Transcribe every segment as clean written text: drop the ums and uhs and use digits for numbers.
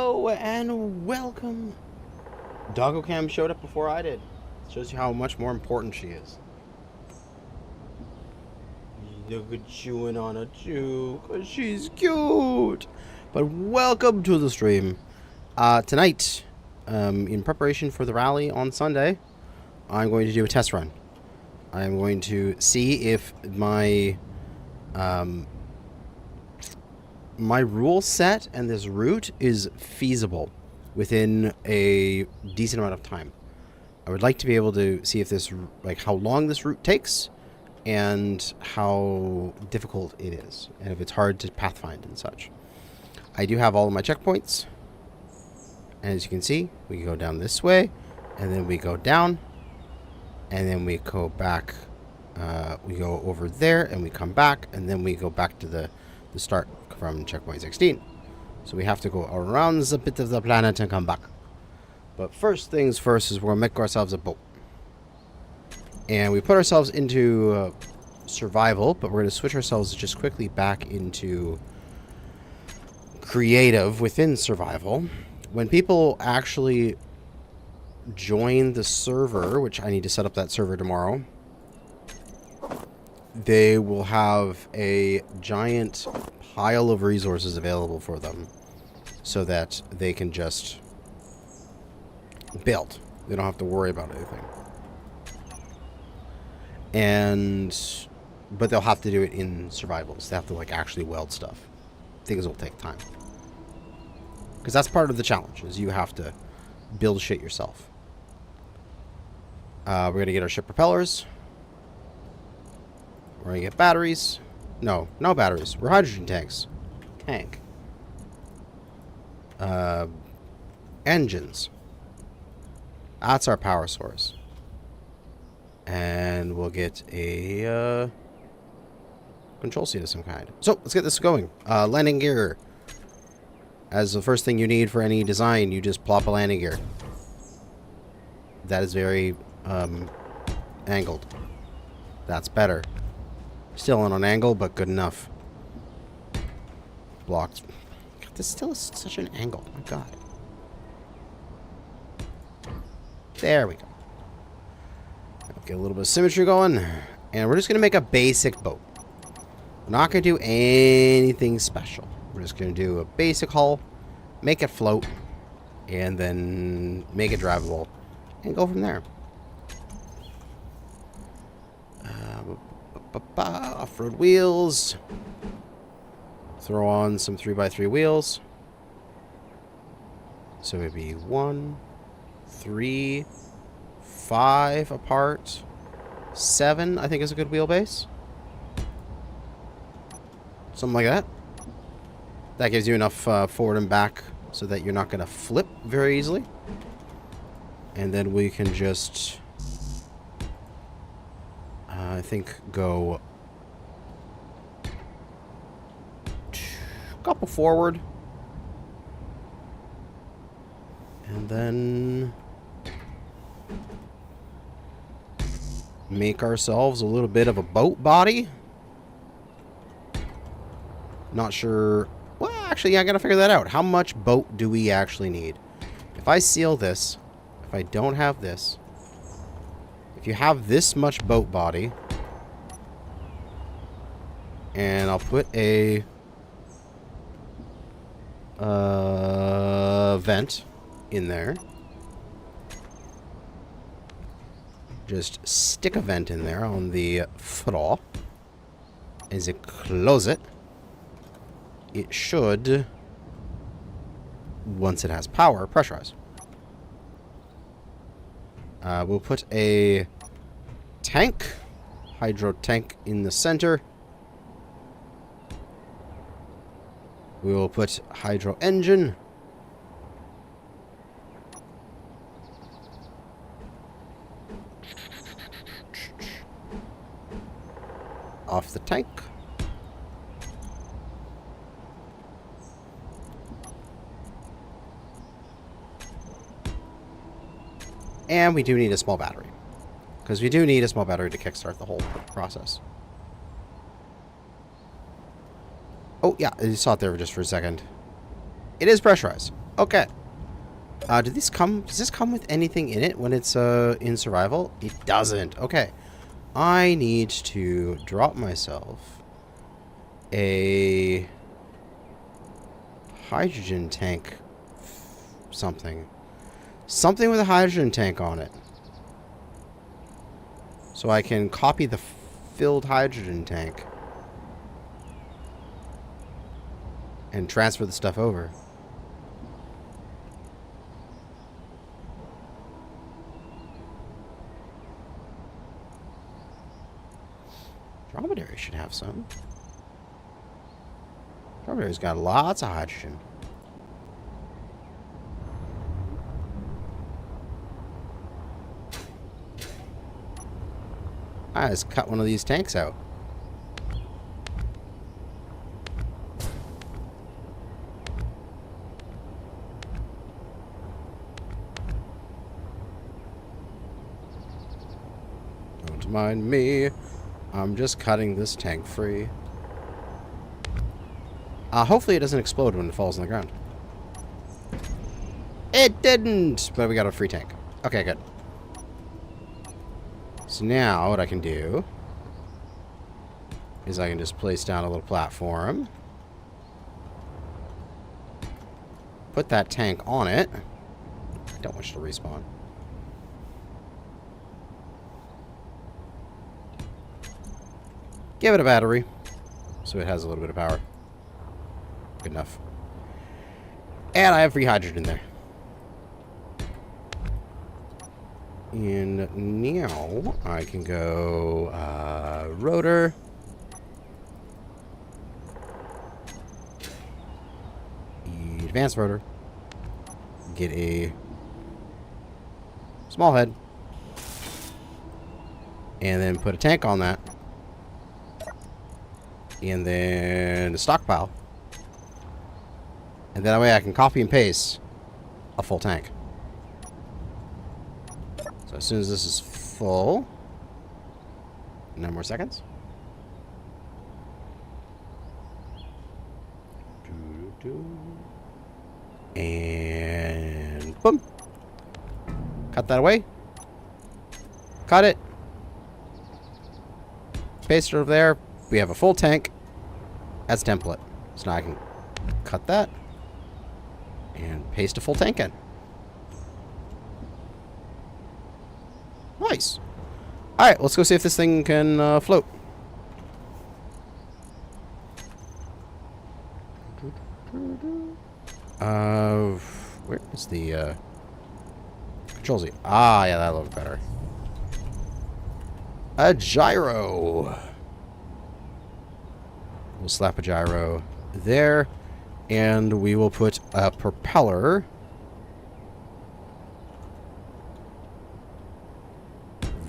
Hello and welcome. Doggo Cam showed up before I did. Shows you how much more important she is. Look at chewing on a chew, 'cause she's cute. But welcome to the stream. Tonight, in preparation for the rally on Sunday, I'm going to do a test run. I'm going to see if my my rule set and this route is feasible within a decent amount of time. I would like to be able to see if this, like, how long this route takes and how difficult it is, and if it's hard to pathfind and such. I do have all of my checkpoints, and as you can see, we go down this way, and then we go down, and then we go back, we go over there, and we come back, and then we go back to the start from checkpoint 16. So we have to go around the bit of the planet and come back. But first things first is we're going to make ourselves a boat. And we put ourselves into survival, but we're going to switch ourselves just quickly back into creative within survival. When people actually join the server, which I need to set up that server tomorrow, they will have a giant pile of resources available for them so that they can just build. They don't have to worry about anything. But they'll have to do it in survivals. They have to, like, actually weld stuff. Things will take time. Because that's part of the challenge, is you have to build shit yourself. We're going to get our ship propellers. We're going to get batteries. No batteries. We're hydrogen tanks. Tank. Engines. That's our power source. And we'll get a control seat of some kind. So, let's get this going. Landing gear. As the first thing you need for any design, you just plop a landing gear. That is very angled. That's better. Still on an angle, but good enough. Blocked. God, this still is such an angle. My God. There we go. Get a little bit of symmetry going. And we're just going to make a basic boat. We're not going to do anything special. We're just going to do a basic hull, make it float, and then make it drivable, and go from there. Off-road wheels. Throw on some 3x3 wheels. So maybe 1, 3, 5 apart. 7, I think, is a good wheelbase. Something like that. That gives you enough forward and back so that you're not going to flip very easily. And then we can just, I think, go a couple forward. And then make ourselves a little bit of a boat body. Not sure. Well, actually, I gotta figure that out. How much boat do we actually need? If I seal this, if I don't have this, if you have this much boat body, and I'll put a vent in there. Just stick a vent in there on the floor. As you close it, it should, once it has power, pressurize. We'll put a tank, hydro tank, in the center. We will put hydro engine. Off the tank. And we do need a small battery. Because we do need a small battery to kickstart the whole process. Oh, yeah, I saw it there just for a second. It is pressurized. Okay. Does this come with anything in it when it's in survival? It doesn't. Okay. I need to drop myself a hydrogen tank something. Something with a hydrogen tank on it. So I can copy the filled hydrogen tank and transfer the stuff over. Dromedary should have some. Dromedary's got lots of hydrogen. I just cut one of these tanks out. Don't mind me. I'm just cutting this tank free. Hopefully it doesn't explode when it falls on the ground. It didn't! But we got a free tank. Okay, good. So now what I can do is I can just place down a little platform. Put that tank on it. I don't wish to respawn. Give it a battery so it has a little bit of power. Good enough. And I have free hydrogen there. And now I can go rotor. Advanced rotor. Get a small head. And then put a tank on that. And then a stockpile. And then that way I can copy and paste a full tank. So as soon as this is full, 9 more seconds. And boom. Cut that away. Cut it. Paste it over there. We have a full tank as template. So now I can cut that and paste a full tank in. Nice. Alright, let's go see if this thing can float. Where is the control Z? Ah, yeah, that looks better. A gyro. We'll slap a gyro there, and we will put a propeller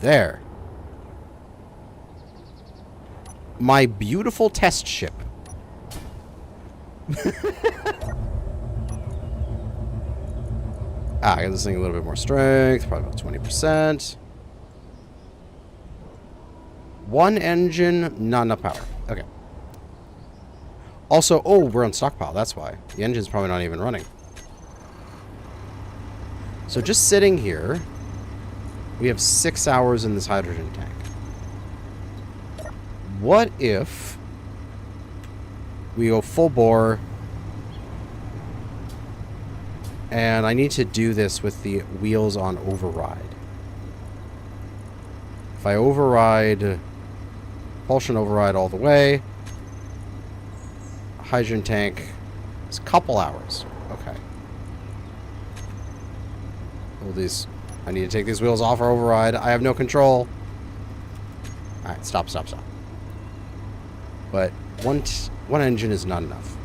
there. My beautiful test ship. I got this thing a little bit more strength, probably about 20%. One engine, not enough power. Okay. Also, oh, we're on stockpile, that's why. The engine's probably not even running. So just sitting here, we have 6 hours in this hydrogen tank. What if we go full bore, and I need to do this with the wheels on override. If I override, propulsion override all the way, hydrogen tank is a couple hours. Okay. Well, these, I need to take these wheels off or override. I have no control. Alright, stop. But one engine is not enough.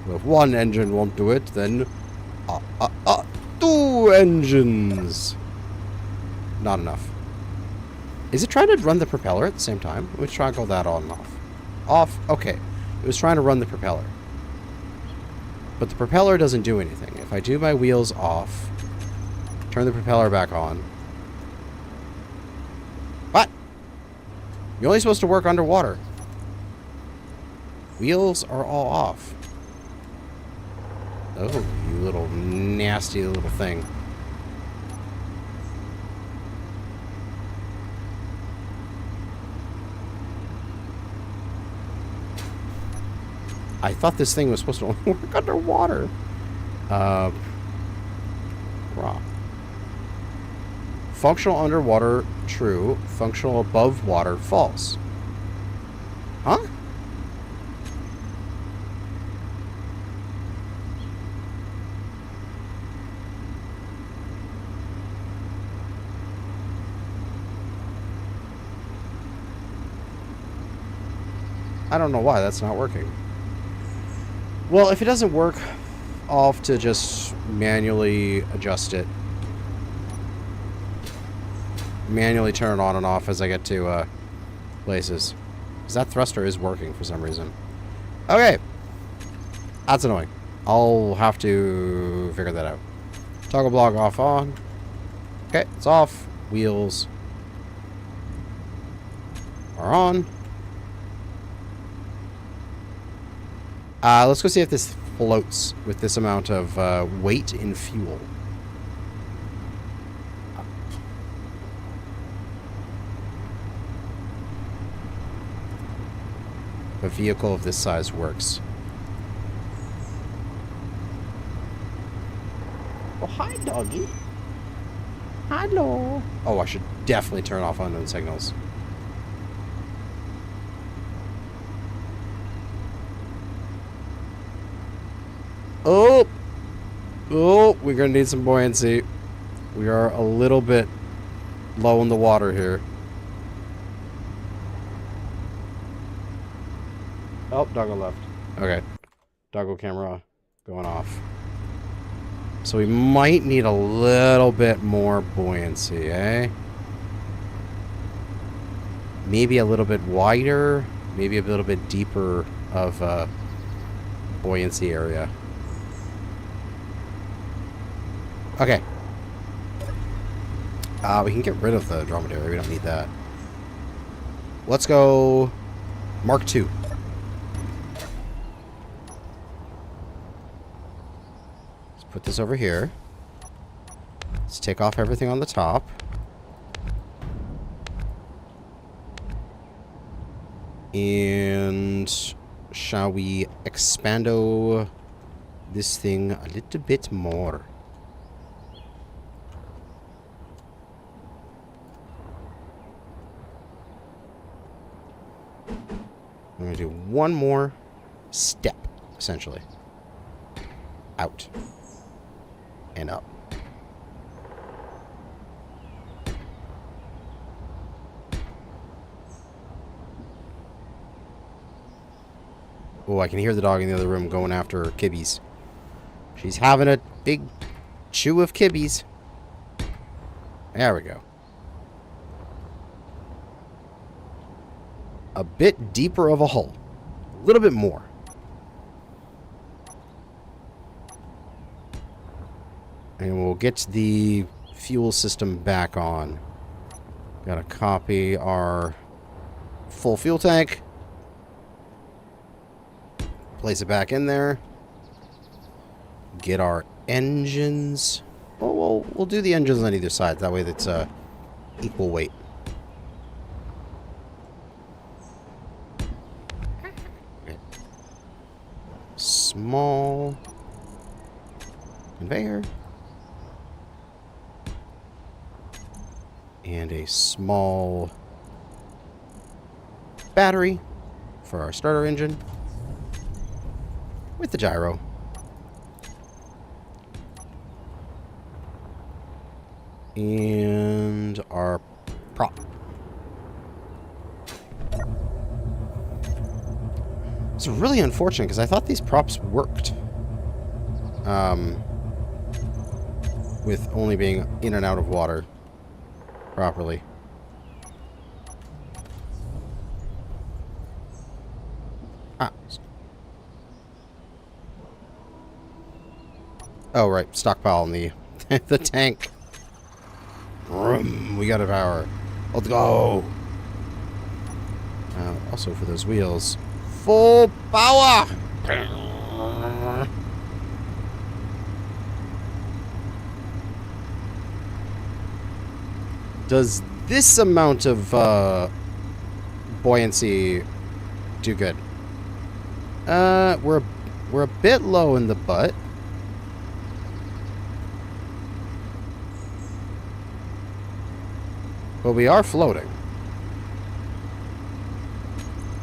Well, if one engine won't do it, then 2 engines. Not enough. Is it trying to run the propeller at the same time? Let's try and go that on and off. Off. Okay. It was trying to run the propeller. But the propeller doesn't do anything. If I do my wheels off, turn the propeller back on. What? You're only supposed to work underwater. Wheels are all off. Oh, you little nasty little thing. I thought this thing was supposed to only work underwater. Raw. Functional underwater, true. Functional above water, false. Huh? I don't know why that's not working. Well, if it doesn't work, I'll have to just manually adjust it. Manually turn it on and off as I get to places. Because that thruster is working for some reason. Okay. That's annoying. I'll have to figure that out. Toggle block off on. Okay, it's off. Wheels are on. Let's go see if this floats with this amount of weight in fuel. A vehicle of this size works. Oh, hi, doggy. Hello. Oh, I should definitely turn off unknown signals. Oh! Oh, we're going to need some buoyancy. We are a little bit low in the water here. Oh, doggo left. Okay. Doggo camera going off. So we might need a little bit more buoyancy, eh? Maybe a little bit wider. Maybe a little bit deeper of a buoyancy area. Okay. We can get rid of the dromedary. We don't need that. Let's go Mark II. Let's put this over here. Let's take off everything on the top. And shall we expando this thing a little bit more? I'm going to do one more step, essentially. Out. And up. Oh, I can hear the dog in the other room going after kibbies. She's having a big chew of kibbies. There we go. A bit deeper of a hull. A little bit more. And we'll get the fuel system back on. Gotta copy our full fuel tank. Place it back in there. Get our engines. Oh, we'll do the engines on either side. That way that's equal weight. Small conveyor and a small battery for our starter engine with the gyro. And our prop. It's really unfortunate because I thought these props worked. With only being in and out of water properly. Ah. Oh, right. Stockpile in the the tank. We got a power. Let's go. Also for those wheels. Full power! Does this amount of buoyancy do good? We're a bit low in the butt. But we are floating.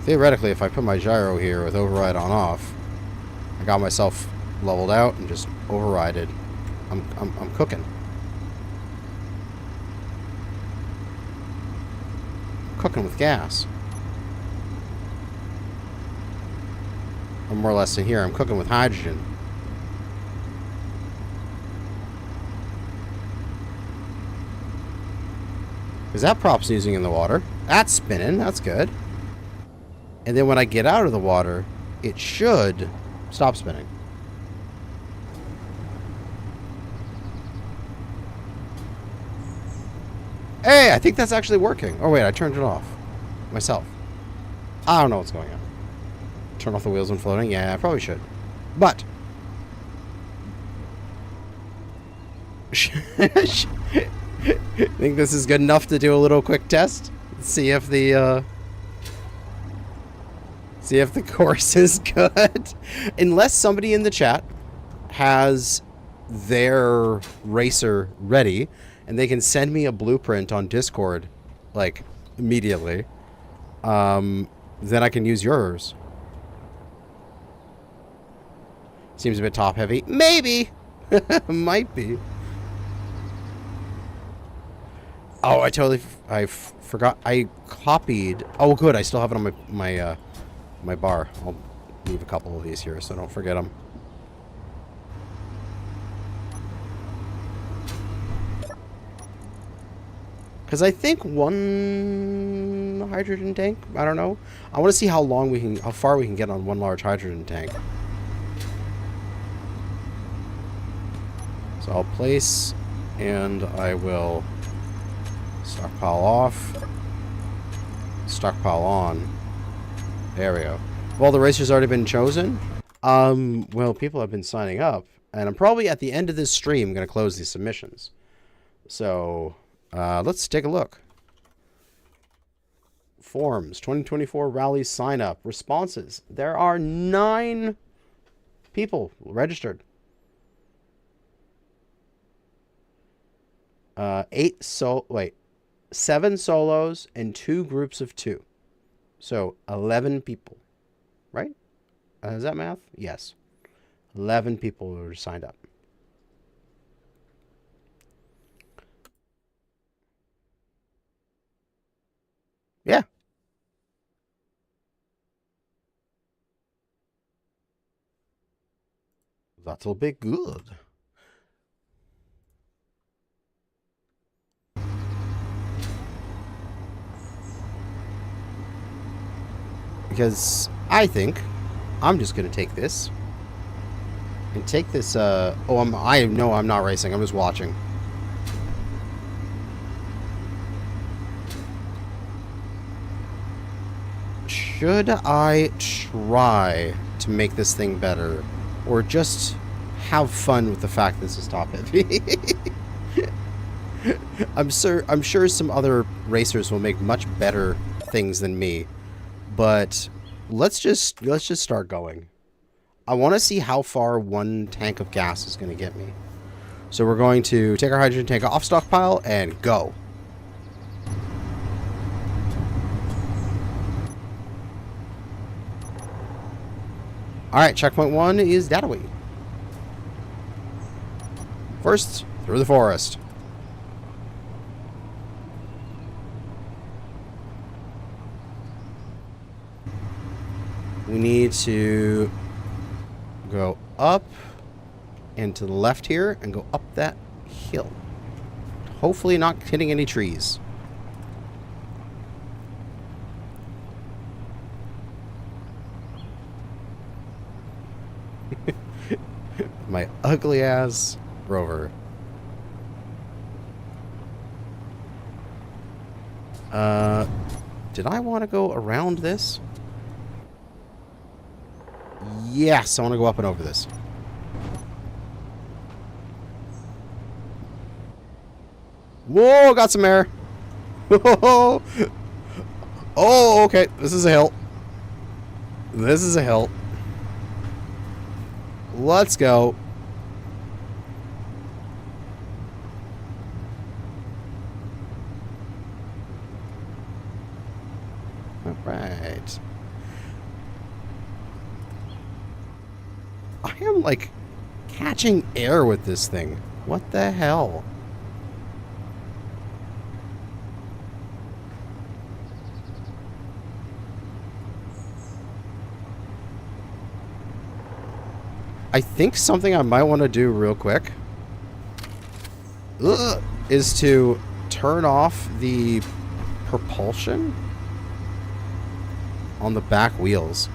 Theoretically, if I put my gyro here with override on off, I got myself leveled out and just overrided. I'm cooking. Cooking with gas. Or more or less in here, I'm cooking with hydrogen. Is that prop sneezing in the water? That's spinning, that's good. And then when I get out of the water, it should stop spinning. Hey, I think that's actually working. Oh wait, I turned it off myself. I don't know what's going on. Turn off the wheels when floating? Yeah, I probably should. But think this is good enough to do a little quick test? See if the course is good. Unless somebody in the chat has their racer ready and they can send me a blueprint on Discord like immediately, then I can use yours. Seems a bit top heavy. Maybe. Might be. Oh, I forgot. I copied. Oh, good. I still have it on my bar. I'll leave a couple of these here so don't forget them. Because I think one hydrogen tank. I don't know. I want to see how far we can get on one large hydrogen tank. So I'll place, and I will stockpile off, stockpile on. There we go. Well, the racer's already been chosen. Well, people have been signing up, and I'm probably at the end of this stream going to close these submissions. So, let's take a look. Forms, 2024 rally sign up, responses. There are 9 people registered. 7 solos and 2 groups of 2. So 11 people, right? Is that math? Yes. 11 people were signed up. Yeah. That'll be good. Because I think I'm just going to take this. And take this, I know I'm not racing. I'm just watching. Should I try to make this thing better? Or just have fun with the fact this is top heavy? I'm sure some other racers will make much better things than me. But let's just start going. I want to see how far one tank of gas is going to get me. So we're going to take our hydrogen tank off stockpile and go. Alright, checkpoint 1 is Dataway. First, through the forest. We need to go up and to the left here and go up that hill. Hopefully not hitting any trees. My ugly ass rover. Did I want to go around this? Yes, I want to go up and over this. Whoa, got some air. Oh, okay. This is a hill. This is a hill. Let's go. All right. I am like catching air with this thing. What the hell? I think something I might want to do real quick is to turn off the propulsion on the back wheels.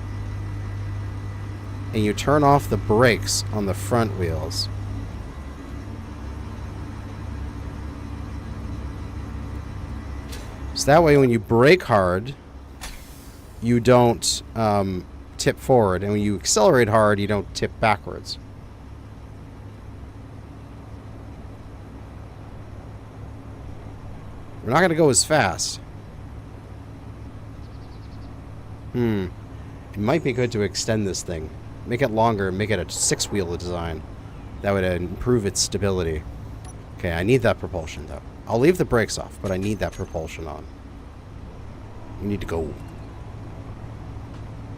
And you turn off the brakes on the front wheels. So that way when you brake hard, you don't tip forward, and when you accelerate hard, you don't tip backwards. We're not going to go as fast. It might be good to extend this thing. Make it longer, make it a 6-wheel design. That would improve its stability. Okay, I need that propulsion, though. I'll leave the brakes off, but I need that propulsion on. We need to go.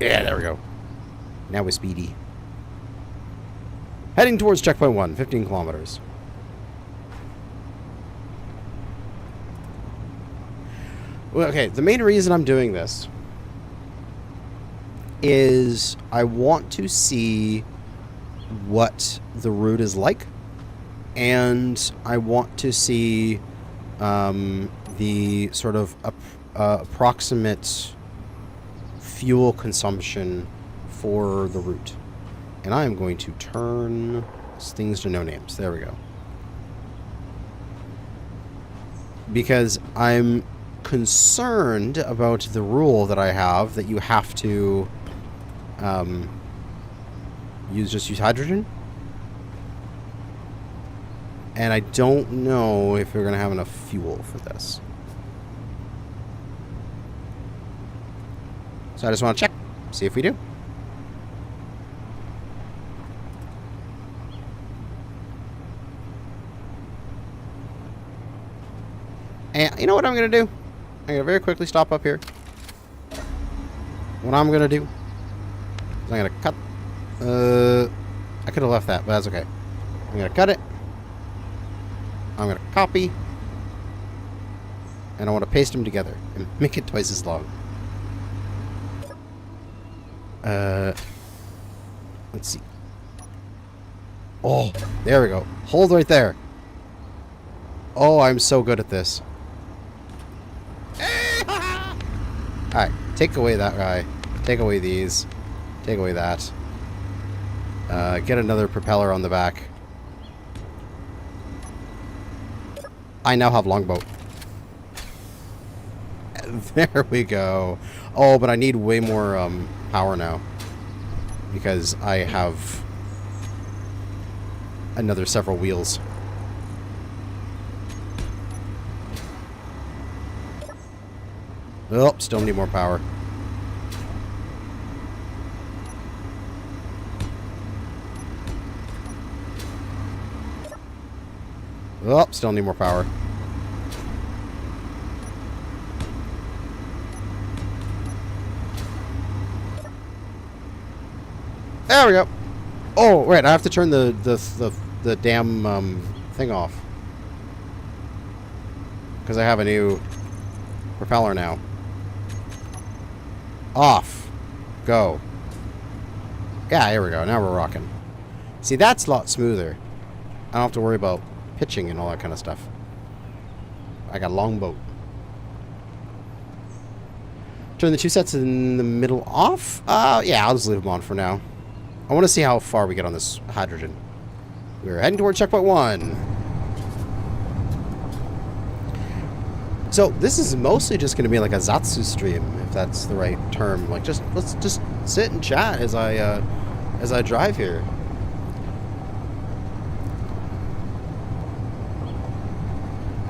Yeah, there we go. Now we're speedy. Heading towards checkpoint 1, 15 kilometers. Well, okay, the main reason I'm doing this is I want to see what the route is like, and I want to see the sort of approximate fuel consumption for the route. And I am going to turn things to no names. There we go. Because I'm concerned about the rule that I have that you have to use hydrogen. And I don't know if we're going to have enough fuel for this. So I just want to check, see if we do. And you know what I'm going to do? I'm going to very quickly stop up here. What I'm going to do is I'm going to cut... I could have left that, but that's okay. I'm going to cut it. I'm going to copy. And I want to paste them together and make it twice as long. Let's see. Oh, there we go. Hold right there. Oh, I'm so good at this. Alright, take away that guy. Take away these. Take away that. Get another propeller on the back. I now have longboat. There we go. Oh, but I need way more power now. Because I have another several wheels. Oh, still need more power. Oh, still need more power. There we go. Oh, wait, I have to turn the damn thing off. Because I have a new propeller now. Off. Go. Yeah, here we go. Now we're rocking. See, that's a lot smoother. I don't have to worry about pitching and all that kind of stuff. I got a longboat. Turn the two sets in the middle off? Yeah, I'll just leave them on for now. I want to see how far we get on this hydrogen. We're heading toward checkpoint 1. So this is mostly just going to be like a Zatsu stream, if that's the right term. Like, let's just sit and chat as I drive here.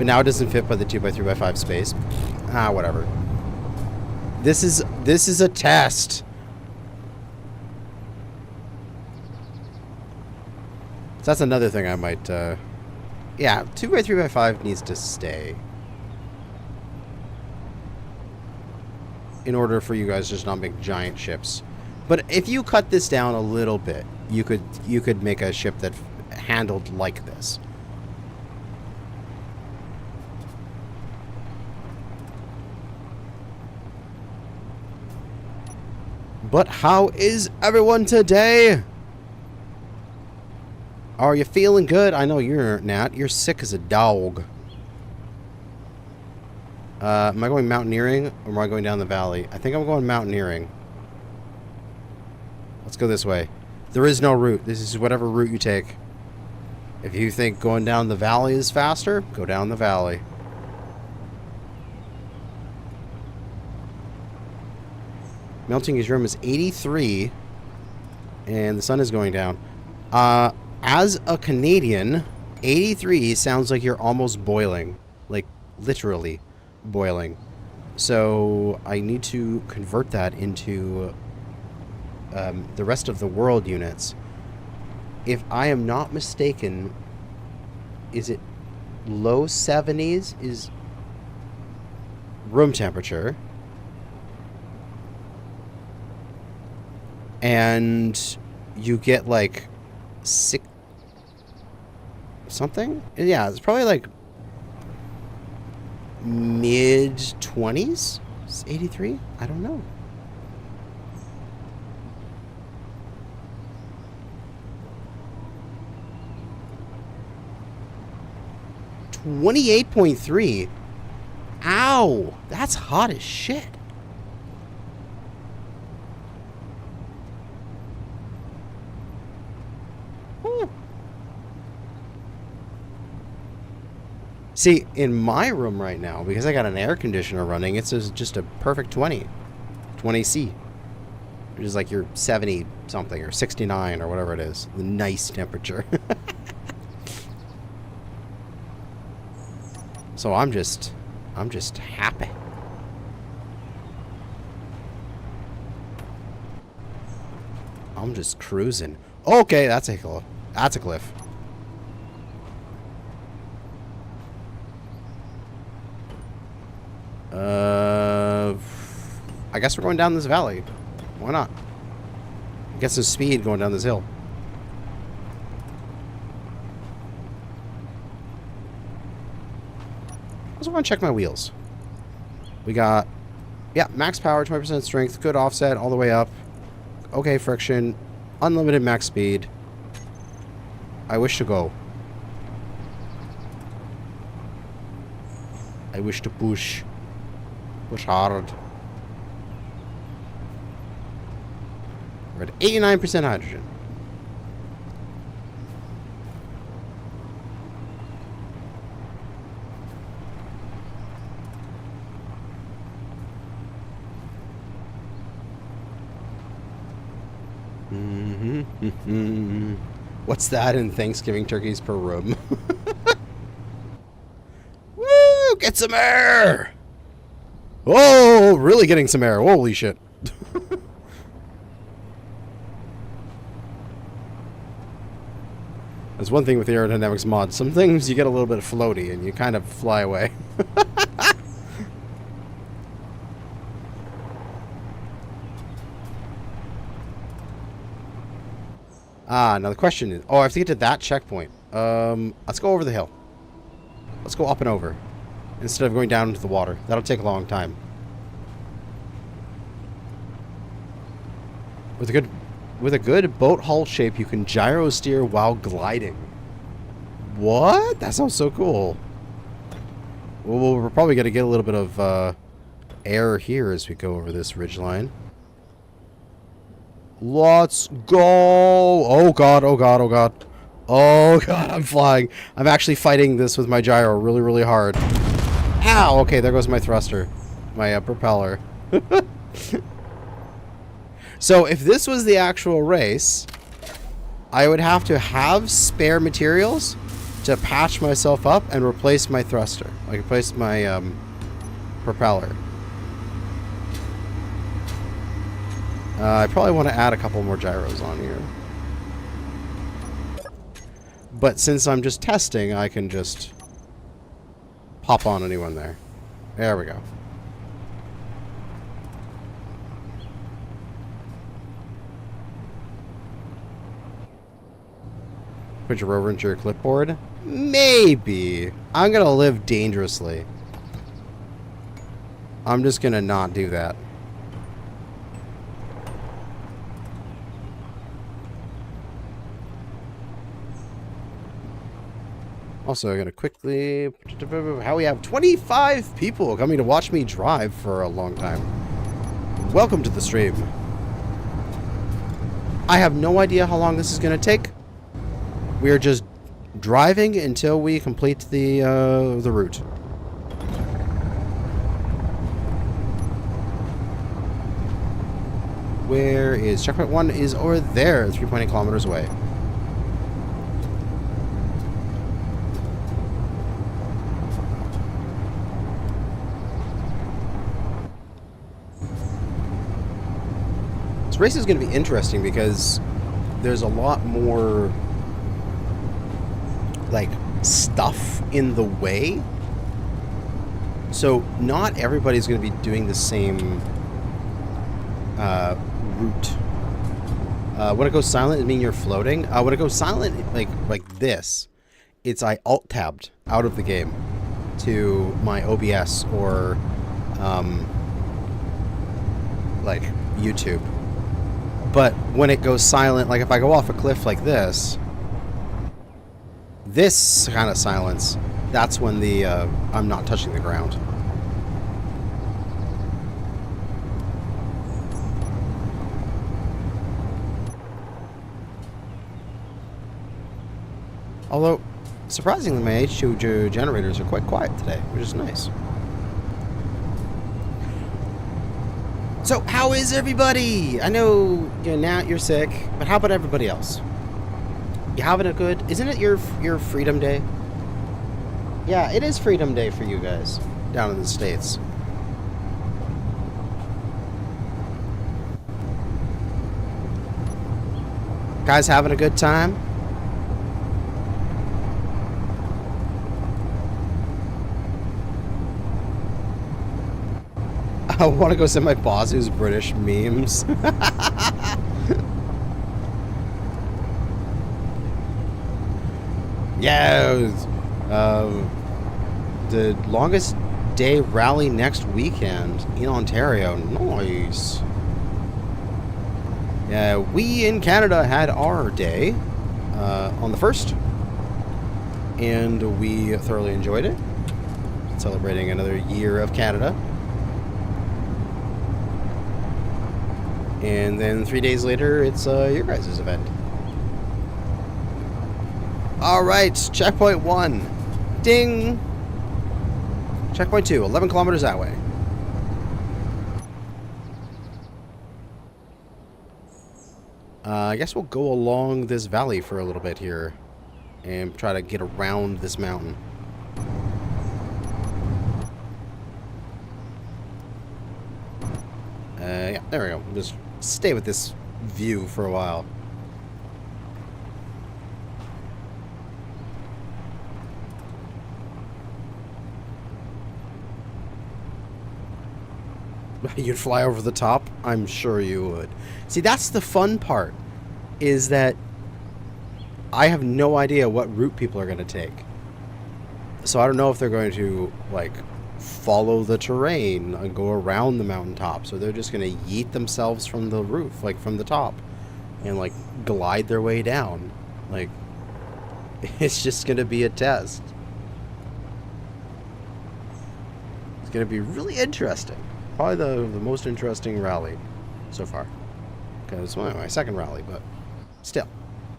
But now it doesn't fit by the 2x3x5 space. Ah, whatever. This is a test. So that's another thing I might, yeah, 2x3x5 needs to stay. In order for you guys to just not make giant ships. But if you cut this down a little bit, you could make a ship that handled like this. But how is everyone today? Are you feeling good? I know you're not. You're sick as a dog. Am I going mountaineering or am I going down the valley? I think I'm going mountaineering. Let's go this way. There is no route. This is whatever route you take. If you think going down the valley is faster, go down the valley. Melting his room is 83. And the sun is going down. As a Canadian, 83 sounds like you're almost boiling. Like, literally boiling. So I need to convert that into the rest of the world units. If I am not mistaken, is it low 70s is room temperature, and you get like six something. Yeah, it's probably like mid 20s. 83? I don't know. $28.3. Ow! That's hot as shit. Whew. See, in my room right now, because I got an air conditioner running, it's just a perfect 20 C, which is like your 70 something or 69 or whatever it is. The nice temperature. So I'm just happy. I'm just cruising. Okay, that's a cliff. That's a cliff. I guess we're going down this valley. Why not? Get some speed going down this hill. I also want to check my wheels. We got, yeah, max power, 20% strength, good offset all the way up. Okay, friction, unlimited max speed. I wish to go. I wish to push. Push hard. We're at 89% hydrogen. What's that in Thanksgiving turkeys per room? Woo! Get some air! Oh, really getting some air. Holy shit. That's one thing with the aerodynamics mod. Some things you get a little bit floaty and you kind of fly away. Now the question is... Oh, I have to get to that checkpoint. Let's go over the hill. Let's go up and over. Instead of going down into the water. That'll take a long time. With a good boat hull shape, you can gyro steer while gliding. What? That sounds so cool. Well, we're probably going to get a little bit of air here as we go over this ridgeline. Let's go. Oh god, oh god, oh god. Oh god, I'm flying. I'm actually fighting this with my gyro really, really hard. Ow! Okay, there goes my thruster. My propeller. So, if this was the actual race, I would have to have spare materials to patch myself up and replace my thruster. Like replace my propeller. I probably want to add a couple more gyros on here. But since I'm just testing, I can just pop on anyone there. There we go. Put your rover into your clipboard? Maybe. I'm going to live dangerously. I'm just going to not do that. Also, I'm going to quickly... How we have 25 people coming to watch me drive for a long time. Welcome to the stream. I have no idea how long this is going to take. We are just driving until we complete the route. Where is... Checkpoint 1 is over there, 3.8 kilometers away. Race is going to be interesting because there's a lot more like stuff in the way, so not everybody's going to be doing the same route. When it goes silent, it means you're floating. When it goes silent, like this, it's I alt tabbed out of the game to my OBS or like YouTube. But when it goes silent, like if I go off a cliff like this kind of silence, that's when the I'm not touching the ground. Although, surprisingly, my H2 generators are quite quiet today, which is nice. So, how is everybody? I know now you're sick, but how about everybody else? You having a good... Isn't it your Freedom Day? Yeah, it is Freedom Day for you guys down in the States. Guys having a good time? I want to go send my boss who's British memes. Yeah, the longest day rally next weekend in Ontario. Nice. Yeah, we in Canada had our day on the 1st, and we thoroughly enjoyed it. Celebrating another year of Canada. And then 3 days later, it's your guys' event. Alright, checkpoint 1. Ding! Checkpoint 2, 11 kilometers that way. I guess we'll go along this valley for a little bit here. And try to get around this mountain. Yeah, there we go. Just stay with this view for a while. You'd fly over the top? I'm sure you would. See, that's the fun part, is that I have no idea what route people are going to take. So I don't know if they're going to, like, follow the terrain and go around the mountaintop. So they're just going to yeet themselves from the roof, like from the top, and like glide their way down. Like, it's just going to be a test. It's going to be really interesting. Probably the most interesting rally so far. Because it's my second rally, but still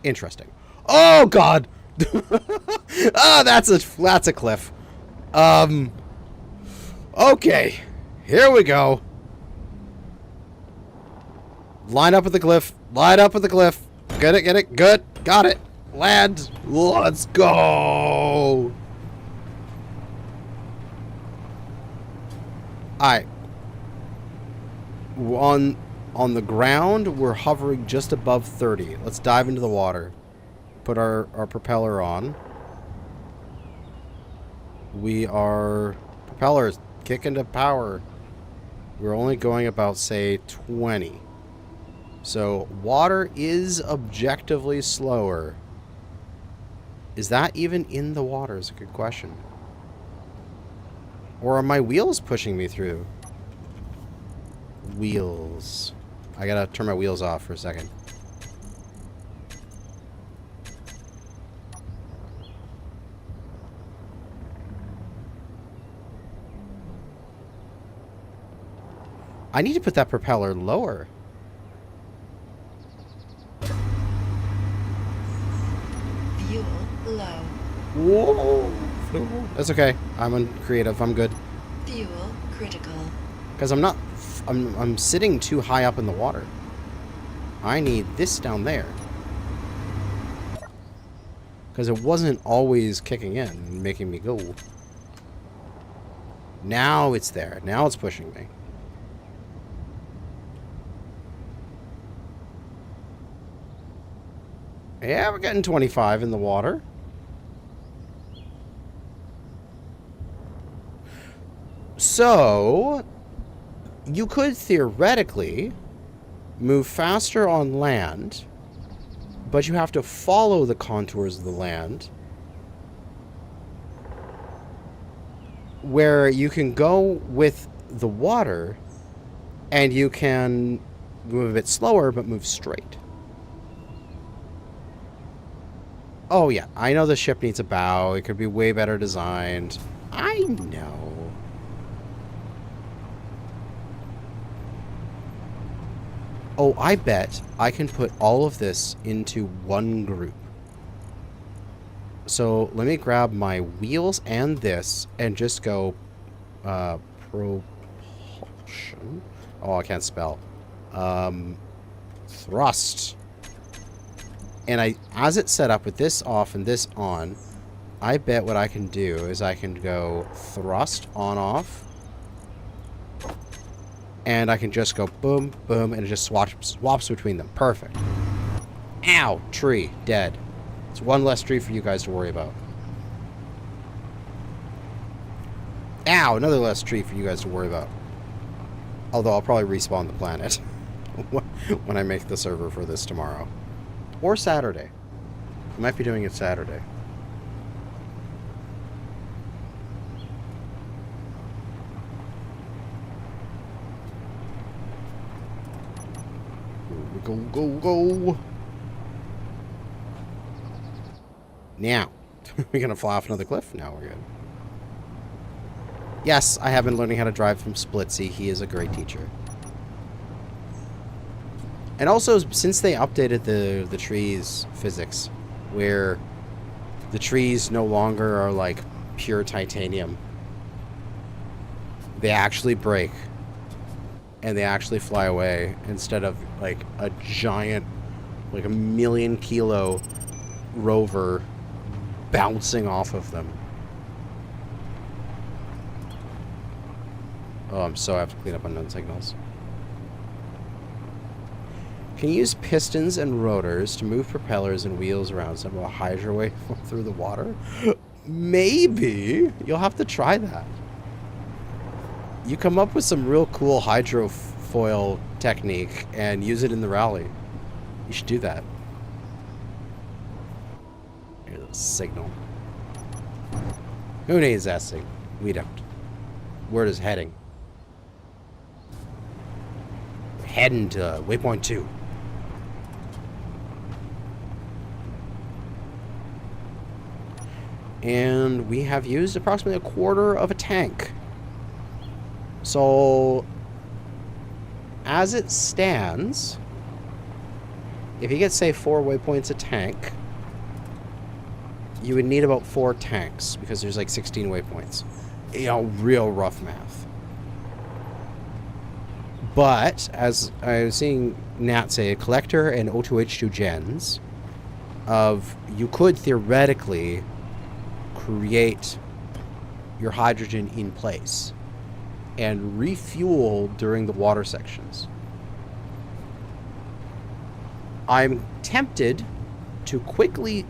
interesting. Oh God! Oh, that's a cliff. Okay, here we go. Line up at the cliff. Line up at the cliff. Get it, good. Got it. Land. Let's go. Alright. On the ground, we're hovering just above 30. Let's dive into the water. Put our propeller on. We are... Propellers, kick into power. We're only going about, say, 20. So, water is objectively slower. Is that even in the water is a good question. Or are my wheels pushing me through? Wheels. I gotta turn my wheels off for a second. I need to put that propeller lower. Fuel low. Whoa. That's okay. I'm uncreative. I'm good. Fuel critical. Because I'm sitting too high up in the water. I need this down there. Because it wasn't always kicking in and making me go. Now it's there. Now it's pushing me. Yeah, we're getting 25 in the water. So, you could theoretically move faster on land, but you have to follow the contours of the land, where you can go with the water and you can move a bit slower but move straight. Oh yeah, I know the ship needs a bow. It could be way better designed. I know. Oh, I bet I can put all of this into one group. So let me grab my wheels and this and just go propulsion. Oh, I can't spell. Thrust. And as it's set up with this off and this on, I bet what I can do is I can go thrust on off. And I can just go boom, boom, and it just swaps between them. Perfect. Ow! Tree. Dead. It's one less tree for you guys to worry about. Ow! Another less tree for you guys to worry about. Although I'll probably respawn the planet when I make the server for this tomorrow. Or Saturday. I might be doing it Saturday. Go, go, go. Now. We're going to fly off another cliff? Now we're good. Yes, I have been learning how to drive from Splitsy. He is a great teacher. And also, since they updated the trees physics, where the trees no longer are like pure titanium, they actually break. And they actually fly away instead of like a giant, like 1,000,000 kilo rover bouncing off of them. Oh, I have to clean up unknown signals. Can you use pistons and rotors to move propellers and wheels around some of a hydro way through the water? Maybe. You'll have to try that. You come up with some real cool hydrofoil technique and use it in the rally. You should do that. Here's a signal. Who needs that signal? We don't. Word is heading. We're heading to waypoint 2. And we have used approximately 1/4 of a tank. So, as it stands, if you get, say, 4 waypoints a tank, you would need about 4 tanks, because there's like 16 waypoints. You know, real rough math. But, as I was seeing Nat say, a collector and O2H2 gens of, you could theoretically create your hydrogen in place. and refuel during the water sections. I'm tempted to quickly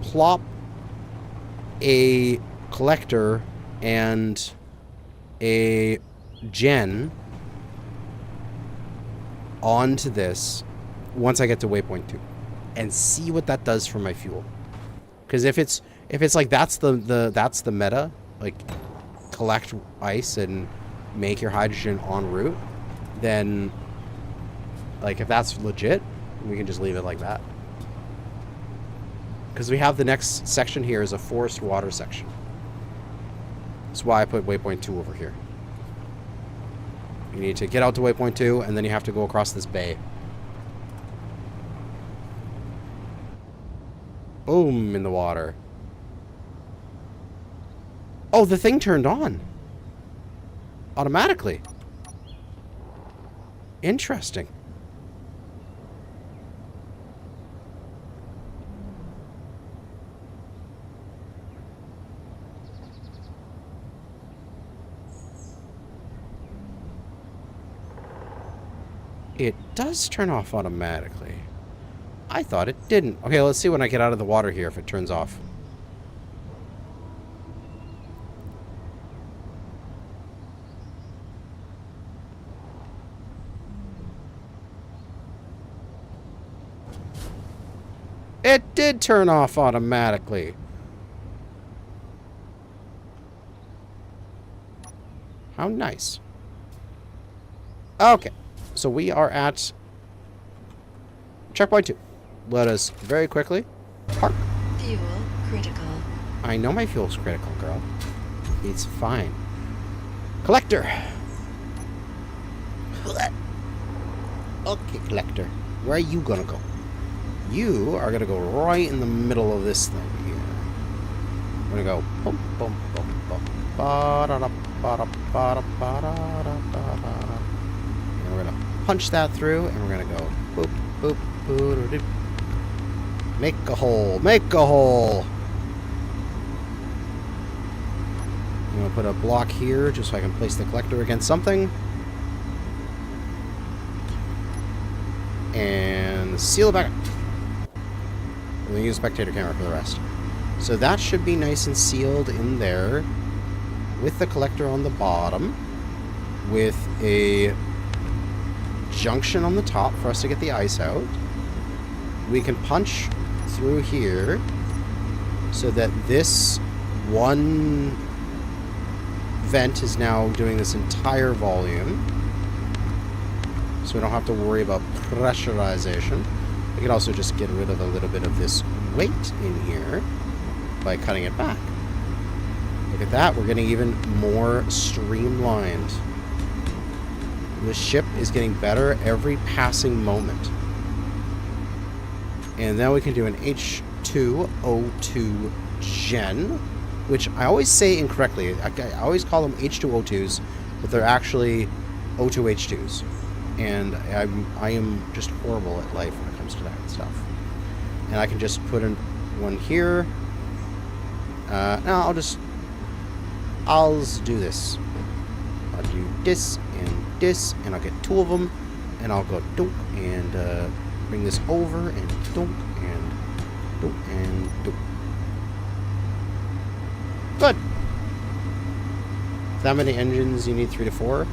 plop a collector and a gen onto this once I get to waypoint 2 and see what that does for my fuel. Because if it's like that's the meta, like collect ice and make your hydrogen en route, then like if that's legit, we can just leave it like that. Because we have the next section here is a forest water section. That's why I put waypoint 2 over here. You need to get out to waypoint 2, and then you have to go across this bay. Boom, in the water. Oh, the thing turned on. Automatically. Interesting. It does turn off automatically. I thought it didn't. Okay, let's see when I get out of the water here if it turns off. It did turn off automatically. How nice. Okay. So we are at checkpoint 2. Let us very quickly park. Fuel critical. I know my fuel's critical, girl. It's fine. Collector. Okay, collector. Where are you gonna go? You are gonna go right in the middle of this thing here. We're gonna go boom, boom, boom, boom. Ba-da-da, ba-da, ba-da, ba-da-da, ba-da-da. And we're gonna punch that through, and we're gonna go boop, boop, boop. Make a hole. Make a hole. I'm gonna put a block here just so I can place the collector against something. And seal it back up. We're gonna use spectator camera for the rest. So that should be nice and sealed in there with the collector on the bottom, with a junction on the top for us to get the ice out. We can punch through here so that this one vent is now doing this entire volume, so we don't have to worry about pressurization. We can also just get rid of a little bit of this weight in here by cutting it back. Look at that, we're getting even more streamlined. The ship is getting better every passing moment. And then we can do an H2O2 gen, which I always say incorrectly. I always call them H2O2s, but they're actually O2H2s. And I am just horrible at life when it comes to that stuff. And I can just put in one here. No, I'll just do this. I'll do this, and I'll get 2 of them, and I'll go dunk, and bring this over, and dunk, and dunk, and dunk. Good. That many engines, you need 3 to 4.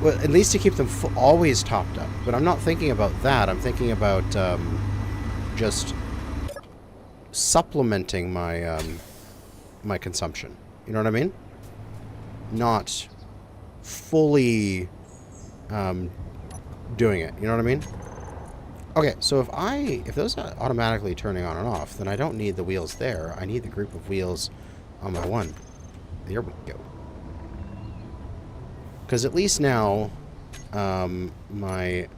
Well, at least to keep them always topped up. But I'm not thinking about that. I'm thinking about just supplementing my my consumption. You know what I mean? Not fully doing it. You know what I mean? Okay, so if those are automatically turning on and off, then I don't need the wheels there. I need the group of wheels on my one. There we go. Because at least now, my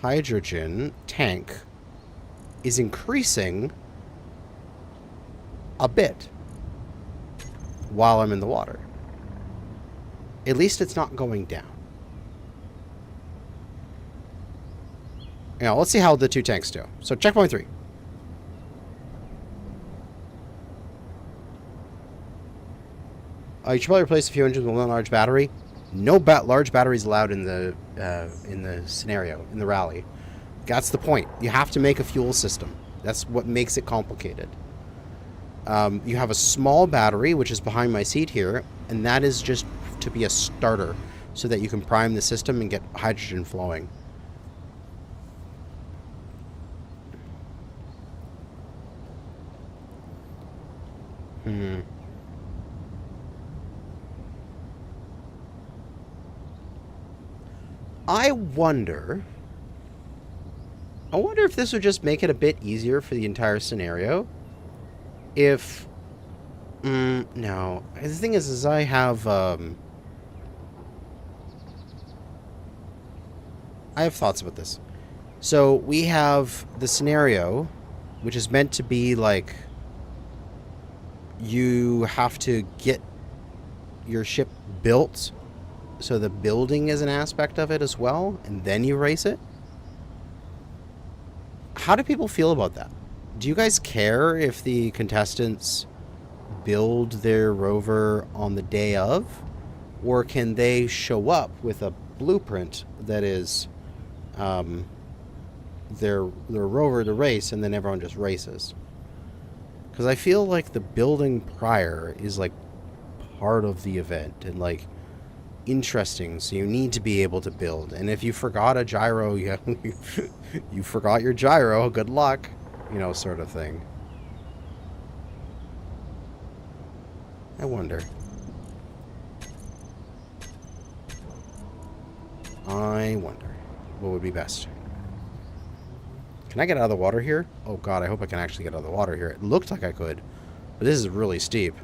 hydrogen tank is increasing a bit while I'm in the water. At least it's not going down. Now, let's see how the 2 tanks do. So, checkpoint 3. You should probably replace a few engines with one large battery. No large batteries allowed in the scenario, in the rally. That's the point. You have to make a fuel system. That's what makes it complicated. You have a small battery, which is behind my seat here, and that is just to be a starter so that you can prime the system and get hydrogen flowing. I wonder if this would just make it a bit easier for the entire scenario. If... no. The thing is I have thoughts about this. So, we have the scenario, which is meant to be like... You have to get your ship built, so the building is an aspect of it as well, and then you race it. How do people feel about that? Do you guys care if the contestants build their rover on the day of? Or can they show up with a blueprint that is their rover to race, and then everyone just races? Because I feel like the building prior is like part of the event and like interesting, so you need to be able to build. And if you forgot a gyro, you forgot your gyro, good luck, you know, sort of thing. I wonder. What would be best? Can I get out of the water here? Oh god, I hope I can actually get out of the water here. It looked like I could, but this is really steep.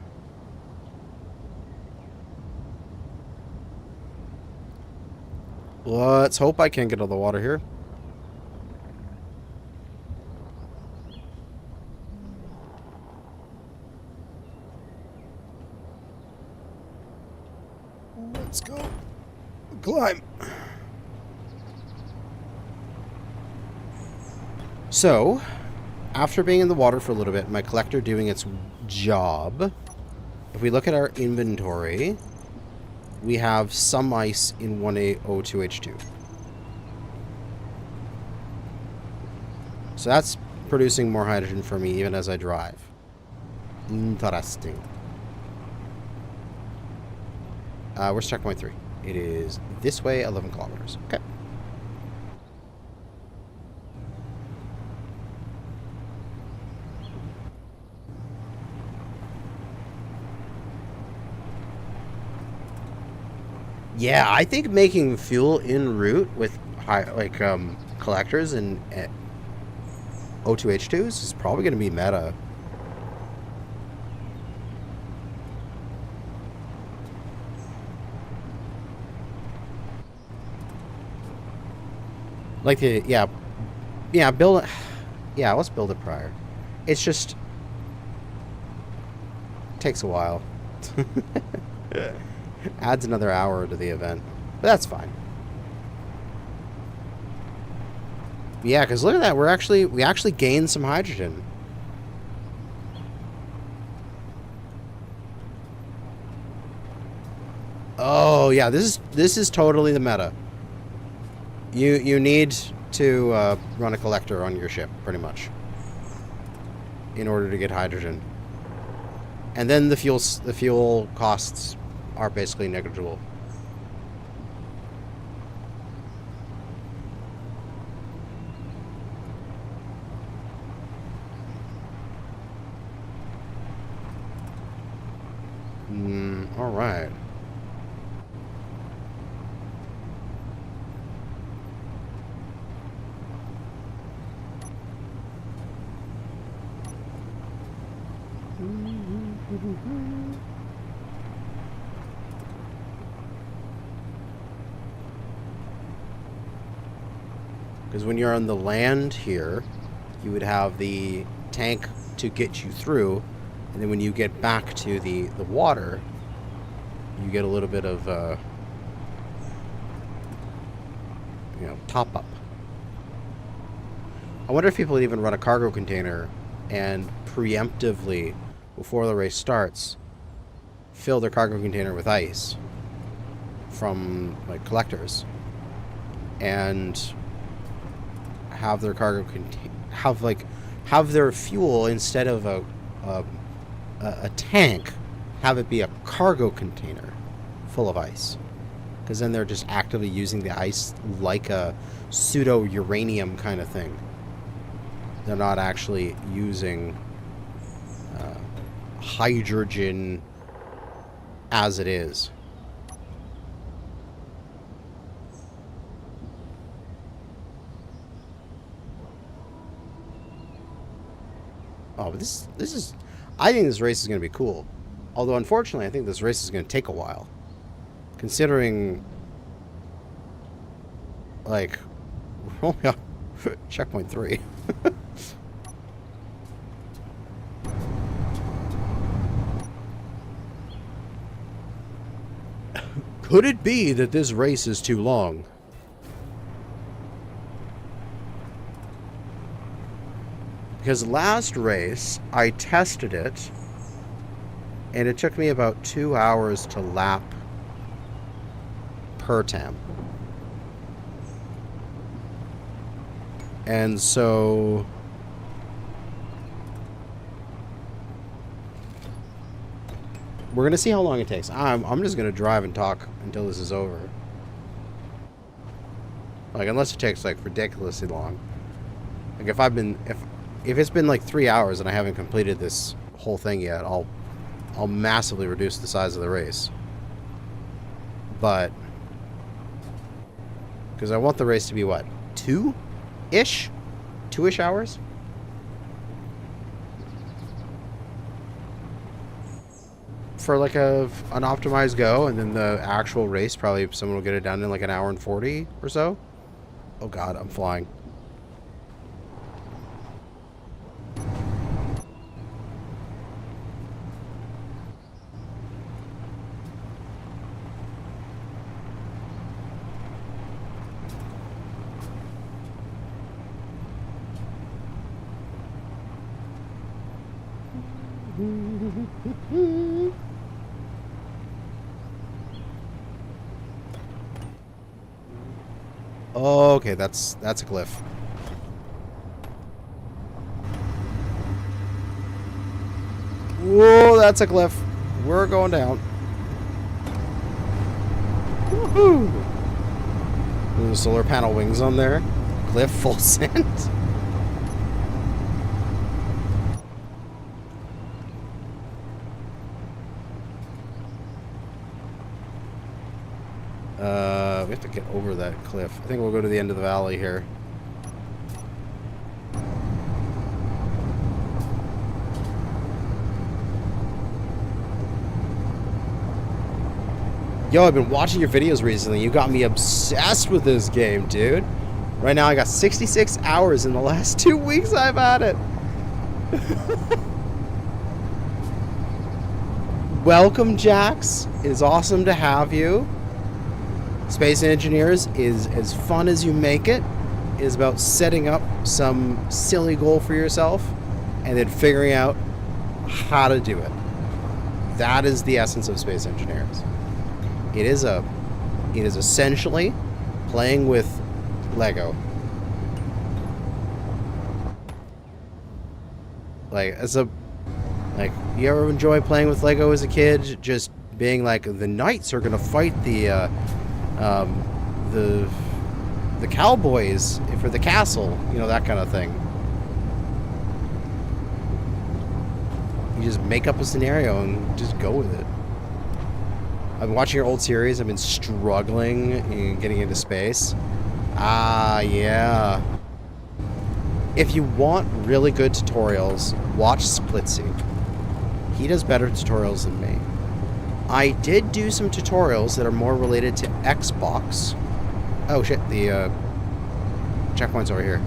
Let's hope I can get out of the water here. Let's go. Climb. So, after being in the water for a little bit, my collector doing its job, if we look at our inventory, we have some ice in 1A02H2. So that's producing more hydrogen for me even as I drive. Interesting. Where's checkpoint 3? It is this way, 11 kilometers. Okay. Yeah, I think making fuel en route with collectors and O2H2s is probably going to be meta. Like the build it. Yeah, let's build it prior. It's just takes a while. Adds another hour to the event, but that's fine. Yeah, because look at that, we actually gained some hydrogen. Oh yeah, this is totally the meta. You need to run a collector on your ship, pretty much, in order to get hydrogen, and then the fuel costs are basically negligible. All right. Because when you're on the land here, you would have the tank to get you through, and then when you get back to the water, you get a little bit of top up. I wonder if people would even run a cargo container and preemptively, before the race starts, fill their cargo container with ice from like collectors and have their cargo have their fuel instead of a tank, have it be a cargo container full of ice, because then they're just actively using the ice like a pseudo uranium kind of thing. They're not actually using hydrogen as it is. Oh, but this is... I think this race is going to be cool. Although, unfortunately, I think this race is going to take a while. Considering... Like... Oh, yeah. Checkpoint 3. Could it be that this race is too long? Because last race, I tested it, and it took me about 2 hours to lap per tam. And so... we're going to see how long it takes. I'm just going to drive and talk until this is over. Like, unless it takes, like, ridiculously long. Like, if it's been, like, 3 hours and I haven't completed this whole thing yet, I'll massively reduce the size of the race. But... because I want the race to be, what? 2-ish? 2-ish hours? For like an optimized go, and then the actual race, probably someone will get it done in like an hour and 40 or so. Oh god, I'm flying. Okay, that's a cliff. Whoa, that's a cliff. We're going down. Woohoo! There's solar panel wings on there. Cliff full send. We have to get over that cliff. I think we'll go to the end of the valley here. Yo, I've been watching your videos recently. You got me obsessed with this game, dude. Right now I got 66 hours in the last 2 weeks I've had it. Welcome, Jax. It is awesome to have you. Space Engineers is as fun as you make it. It is about setting up some silly goal for yourself and then figuring out how to do it. That is the essence of Space Engineers. It is essentially playing with Lego. Like, you ever enjoy playing with Lego as a kid? Just being like, the knights are gonna fight the cowboys for the castle, you know, that kind of thing. You just make up a scenario and just go with it. I've been watching your old series. I've been struggling in getting into space. Ah, yeah. If you want really good tutorials, watch Splitsy. He does better tutorials than me. I did do some tutorials that are more related to Xbox. Oh shit, the checkpoint's over here.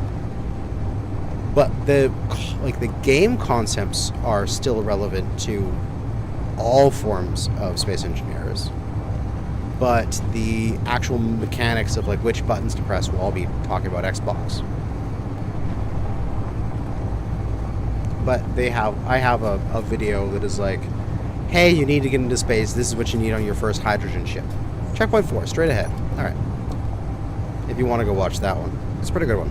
But the game concepts are still relevant to all forms of Space Engineers. But the actual mechanics of like which buttons to press will all be talking about Xbox. But I have a video that is like hey, you need to get into space. This is what you need on your first hydrogen ship. Checkpoint 4, straight ahead. All right. If you want to go watch that one. It's a pretty good one.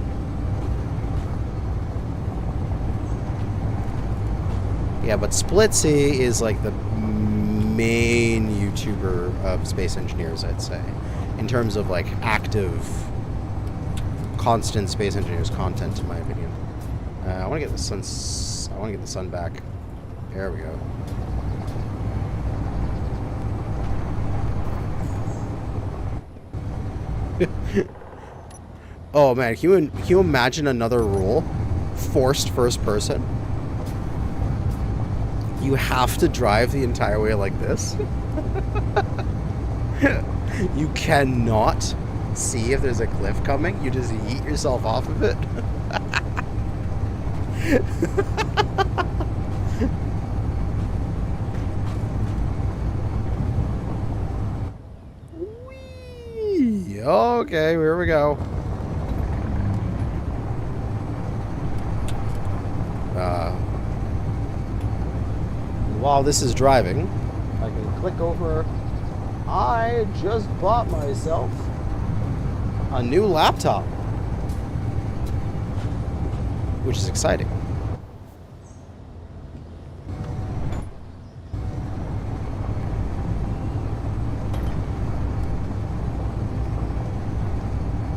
Yeah, but Splitsy is like the main YouTuber of space engineers, I'd say. In terms of like active, constant space engineers content, in my opinion. I want to get the sun. I want to get the sun back. There we go. Oh man, can you imagine another rule? Forced first person. You have to drive the entire way like this. You cannot see if there's a cliff coming. You just yeet yourself off of it. Whee! Okay, here we go. While this is driving, I can click over. I just bought myself a new laptop, which is exciting.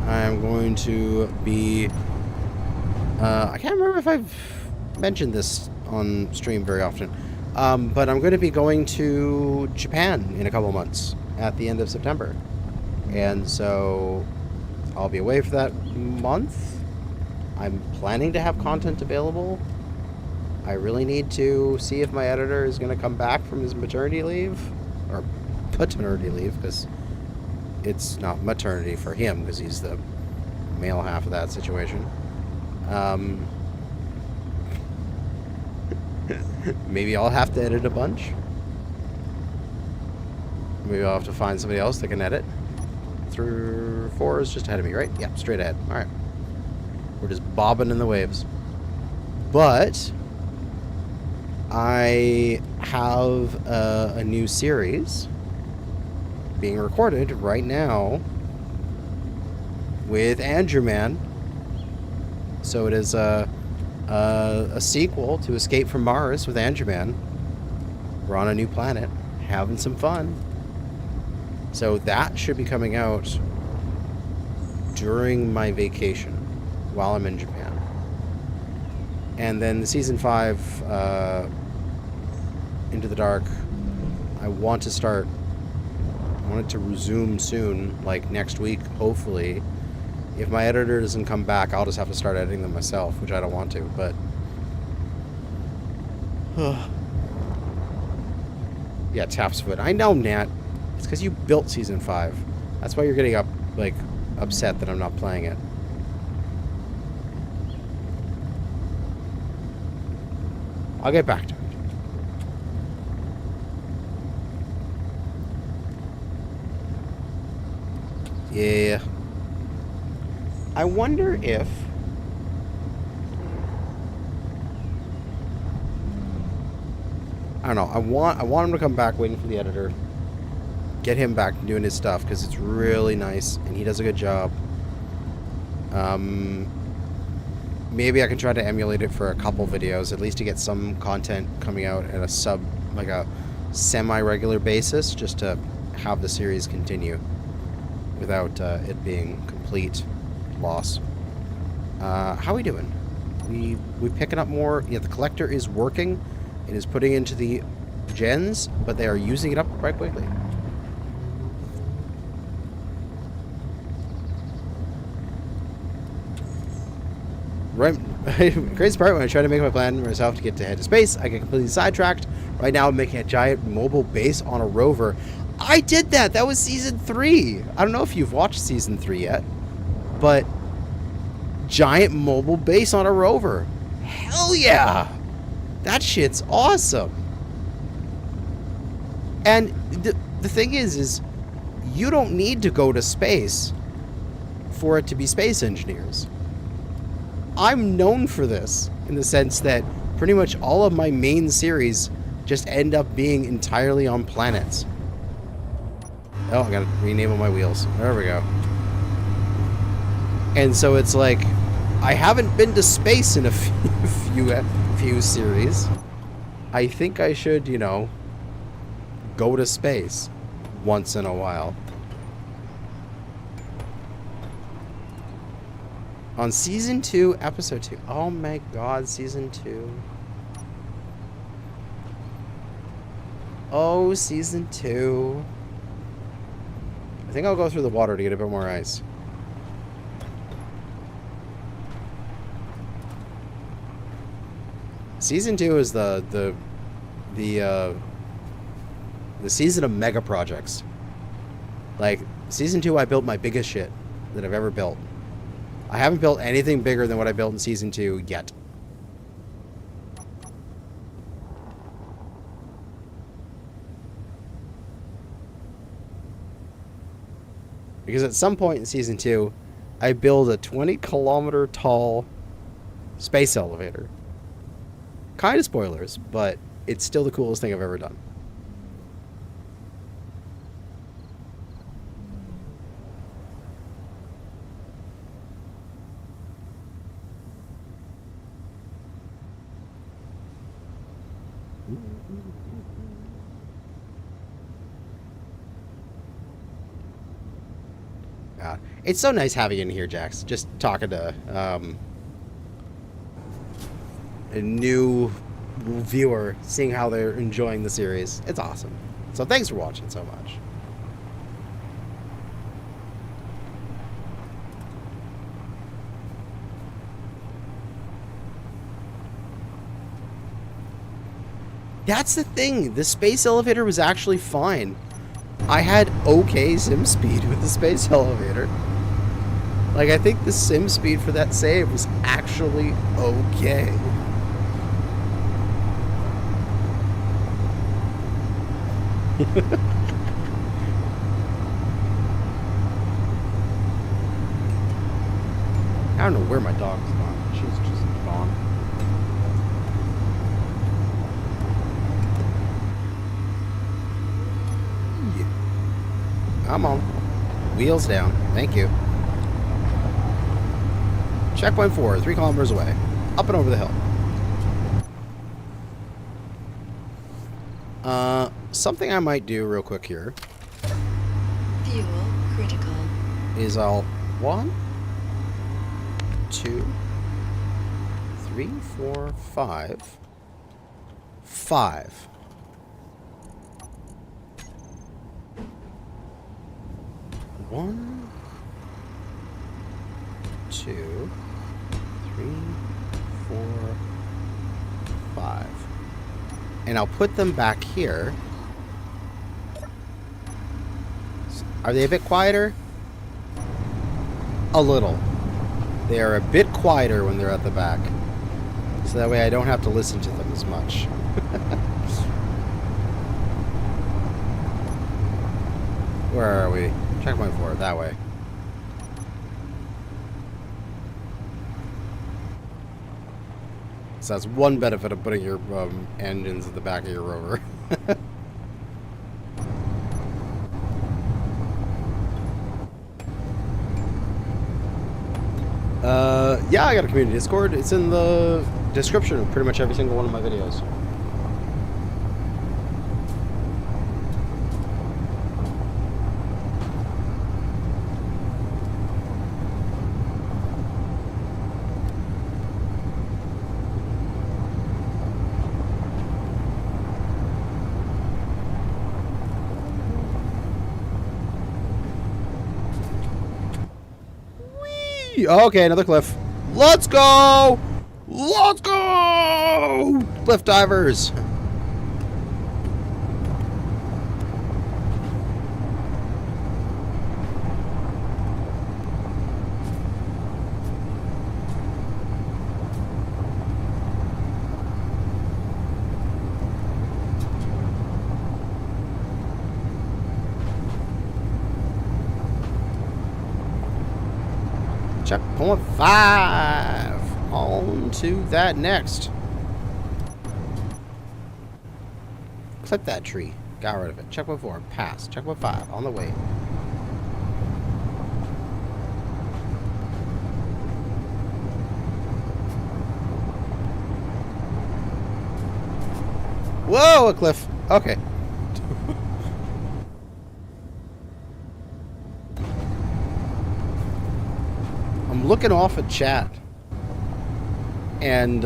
I'm going to be... I can't remember if I've mentioned this on stream very often. But I'm going to be going to Japan in a couple months at the end of September. And so I'll be away for that month. I'm planning to have content available. I really need to see if my editor is going to come back from his maternity leave. Or paternity leave, because it's not maternity for him, because he's the male half of that situation. Maybe I'll have to edit a bunch. Maybe I'll have to find somebody else that can edit. 4 is just ahead of me, right? Yeah, straight ahead. Alright. We're just bobbing in the waves. But I have a new series being recorded right now with Andrew Man. So it is a sequel to Escape from Mars with Andrew Man. We're on a new planet, having some fun. So that should be coming out during my vacation while I'm in Japan. And then the season 5, Into the Dark, I want it to resume soon, like next week, hopefully. If my editor doesn't come back, I'll just have to start editing them myself, which I don't want to, but... Yeah, Taft's foot. I know, Nat. It's because you built Season 5. That's why you're getting upset that I'm not playing it. I'll get back to it. Yeah. I wonder if... I don't know. I want him to come back, waiting for the editor. Get him back doing his stuff, because it's really nice, and he does a good job. Maybe I can try to emulate it for a couple videos, at least to get some content coming out at a semi-regular basis, just to have the series continue without it being complete loss. How are we doing? We picking up more. Yeah, the collector is working. It is putting into the gens, but they are using it up quite quickly. Right, crazy part, when I try to make my plan for myself to head to space, I get completely sidetracked. Right now I'm making a giant mobile base on a rover. I did that! That was Season 3! I don't know if you've watched Season 3 yet, but giant mobile base on a rover. Hell yeah! That shit's awesome! And the thing is you don't need to go to space for it to be space engineers. I'm known for this, in the sense that pretty much all of my main series just end up being entirely on planets. Oh, I gotta rename all my wheels. There we go. And so it's like, I haven't been to space in a few series. I think I should, you know, go to space once in a while. On Season 2, Episode 2. Oh my god, Season 2. Oh, Season 2. I think I'll go through the water to get a bit more ice. Season 2 is the season of mega projects. Like, Season 2, I built my biggest shit that I've ever built. I haven't built anything bigger than what I built in Season 2 yet. Because at some point in Season 2, I build a 20-kilometer tall space elevator. Kind of spoilers, but it's still the coolest thing I've ever done. It's so nice having you in here, Jax. Just talking to a new viewer, seeing how they're enjoying the series. It's awesome. So thanks for watching so much. That's the thing. The space elevator was actually fine. I had okay sim speed with the space elevator. Like, I think the sim speed for that save was actually okay. I don't know where my dog's gone. She's just gone. Yeah. Come on. Wheels down. Thank you. Checkpoint 4, 3 kilometers away. Up and over the hill. Something I might do real quick here Fuel critical. is I'll 1, 2, 3, 4, 5. 5. One, 2, 3, 4, 5. And I'll put them back here. Are they a bit quieter? A little. They are a bit quieter when they're at the back. So that way I don't have to listen to them as much. Where are we? Checkpoint 4, that way. So that's one benefit of putting your engines at the back of your rover. Yeah, I got a community Discord. It's in the description of pretty much every single one of my videos. Okay, another cliff. Let's go! Let's go! Cliff divers. Checkpoint 5. On to that next. Clip that tree. Got rid of it. Checkpoint 4. Pass. Checkpoint 5. On the way. Whoa, a cliff. Okay. I'm looking off at chat. And,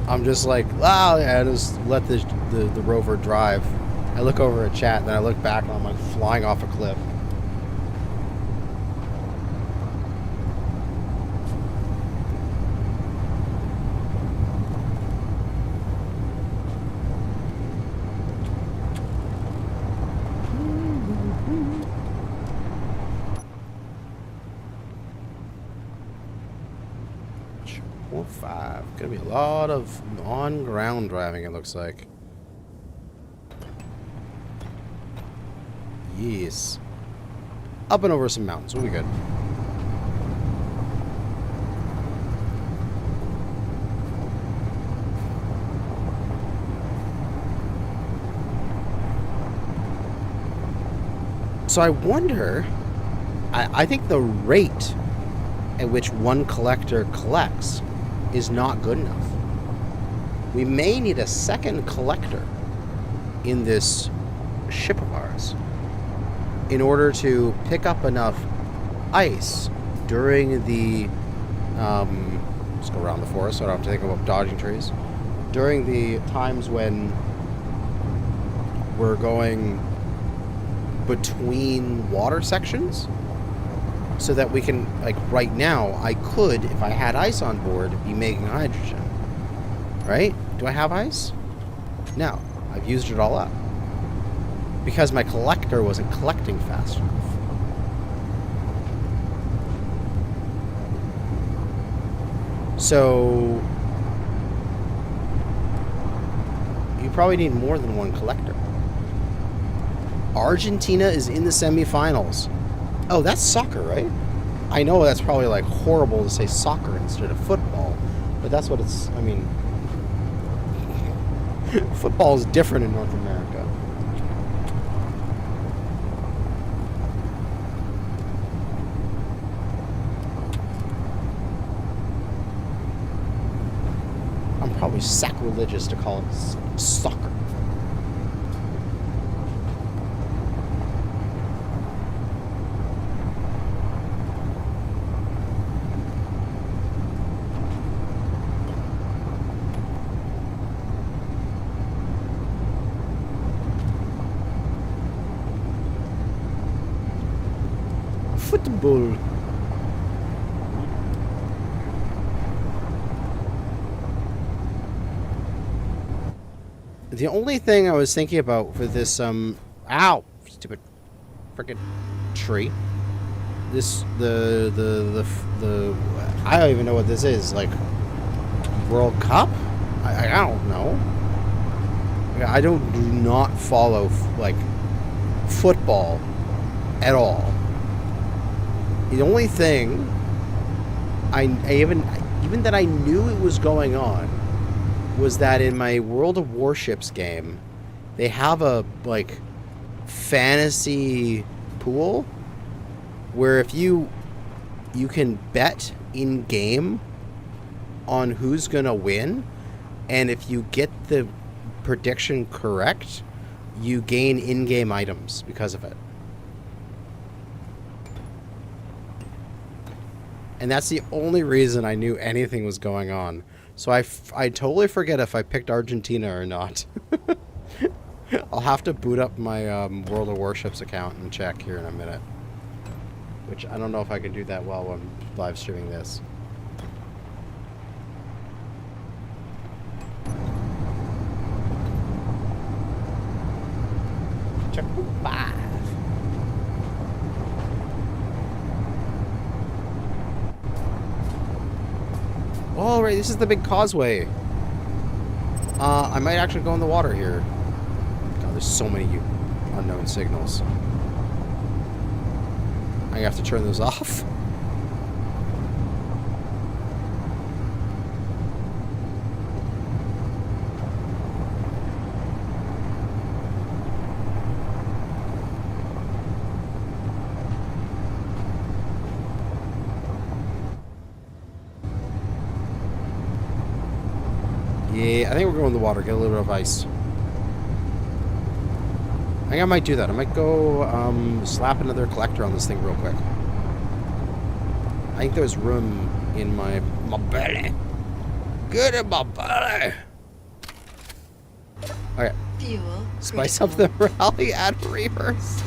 I'm just like, wow, yeah, just let the rover drive. I look over at chat, and then I look back, and I'm like flying off a cliff. Gonna be a lot of on-ground driving, it looks like. Yes. Up and over some mountains. We'll be good. So I wonder, I think the rate at which one collector collects is not good enough. We may need a second collector in this ship of ours in order to pick up enough ice during the let's go around the forest so I don't have to think about dodging trees, during the times when we're going between water sections, so that we can, like right now, I could, if I had ice on board, be making hydrogen. Right? Do I have ice? No. I've used it all up. Because my collector wasn't collecting fast enough. So you probably need more than one collector. Argentina is in the semifinals. Oh, that's soccer, right? I know that's probably like horrible to say soccer instead of football, but that's what it's, I mean, football is different in North America. I'm probably sacrilegious to call it soccer. Football. The only thing I was thinking about for this, ow, stupid frickin' tree. This, I don't even know what this is, like, World Cup? I don't know. I do not follow, like, football at all. The only thing even that I knew it was going on was that in my World of Warships game, they have a like fantasy pool where if you can bet in game on who's gonna win, and if you get the prediction correct, you gain in-game items because of it. And that's the only reason I knew anything was going on. So I totally forget if I picked Argentina or not. I'll have to boot up my World of Warships account and check here in a minute. Which I don't know if I can do that while I'm live streaming this. Check 5. Oh, right, this is the big causeway. I might actually go in the water here. God, there's so many unknown signals. I have to turn those off. I think we're going in the water. Get a little bit of ice. I think I might do that. I might go slap another collector on this thing real quick. I think there's room in my belly. Good in my belly. Okay. Fuel Spice critical. up the rally, add reverse.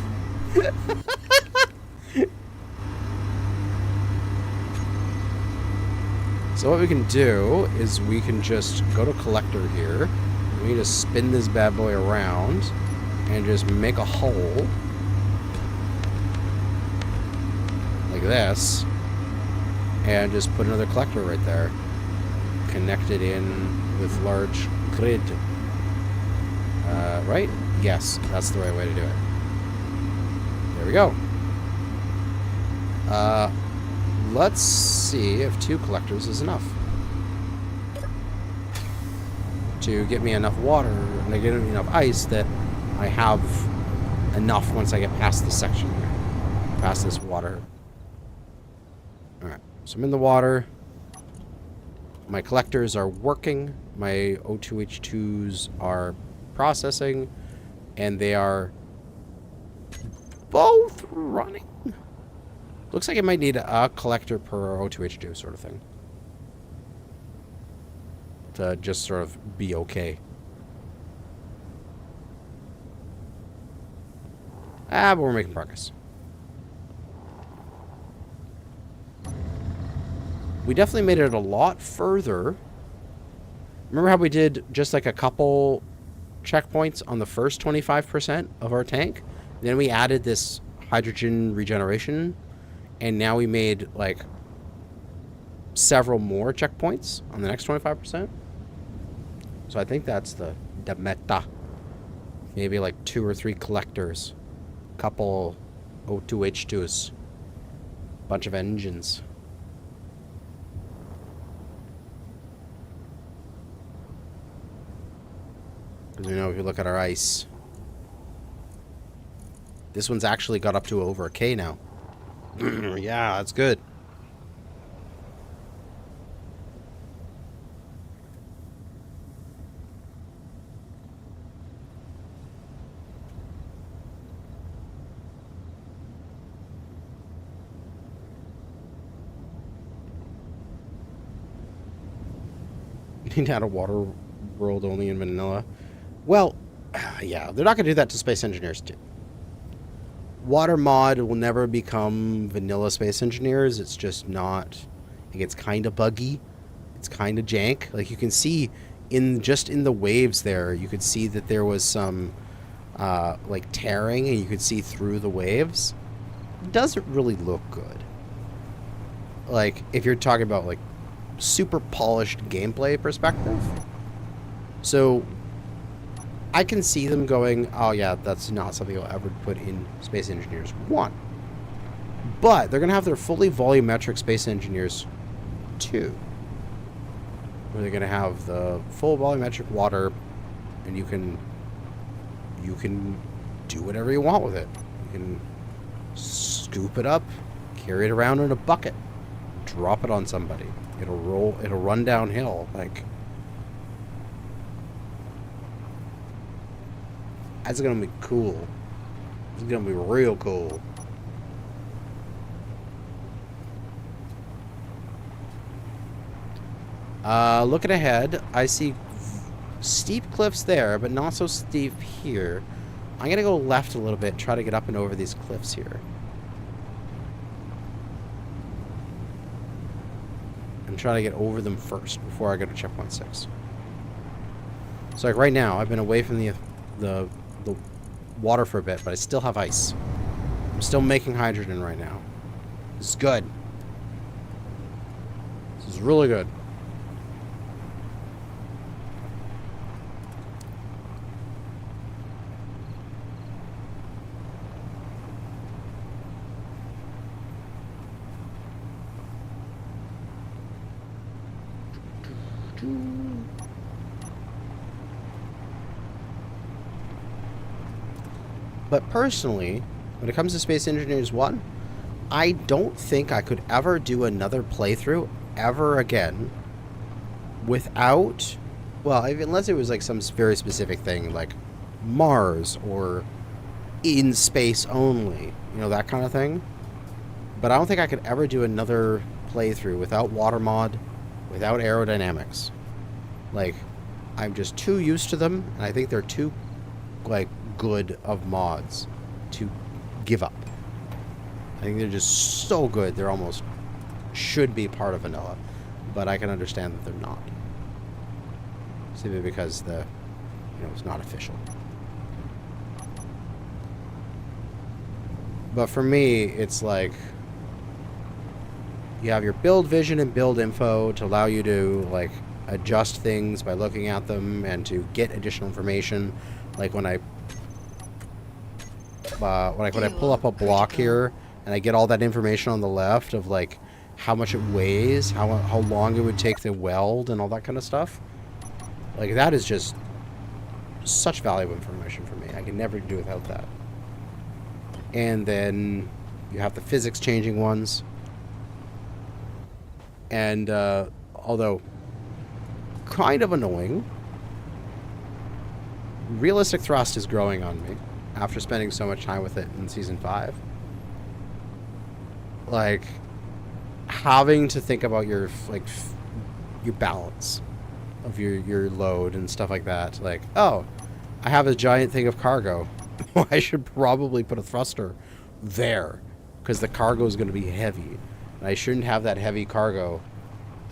So what we can do is we can just go to collector here. We need to spin this bad boy around and just make a hole like this, and just put another collector right there, connected in with large grid. Right? Yes, that's the right way to do it. There we go. Let's see if 2 collectors is enough to get me enough water and to get me enough ice that I have enough once I get past this section here, past this water. Alright, so I'm in the water. My collectors are working. My O2H2s are processing, and they are both running. Looks like it might need a collector per O2H2 sort of thing to just sort of be okay. But we're making progress. We definitely made it a lot further. Remember how we did just like a couple checkpoints on the first 25% of our tank? Then we added this hydrogen regeneration, and now we made like several more checkpoints on the next 25%. So I think that's the meta. Maybe like 2 or 3 collectors, couple O2H2s, bunch of engines. Because we know if you look at our ice, this one's actually got up to over a K now. Yeah, that's good. Need to add a water world only in vanilla. Well, yeah, they're not going to do that to Space Engineers too. Water mod will never become vanilla Space Engineers. It's just not. It gets kind of buggy. It's kind of jank. Like you can see in the waves there, you could see that there was some like tearing, and you could see through the waves. It doesn't really look good. Like if you're talking about like super polished gameplay perspective. So I can see them going, oh yeah, that's not something I'll ever put in Space Engineers 1. But they're going to have their fully volumetric Space Engineers 2. Where they're going to have the full volumetric water, and you can do whatever you want with it. You can scoop it up, carry it around in a bucket, drop it on somebody. It'll run downhill. Like, that's gonna be cool. It's gonna be real cool. Looking ahead, I see steep cliffs there, but not so steep here. I'm gonna go left a little bit, try to get up and over these cliffs here. And try to get over them first before I go to checkpoint 6. So like right now, I've been away from the water for a bit, but I still have ice. I'm still making hydrogen right now. This is good. This is really good. But personally, when it comes to Space Engineers 1, I don't think I could ever do another playthrough ever again without Well, unless it was like some very specific thing, like Mars or in space only, you know, that kind of thing. But I don't think I could ever do another playthrough without water mod, without aerodynamics. Like, I'm just too used to them, and I think they're too, like, good of mods to give up. I think they're just so good, they're almost should be part of vanilla. But I can understand that they're not. Simply because it's not official. But for me, it's like you have your build vision and build info to allow you to like adjust things by looking at them and to get additional information. Like when I pull up a block here and I get all that information on the left of like how much it weighs, how long it would take to weld and all that kind of stuff. Like that is just such valuable information for me. I can never do without that. And then you have the physics changing ones. And although kind of annoying, realistic thrust is growing on me after spending so much time with it in Season 5. Like, having to think about your balance of your load and stuff like that. Like, oh, I have a giant thing of cargo. I should probably put a thruster there because the cargo is going to be heavy. And I shouldn't have that heavy cargo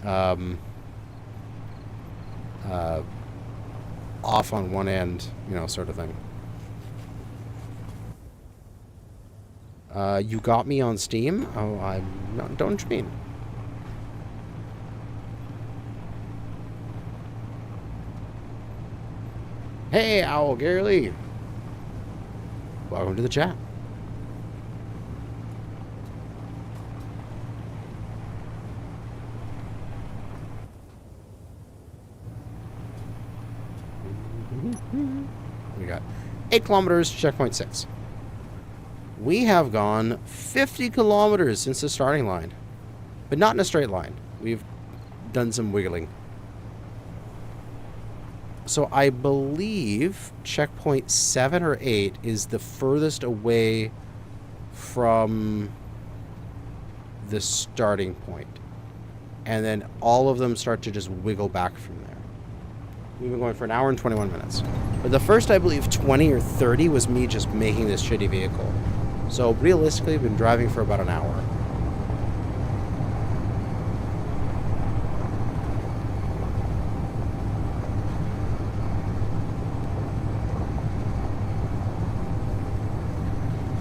off on one end, sort of thing. You got me on Steam? Oh, I'm not. Don't you mean? Hey, Owl Gary Lee. Welcome to the chat. We got 8 kilometers to checkpoint 6. We have gone 50 kilometers since the starting line, but not in a straight line. We've done some wiggling. So I believe checkpoint 7 or 8 is the furthest away from the starting point. And then all of them start to just wiggle back from there. We've been going for an hour and 21 minutes. But the first, I believe, 20 or 30 was me just making this shitty vehicle. So realistically, I've been driving for about an hour.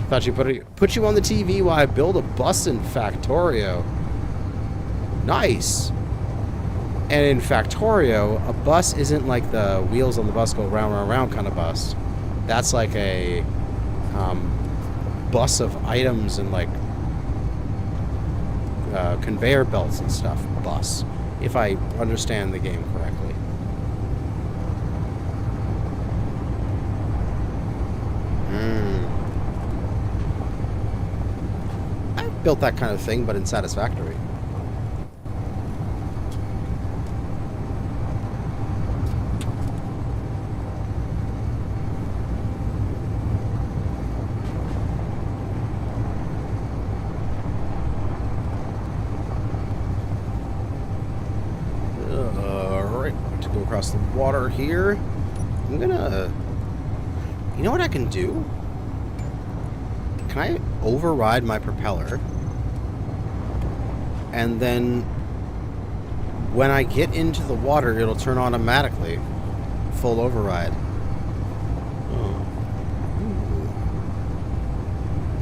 Thought you put you on the TV while I build a bus in Factorio. Nice. And in Factorio, a bus isn't like the wheels on the bus go round, round, round kind of bus. That's like a bus of items and like conveyor belts and stuff. Bus, if I understand the game correctly. I've built that kind of thing, but in Satisfactory. Across the water here. I'm gonna... You know what I can do? Can I override my propeller? And then when I get into the water, it'll turn automatically. Full override. Oh.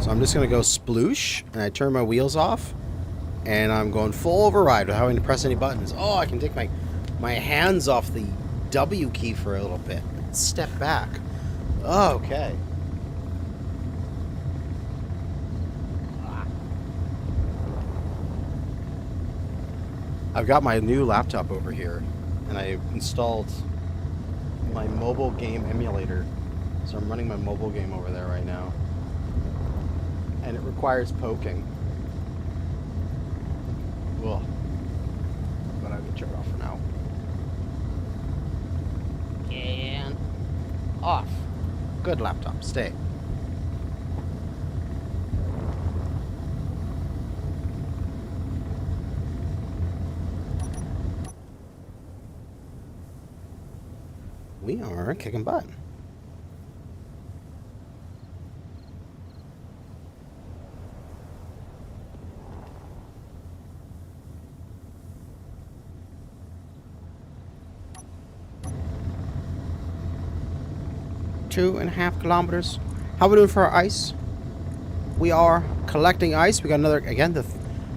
So I'm just gonna go sploosh, and I turn my wheels off, and I'm going full override without having to press any buttons. Oh, I can take my hands off the W key for a little bit. Step back. Oh, okay. I've got my new laptop over here, and I installed my mobile game emulator. So I'm running my mobile game over there right now. And it requires poking. Ugh. But I have to turn it off for now. And off. Good laptop. Stay. We are kicking butt. Two and a half kilometers. How are we doing for our ice? We are collecting ice. We got another, again,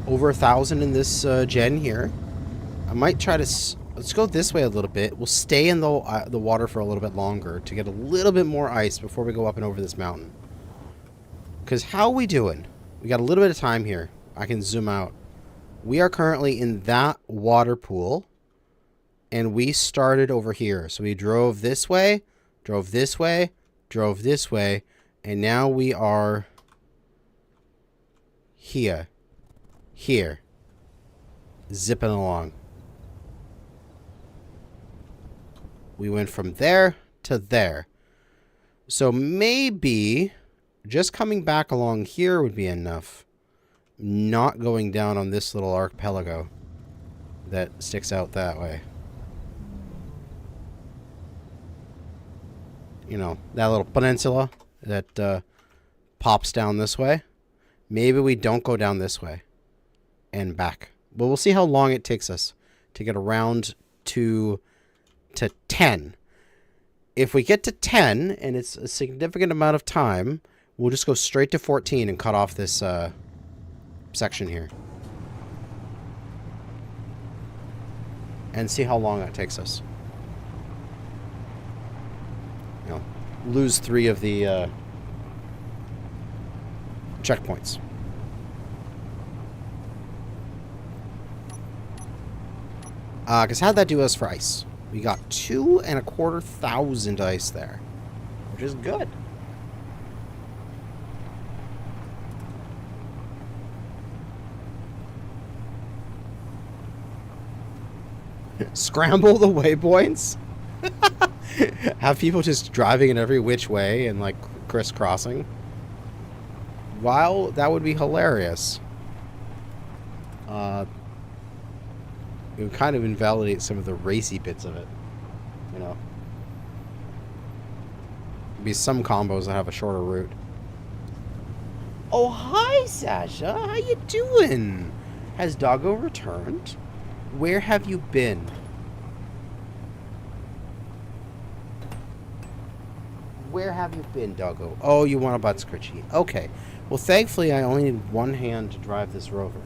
over 1,000 in this gen here. I might try to, let's go this way a little bit. We'll stay in the water for a little bit longer to get a little bit more ice before we go up and over this mountain. Because how are we doing? We got a little bit of time here. I can zoom out. We are currently in that water pool. And we started over here. So we drove this way. Drove this way, drove this way, and now we are here, zipping along. We went from there to there. So maybe just coming back along here would be enough. Not going down on this little archipelago that sticks out that way. You know, that little peninsula that pops down this way. Maybe we don't go down this way and back. But we'll see how long it takes us to get around to 10. If we get to 10, and it's a significant amount of time, we'll just go straight to 14 and cut off this section here. And see how long that takes us. You know, lose 3 of the checkpoints. Because how'd that do us for ice? We got 2,250 ice there, which is good. Scramble the waypoints. Have people just driving in every which way and like crisscrossing. Wow, that would be hilarious. It would kind of invalidate some of the racy bits of it, you know. There'd be some combos that have a shorter route. Oh, hi, Sasha. How you doing? Has Doggo returned? Where have you been? Where have you been, Doggo? Oh, you want a butt scritchy. Okay. Well, thankfully, I only need one hand to drive this rover.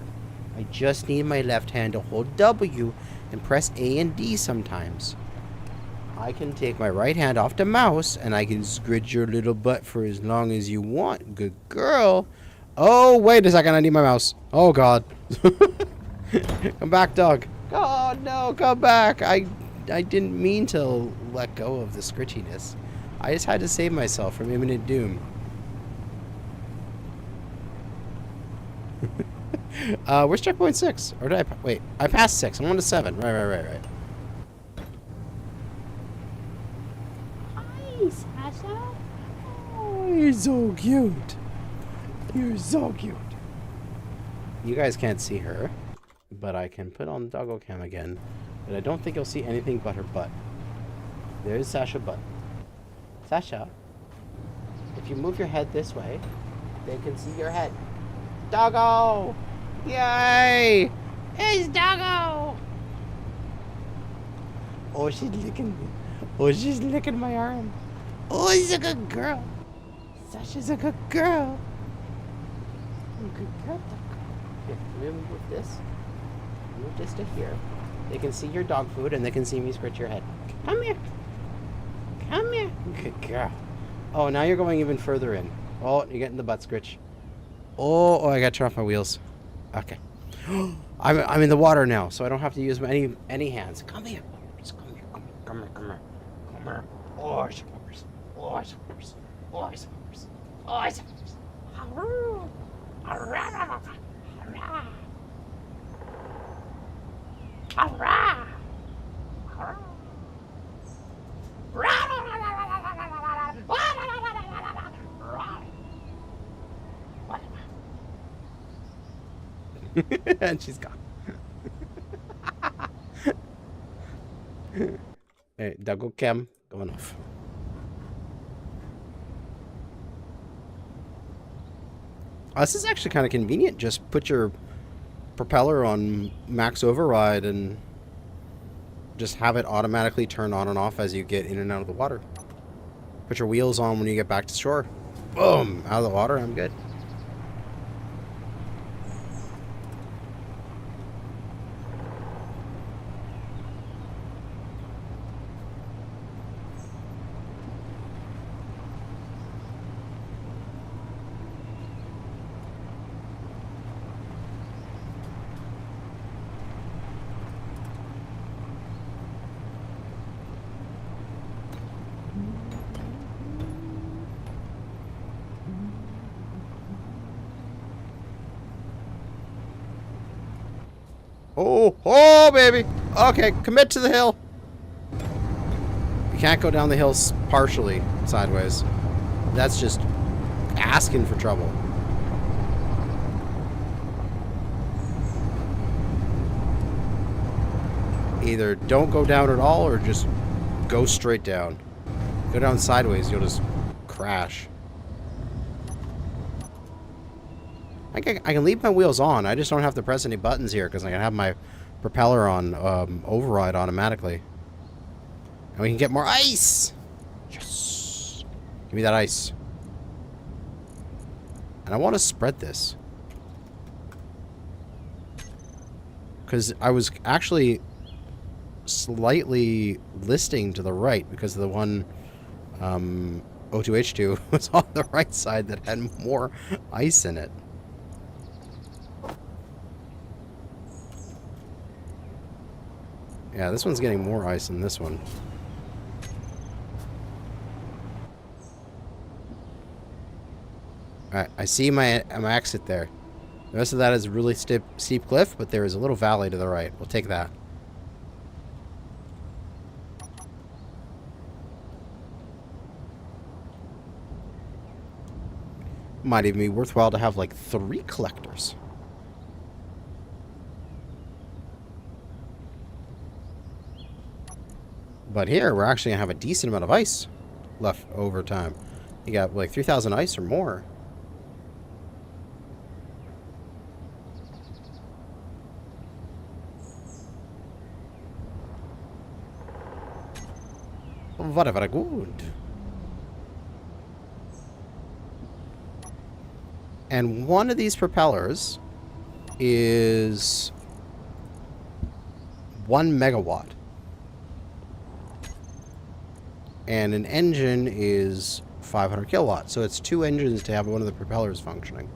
I just need my left hand to hold W and press A and D sometimes. I can take my right hand off the mouse, and I can scritch your little butt for as long as you want. Good girl. Oh, wait a second. I need my mouse. Oh, God. Come back, dog. Oh, no. Come back. I didn't mean to let go of the scritchiness. I just had to save myself from imminent doom. Where's checkpoint 6? Or did I... Wait, I passed 6. I'm on to 7. Right. Hi, Sasha. Oh, you're so cute. You're so cute. You guys can't see her, but I can put on Doggo Cam again. But I don't think you'll see anything but her butt. There's Sasha butt. Sasha, if you move your head this way, they can see your head. Doggo! Yay! It's Doggo! Oh, she's licking me. Oh, she's licking my arm. Oh, she's a good girl. Sasha's a good girl. Good girl, Doggo. Here, let me move this. Move this to here. They can see your dog food and they can see me scratch your head. Come here. Come here. Good girl. Oh, now you're going even further in. Oh, you're getting the butt scritch. Oh, I got to turn off my wheels. Okay. I'm in the water now, so I don't have to use any hands. Come here. Just come here. Come here. Oh, it's horse. Oh, it's horse. Oh, it's horse. Oh, it's horse. And she's gone. Hey, double cam going off. This is actually kind of convenient. Just put your propeller on max override and just have it automatically turn on and off as you get in and out of the water. Put your wheels on when you get back to shore. Boom! Out of the water, I'm good. Oh, baby. Okay, commit to the hill. You can't go down the hill partially sideways. That's just asking for trouble. Either don't go down at all or just go straight down. Go down sideways, you'll just crash. I can leave my wheels on. I just don't have to press any buttons here because I can have my propeller on override automatically. And we can get more ice! Yes! Give me that ice. And I want to spread this. Because I was actually slightly listing to the right because the one O2H2 was on the right side that had more ice in it. Yeah, this one's getting more ice than this one. Alright, I see my exit there. The rest of that is a really steep cliff, but there is a little valley to the right. We'll take that. Might even be worthwhile to have like 3 collectors. But here, we're actually going to have a decent amount of ice left over time. You got like 3,000 ice or more. Very, very good. And one of these propellers is 1 megawatt. And an engine is 500 kilowatts. So it's 2 engines to have one of the propellers functioning.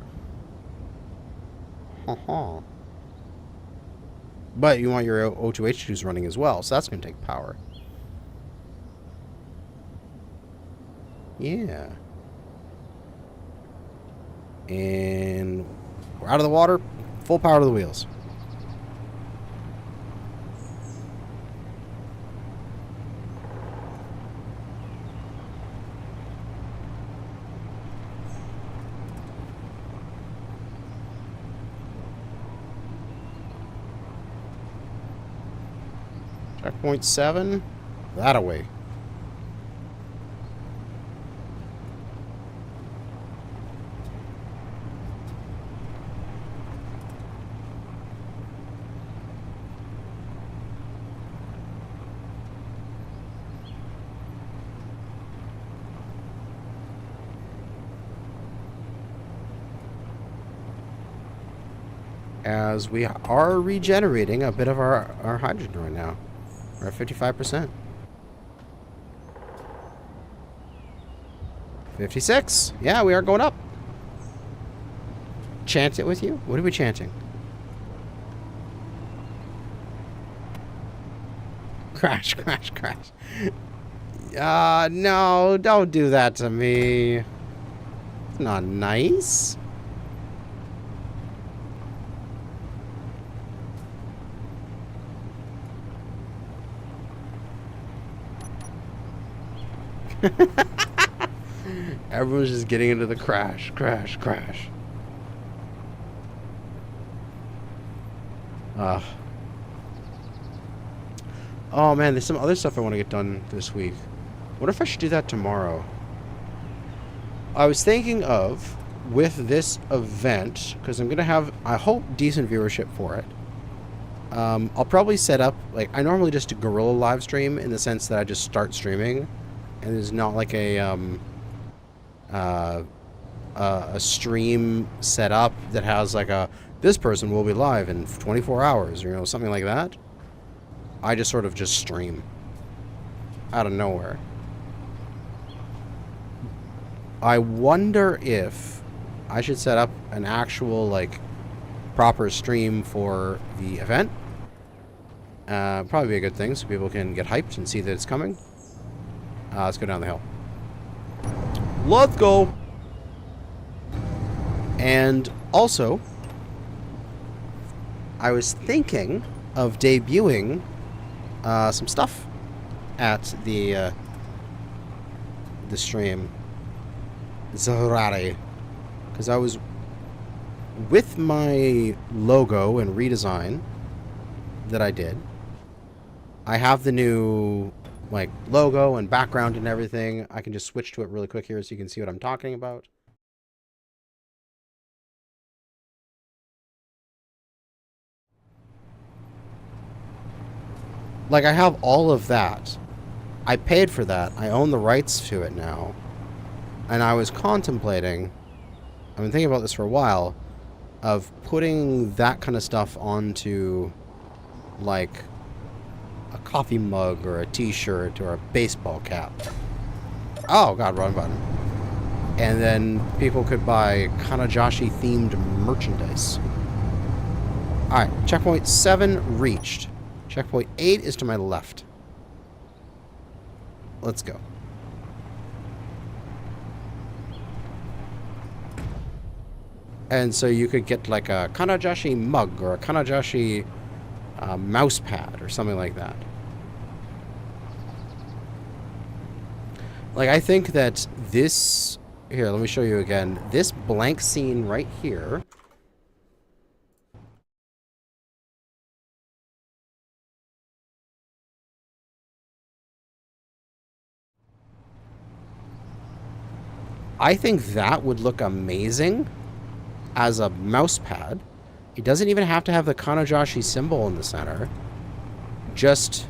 But you want your O2H2s running as well, so that's going to take power. Yeah. And we're out of the water. Full power to the wheels. Checkpoint 7. That away. As we are regenerating a bit of our hydrogen right now. We're at 55%. 56. Yeah, we are going up. Chant it with you? What are we chanting? Crash, crash, crash. No, don't do that to me. It's not nice. Everyone's just getting into the crash, crash, crash. Uh, oh man, there's some other stuff I want to get done this week. What if I should do that tomorrow? I was thinking of, with this event, because I'm going to have, I hope, decent viewership for it. I'll probably set up, like, I normally just do guerrilla live stream in the sense that I just start streaming, and there's not like a stream set up that has like this person will be live in 24 hours, or, you know, something like that. I just sort of just stream out of nowhere. I wonder if I should set up an actual, like, proper stream for the event. Probably be a good thing so people can get hyped and see that it's coming. Let's go down the hill. Let's go! And also, I was thinking of debuting some stuff at the stream. Zarare. Because I was with my logo and redesign that I did. I have the new, like, logo and background and everything. I can just switch to it really quick here so you can see what I'm talking about. Like, I have all of that. I paid for that. I own the rights to it now. And I was contemplating, I've been thinking about this for a while, of putting that kind of stuff onto, like, a coffee mug or a t-shirt or a baseball cap. Oh, God, wrong button. And then people could buy Kanajashi themed merchandise. Alright, checkpoint 7 reached. Checkpoint 8 is to my left. Let's go. And so you could get like a Kanajashi mug or a Kanajashi mouse pad or something like that. Like, I think that this... Here, let me show you again. This blank scene right here... I think that would look amazing as a mouse pad. It doesn't even have to have the Kanajashi symbol in the center. Just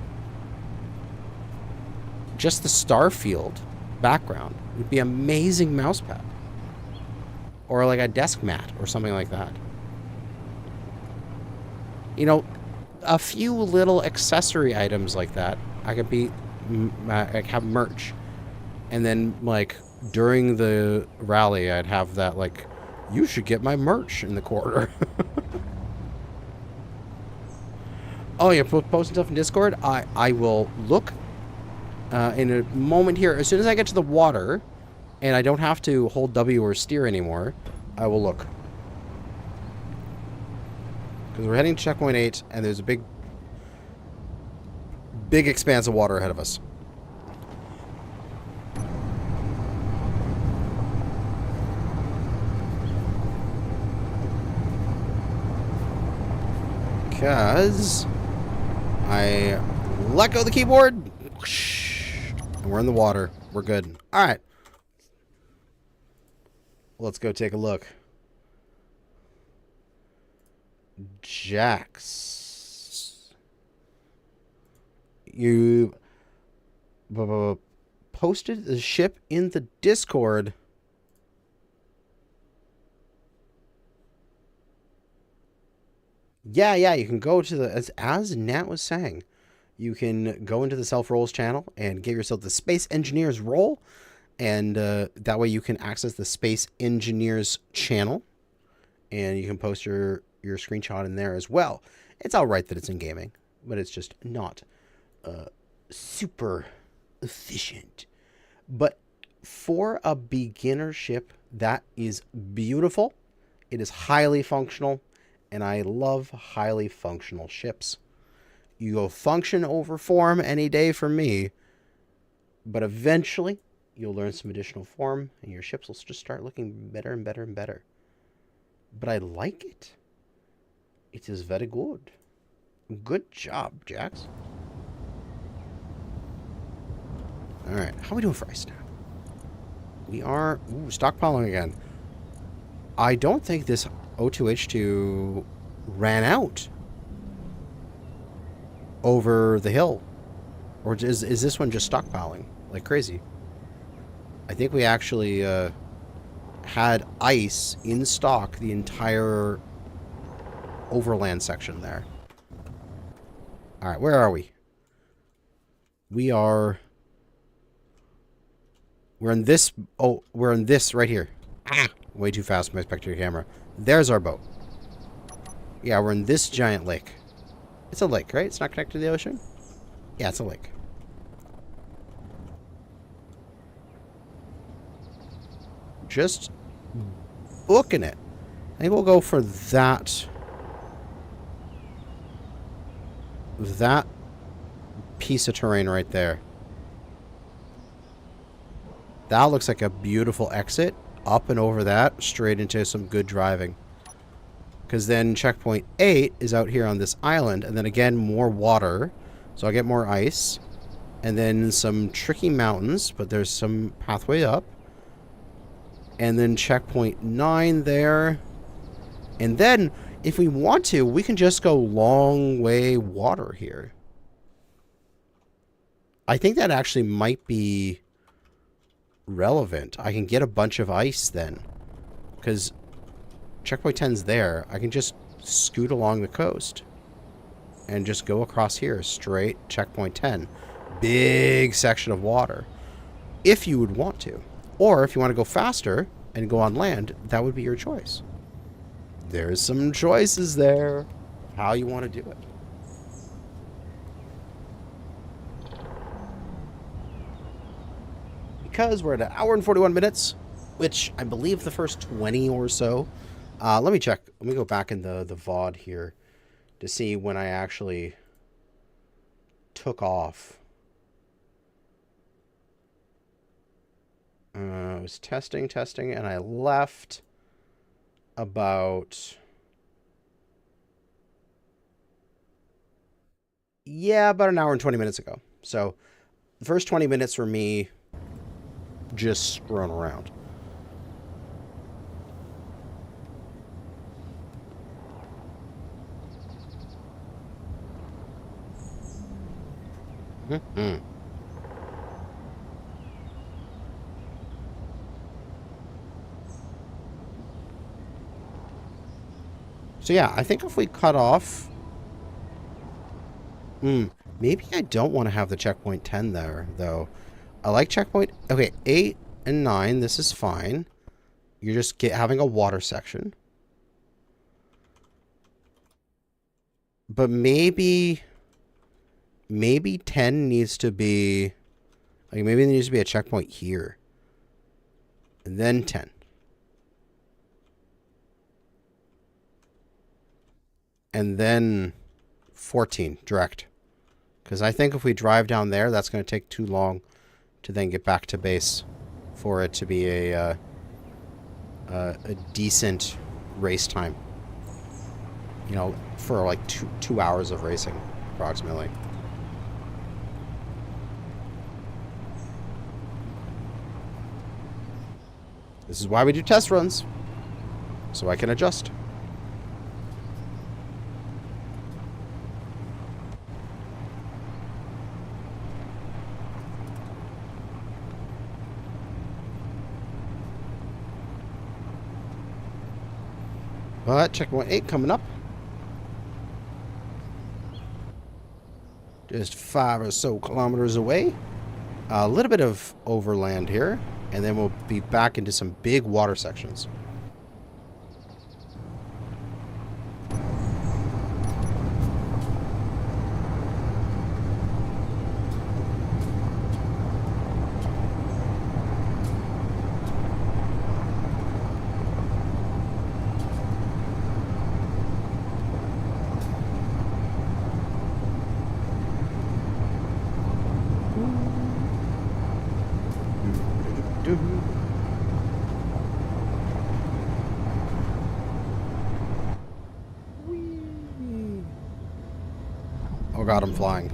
the Starfield background would be amazing mouse pad. Or like a desk mat or something like that. You know, a few little accessory items like that. I could be, like, have merch. And then, like, during the rally, I'd have that, like, you should get my merch in the corner. Oh, you're posting stuff in Discord? I will look in a moment here. As soon as I get to the water, and I don't have to hold W or steer anymore, I will look. Because we're heading to checkpoint 8, and there's a big expanse of water ahead of us. Because I let go of the keyboard, and we're in the water. We're good. All right. Let's go take a look. Jax. You posted the ship in the Discord. Yeah, you can go to the, as Nat was saying, you can go into the Self Roles channel and get yourself the Space Engineers role, and that way you can access the Space Engineers channel, and you can post your screenshot in there as well. It's all right that it's in gaming, but it's just not super efficient. But for a beginner ship, that is beautiful. It is highly functional. And I love highly functional ships. You go function over form any day for me. But eventually, you'll learn some additional form, and your ships will just start looking better and better and better. But I like it. It is very good. Good job, Jax. Alright, how are we doing for ice now? We are stockpiling again. I don't think this O2H2 ran out over the hill. Or is this one just stockpiling like crazy? I think we actually had ice in stock the entire overland section there. Alright, where are we? We're in this... Oh, we're in this right here. Ah! Way too fast for my spectator camera. There's our boat. Yeah, we're in this giant lake. It's a lake, right? It's not connected to the ocean? Yeah, it's a lake. Just booking it. I think we'll go for that piece of terrain right there. That looks like a beautiful exit. Up and over that, straight into some good driving. Because then checkpoint 8 is out here on this island, and then again more water, so I'll get more ice, and then some tricky mountains, but there's some pathway up, and then checkpoint 9 there, and then if we want to, we can just go long way water here. I think that actually might be relevant. I can get a bunch of ice then, because checkpoint 10's there. I can just scoot along the coast and just go across here straight checkpoint 10. Big section of water if you would want to, or if you want to go faster and go on land, that would be your choice. There's some choices there how you want to do it. Because we're at 1 hour and 41 minutes, which I believe the first 20 or so. Let me check. Let me go back in the VOD here to see when I actually took off. I was testing, and I left about... Yeah, about 1 hour and 20 minutes ago. So the first 20 minutes were me just screwing around. So yeah, I think if we cut off... maybe I don't want to have the checkpoint 10 there, though. I like checkpoint... Okay, 8 and 9, this is fine. You're just having a water section. But maybe 10 needs to be... Like, maybe there needs to be a checkpoint here. And then 10. And then 14, direct. Because I think if we drive down there, that's going to take too long to then get back to base for it to be a decent race time. You know, for like two hours of racing, approximately. This is why we do test runs, so I can adjust. But checkpoint 8 coming up. Just 5 or so kilometers away. A little bit of overland here, and then we'll be back into some big water sections. God, I'm flying.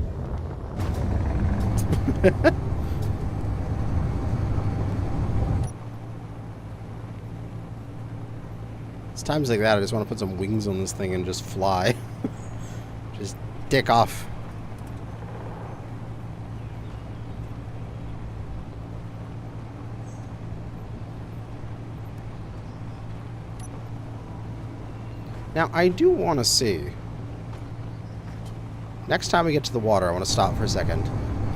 It's times like that I just want to put some wings on this thing and just fly. Just dick off. Now, I do want to see. Next time we get to the water, I want to stop for a second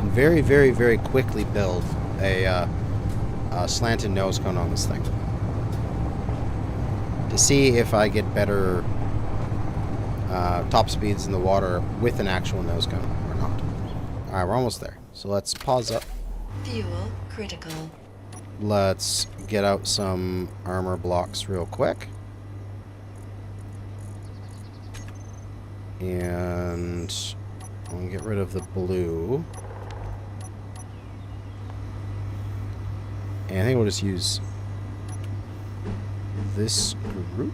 and very, very, very quickly build a slanted nose cone on this thing to see if I get better top speeds in the water with an actual nose cone or not. All right, we're almost there. So let's pause up. Fuel critical. Let's get out some armor blocks real quick. And I'll get rid of the blue. And I think we'll just use this group.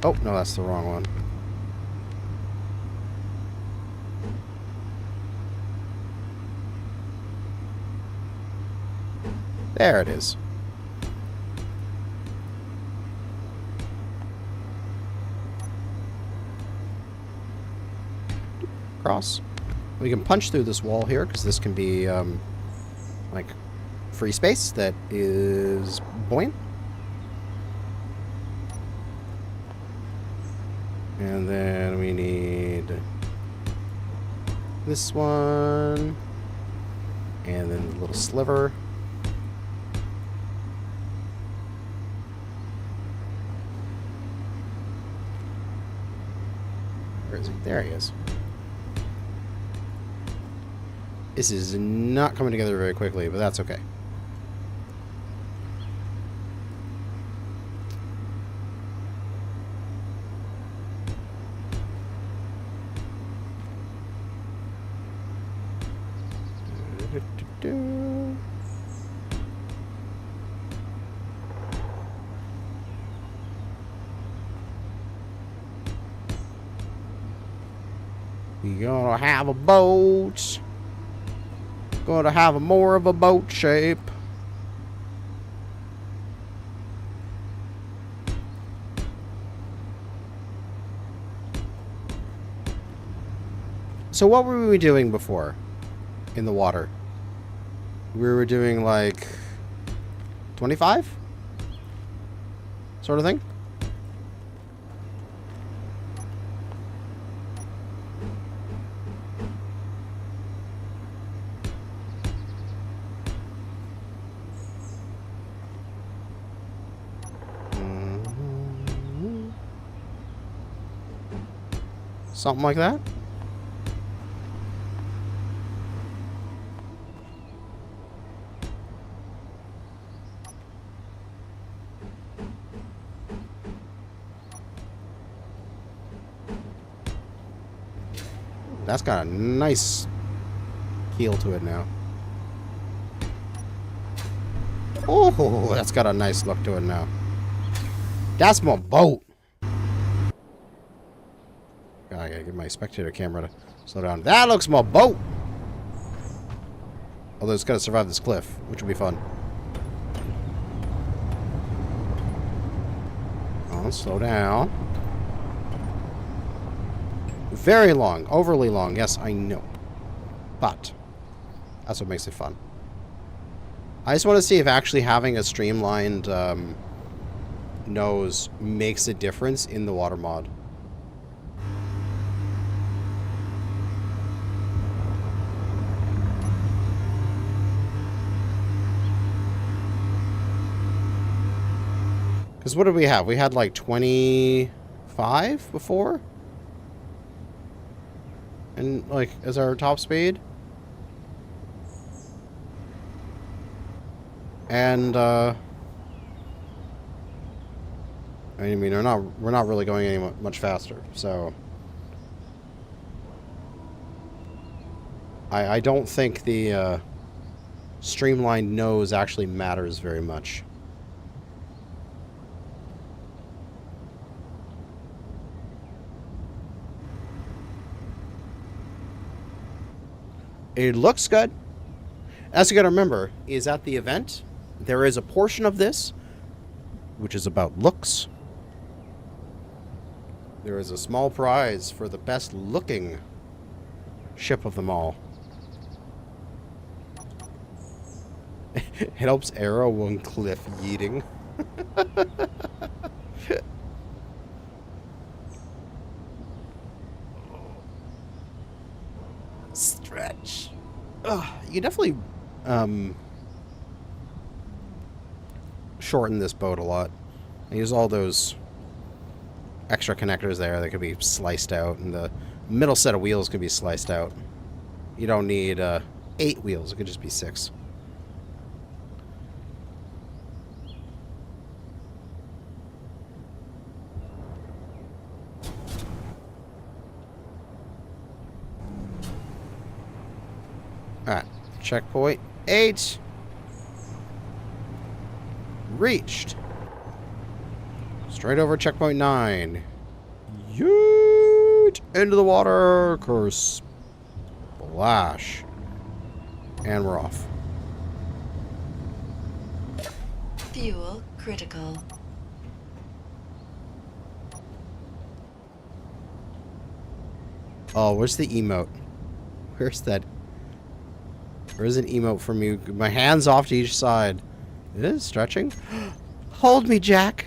Oh, no, that's the wrong one. There it is. Cross. We can punch through this wall here because this can be like free space that is buoyant. And then we need this one and then the little sliver. Where is he? There he is. This is not coming together very quickly, but that's okay. We're gonna have a boat. Gonna have a more of a boat shape. So what were we doing before in the water? We were doing like 25? Sort of thing? Something like that? That's got a nice keel to it now. Oh, that's got a nice look to it now. That's my boat. I gotta get my spectator camera to slow down. That looks my boat. Although it's gotta survive this cliff, which will be fun. Oh, slow down. Very long, overly long. Yes, I know. But that's what makes it fun. I just want to see if actually having a streamlined nose makes a difference in the water mod. Because what did we have? We had like 25 before? And like, as our top speed? And, I mean, we're not really going any much faster, so... I don't think the streamlined nose actually matters very much. It looks good. As you got to remember, is at the event, there is a portion of this which is about looks. There is a small prize for the best looking ship of them all. It helps arrow one cliff yeeting. Stretch. You definitely shorten this boat a lot. I use all those extra connectors there that could be sliced out, and the middle set of wheels could be sliced out. You don't need 8 wheels, it could just be 6. Alright, checkpoint 8 reached. Straight over checkpoint 9. Yeet! Into the water. Curse. Splash. And we're off. Fuel critical. Oh, where's the emote? Where's that? Where's an emote from you? My hands off to each side. It is stretching. Hold me, Jack.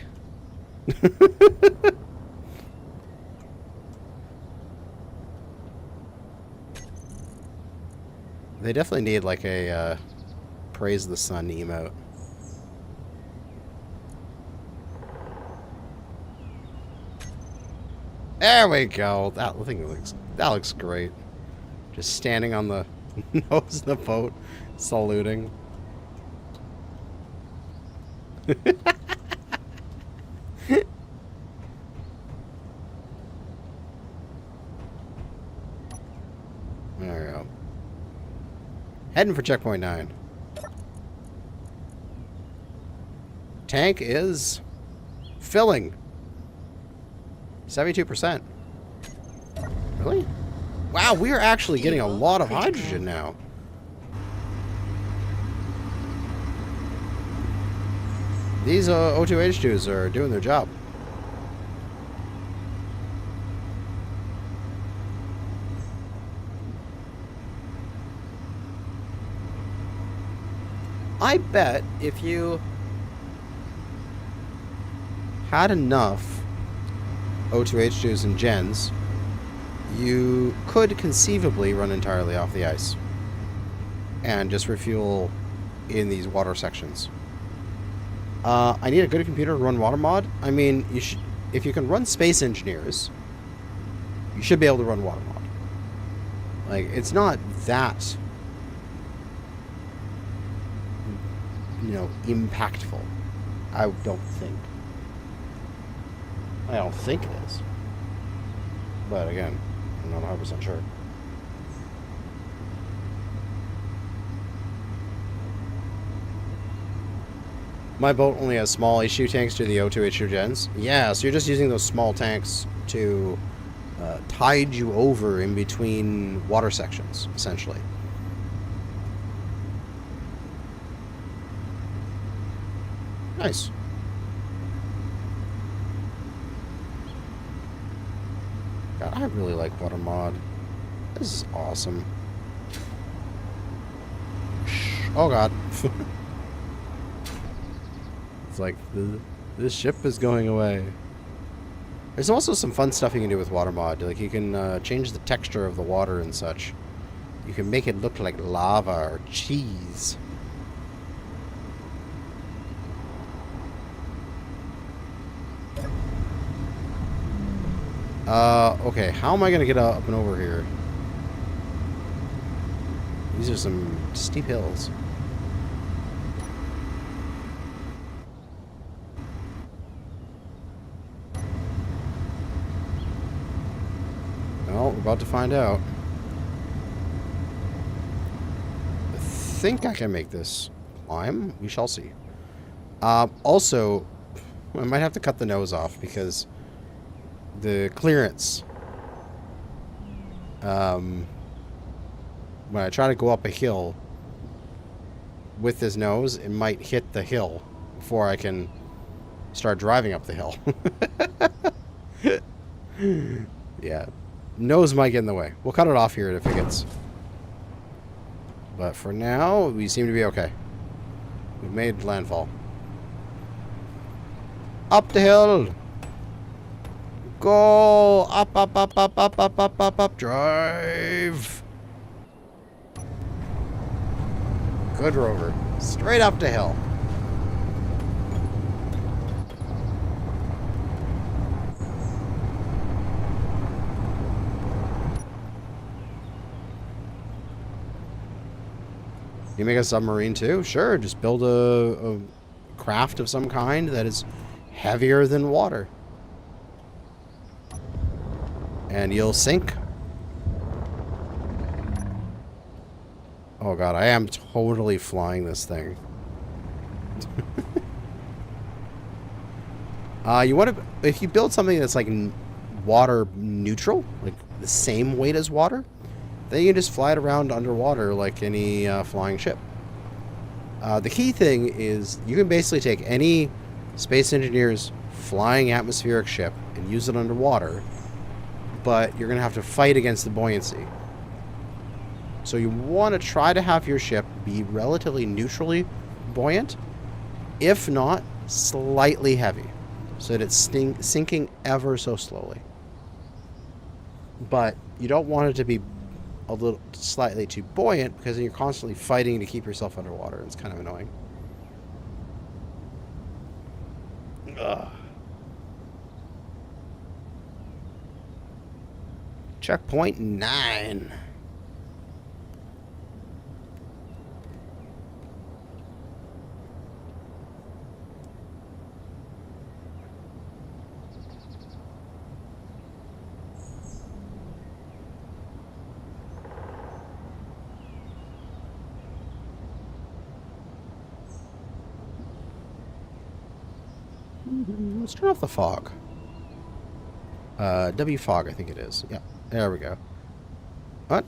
They definitely need like a praise the sun emote. There we go. That looks great. Just standing on the nose of the boat, saluting. There we go. Heading for checkpoint 9. Tank is filling. 72%. Really? Wow, we are actually getting a lot of hydrogen now. These O2H2s are doing their job. I bet if you had enough O2H2s and gens, you could conceivably run entirely off the ice and just refuel in these water sections. I need a good computer to run water mod. I mean, you should, if you can run Space Engineers, you should be able to run water mod. Like, it's not that, you know, impactful. I don't think. I don't think it is. But again, I'm not 100% sure. My boat only has small H2 tanks to the O2 H2 gens. Yeah, so you're just using those small tanks to tide you over in between water sections, essentially. Nice. God, I really like water mod. This is awesome. Oh god. It's like, this ship is going away. There's also some fun stuff you can do with water mod. Like, you can change the texture of the water and such. You can make it look like lava or cheese. Okay, how am I gonna get up and over here? These are some steep hills. Well, we're about to find out. think I can make this climb. We shall see. Also, I might have to cut the nose off because the clearance, when I try to go up a hill with this nose, it might hit the hill before I can start driving up the hill. Yeah. Nose might get in the way. We'll cut it off here if it gets. But for now, we seem to be okay. We've made landfall. Up the hill! Go! Up, up, up, up, up, up, up, up, up. Drive! Good rover. Straight up the hill. You make a submarine too? Sure, just build a craft of some kind that is heavier than water. And you'll sink. Oh god, I am totally flying this thing. You want to, if you build something that's like water neutral, like the same weight as water, then you can just fly it around underwater like any flying ship. The key thing is you can basically take any space engineer's flying atmospheric ship and use it underwater, but you're going to have to fight against the buoyancy. So you want to try to have your ship be relatively neutrally buoyant, if not slightly heavy, so that it's sinking ever so slowly. But you don't want it to be a little slightly too buoyant, because then you're constantly fighting to keep yourself underwater. It's kind of annoying. Ugh. Checkpoint 9. Let's turn off the fog. W fog, I think it is. Yeah, there we go. What?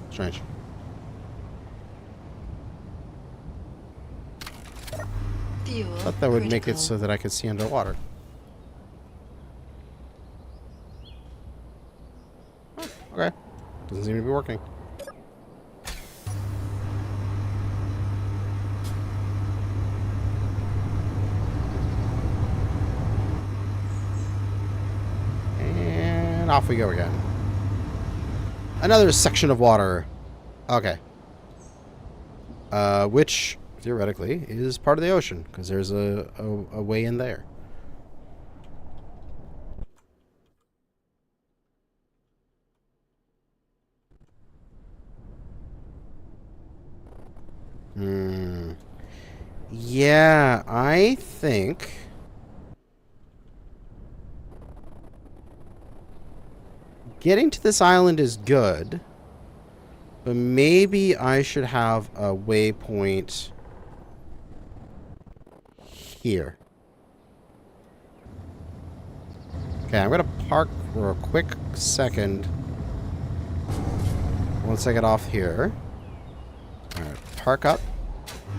Strange. Fuel Thought that would make it critical. so that I could see underwater. Oh, okay. Doesn't seem to be working. And off we go again. Another section of water. Okay. Which, theoretically, is part of the ocean, because there's a way in there. Yeah, I think getting to this island is good, but maybe I should have a waypoint here. Okay, I'm gonna park for a quick second once I get off here. Alright, park up.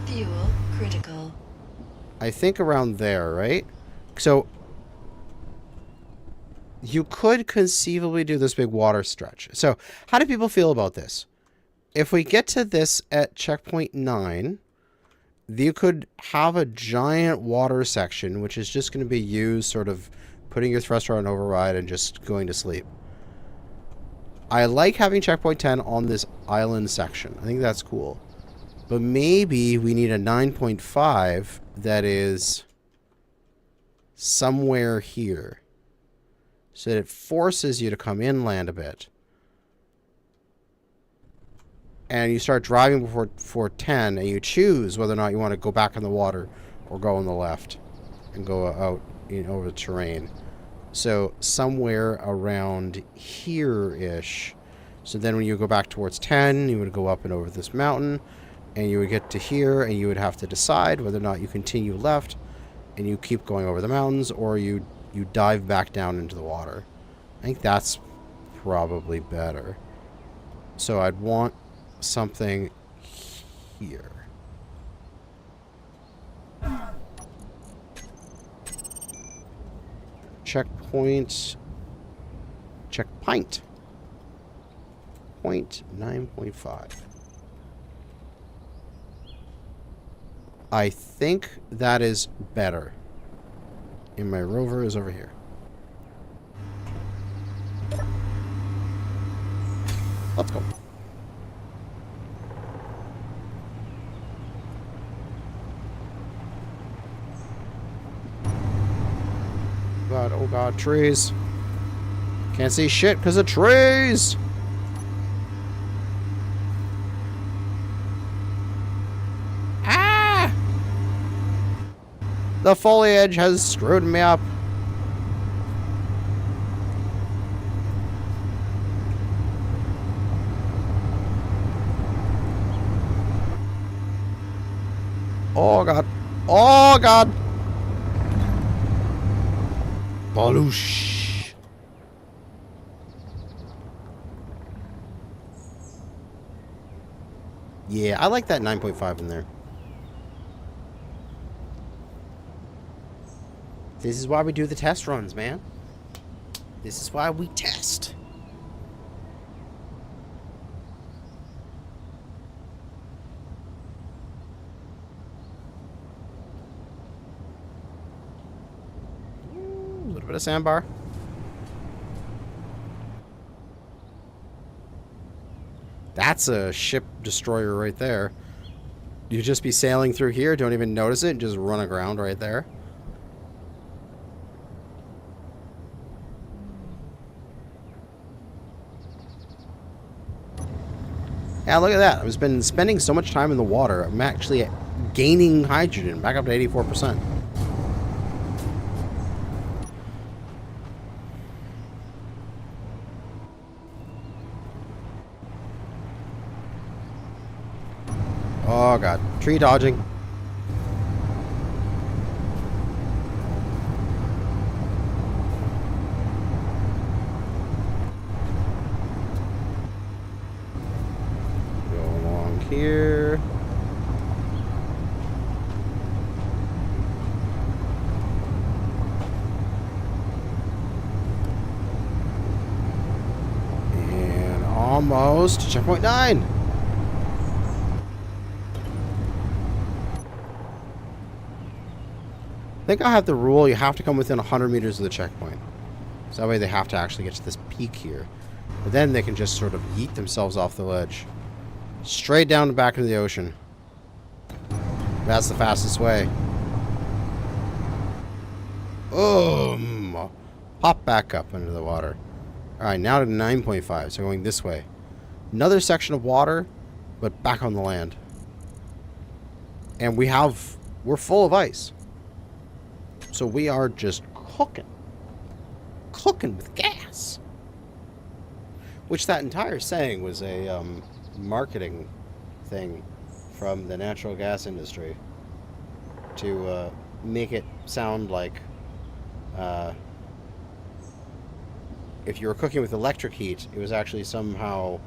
Fuel critical. I think around there, right? So you could conceivably do this big water stretch. So how do people feel about this? If we get to this at checkpoint 9, you could have a giant water section, which is just going to be used sort of putting your thruster on override and just going to sleep. I like having checkpoint 10 on this island section. I think that's cool. But maybe we need a 9.5 that is somewhere here, so that it forces you to come inland a bit. And you start driving before 10, and you choose whether or not you want to go back in the water or go on the left and go out over the terrain. So somewhere around here-ish So then when you go back towards 10, you would go up and over this mountain, and you would get to here, and you would have to decide whether or not you continue left, and you keep going over the mountains, or you dive back down into the water. I think that's probably better. So I'd want something here. Checkpoint. Checkpoint. Point 9.5. I think that is better. And my rover is over here. Let's go. God, oh God, trees. Can't see shit because of trees. Ah! The foliage has screwed me up. Oh God. Oh God. Baloosh. Yeah, I like that 9.5 in there. This is why we do the test runs, man. This is why we test. A little bit of sandbar. That's a ship destroyer right there. You just be sailing through here, don't even notice it, and just run aground right there. Yeah, look at that. I've been spending so much time in the water. I'm actually gaining hydrogen back up to 84%. Oh God, tree dodging. Go along here. And almost checkpoint 9. I think I have the rule you have to come within 100 meters of the checkpoint. So that way they have to actually get to this peak here. But then they can just sort of yeet themselves off the ledge. Straight down the back into the ocean. That's the fastest way. Boom! Pop back up into the water. Alright, now to 9.5. So going this way. Another section of water, but back on the land. And we're full of ice. So we are just cooking. Cooking with gas. Which that entire saying was a marketing thing from the natural gas industry. To make it sound like if you were cooking with electric heat, it was actually somehow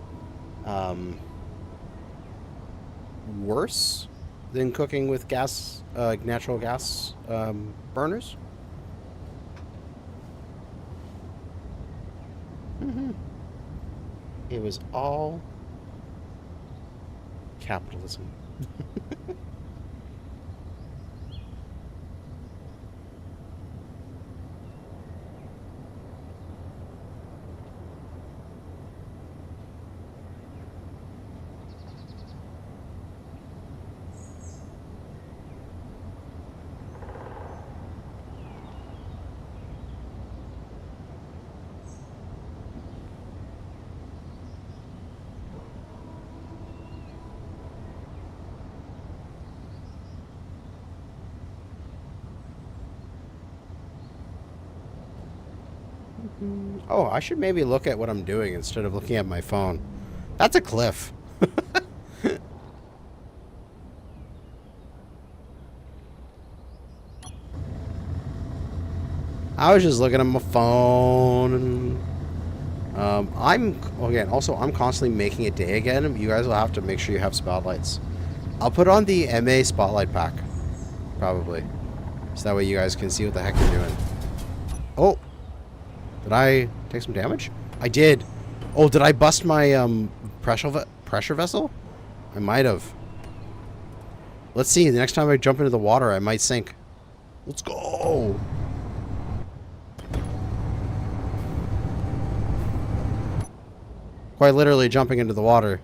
worse than cooking with gas, natural gas burners. It was all capitalism. Oh, I should maybe look at what I'm doing instead of looking at my phone. That's a cliff. I was just looking at my phone. I'm constantly making it day again. You guys will have to make sure you have spotlights. I'll put on the MA spotlight pack, probably, so that way you guys can see what the heck you're doing. Oh, did I take some damage? I did. Oh, did I bust my pressure vessel? I might have. Let's see. The next time I jump into the water, I might sink. Let's go. Quite literally jumping into the water.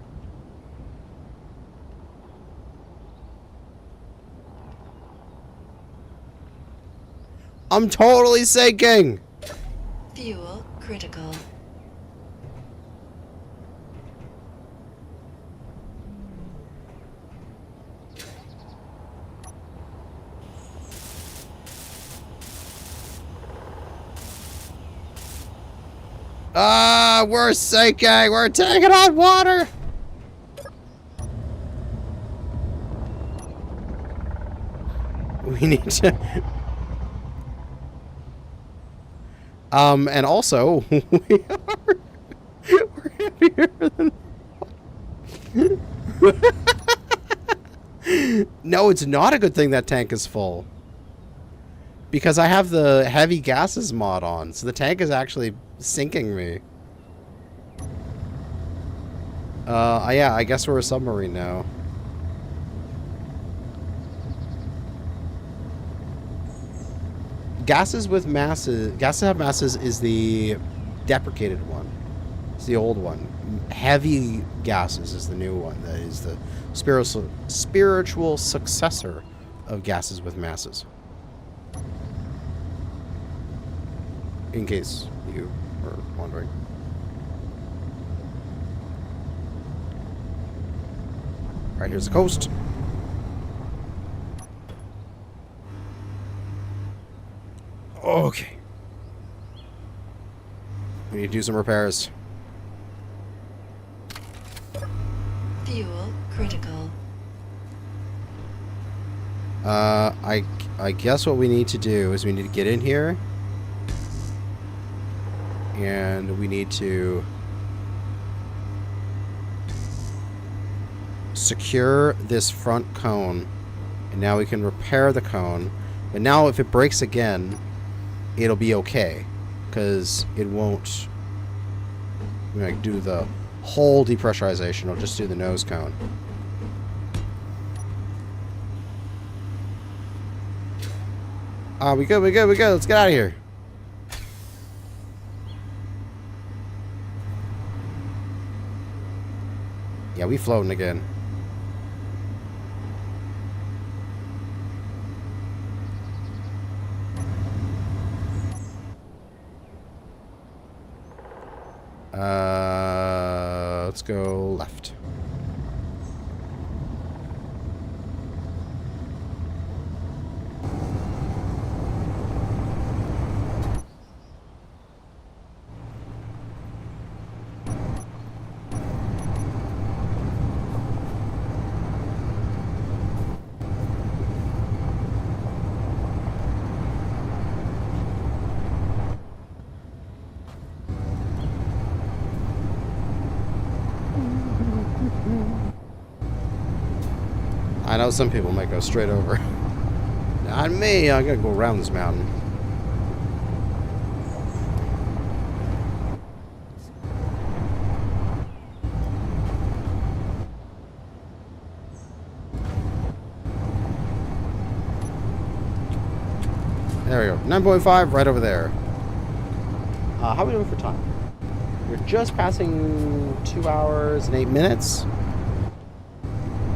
I'm totally sinking! Fuel critical. Ah, we're sinking! We're taking on water! We need to... and also, we're heavier than... No, it's not a good thing that tank is full. Because I have the heavy gases mod on, so the tank is actually sinking me. Yeah, I guess we're a submarine now. Gases with masses, gases have masses is the deprecated one. It's the old one. Heavy gases is the new one. That is the spiritual successor of gases with masses. In case you were wondering. Alright, here's the coast. Okay. We need to do some repairs. Fuel critical. I guess what we need to do is we need to get in here. And we need to secure this front cone. And now we can repair the cone. But now if it breaks again, it'll be okay. Because it won't like do the whole depressurization. It'll just do the nose cone. We good, we good, we good. Let's get out of here. Yeah, we floating again. Let's go left. I know some people might go straight over. Not me, I gotta go around this mountain. There we go. 9.5 right over there. How are we doing for time? We're just passing 2 hours and 8 minutes.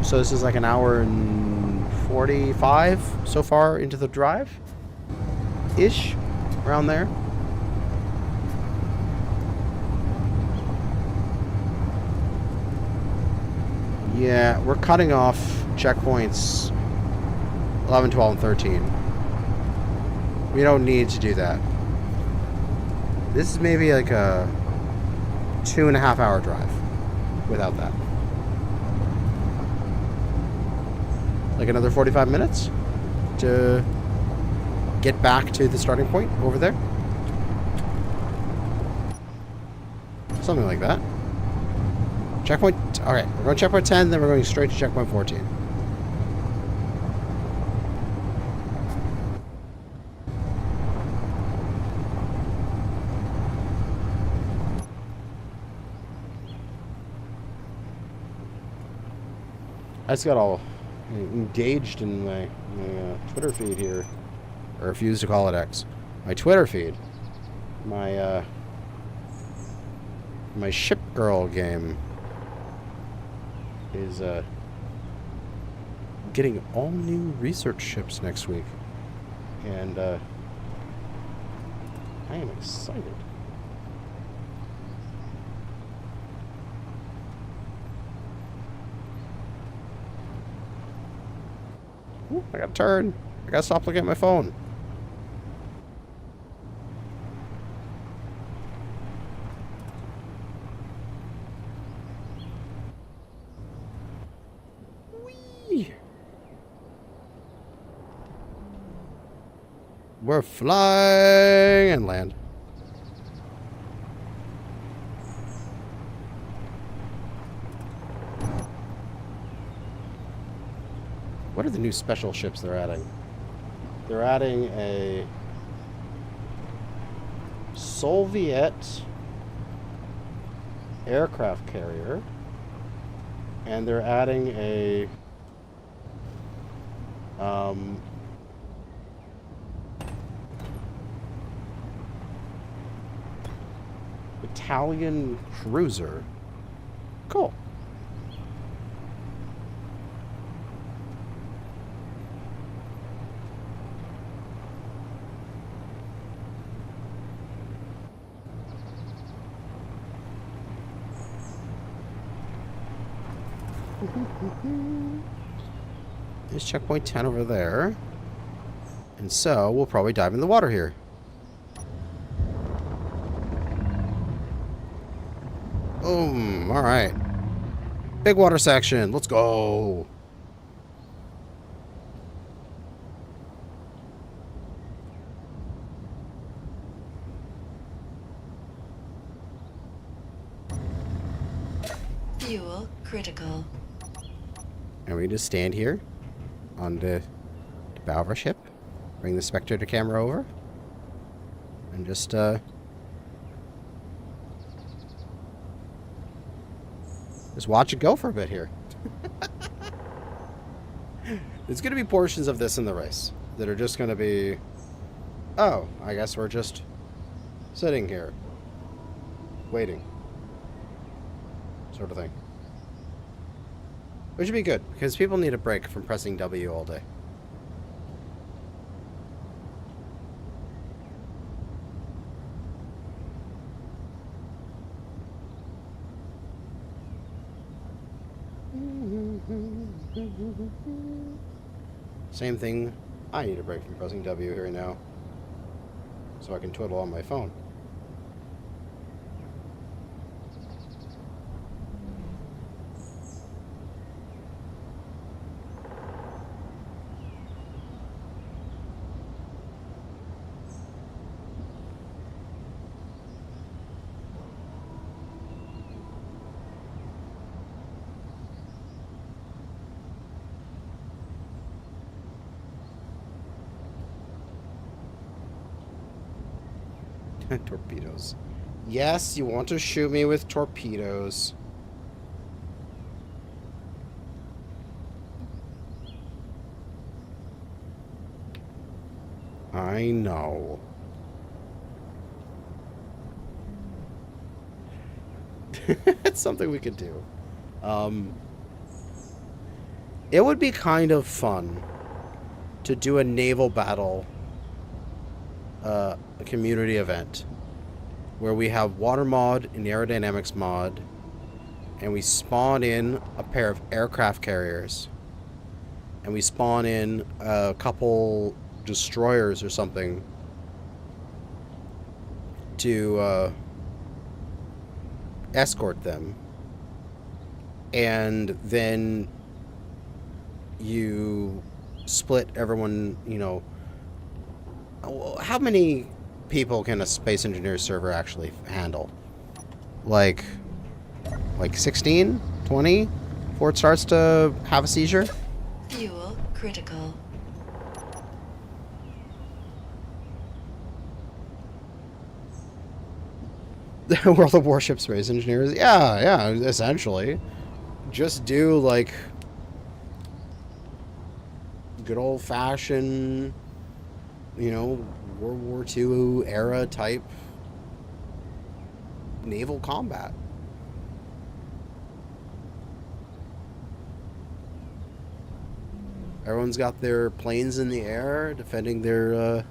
So this is like an hour and 45 so far into the drive. Ish. Around there. Yeah, we're cutting off checkpoints 11, 12, and 13. We don't need to do that. This is maybe like a 2.5 hour drive without that. Like another 45 minutes to get back to the starting point over there. Something like that. Checkpoint. Alright, we're going to checkpoint 10, then we're going straight to checkpoint 14. I just got all engaged in my Twitter feed here. I refuse to call it X. My Twitter feed. My my ship girl game is getting all new research ships next week. And I am excited. Ooh, I gotta turn. I gotta stop looking at my phone. Whee! We're flying and land. What are the new special ships they're adding? They're adding a Soviet aircraft carrier, and they're adding a Italian cruiser. Cool. There's checkpoint 10 over there. And so we'll probably dive in the water here. Boom. Alright. Big water section. Let's go. Fuel critical. And we just stand here on the bow of our ship. Bring the spectator camera over. And just, just watch it go for a bit here. There's going to be portions of this in the race that are just going to be, oh, I guess we're just sitting here waiting, sort of thing. Which would be good, because people need a break from pressing W all day. Same thing, I need a break from pressing W here now, so I can twiddle on my phone. Torpedoes. Yes, you want to shoot me with torpedoes. I know. It's something we could do. It would be kind of fun to do a naval battle a community event where we have water mod and aerodynamics mod, and we spawn in a pair of aircraft carriers, and we spawn in a couple destroyers or something, to escort them, and then you split everyone, you know. How many people can a Space Engineer server actually handle? Like 16? 20? Before it starts to have a seizure? Fuel critical. World of Warship Space Engineers? Yeah, essentially. Just do, like, good old-fashioned, you know, World War II era type naval combat. Everyone's got their planes in the air defending their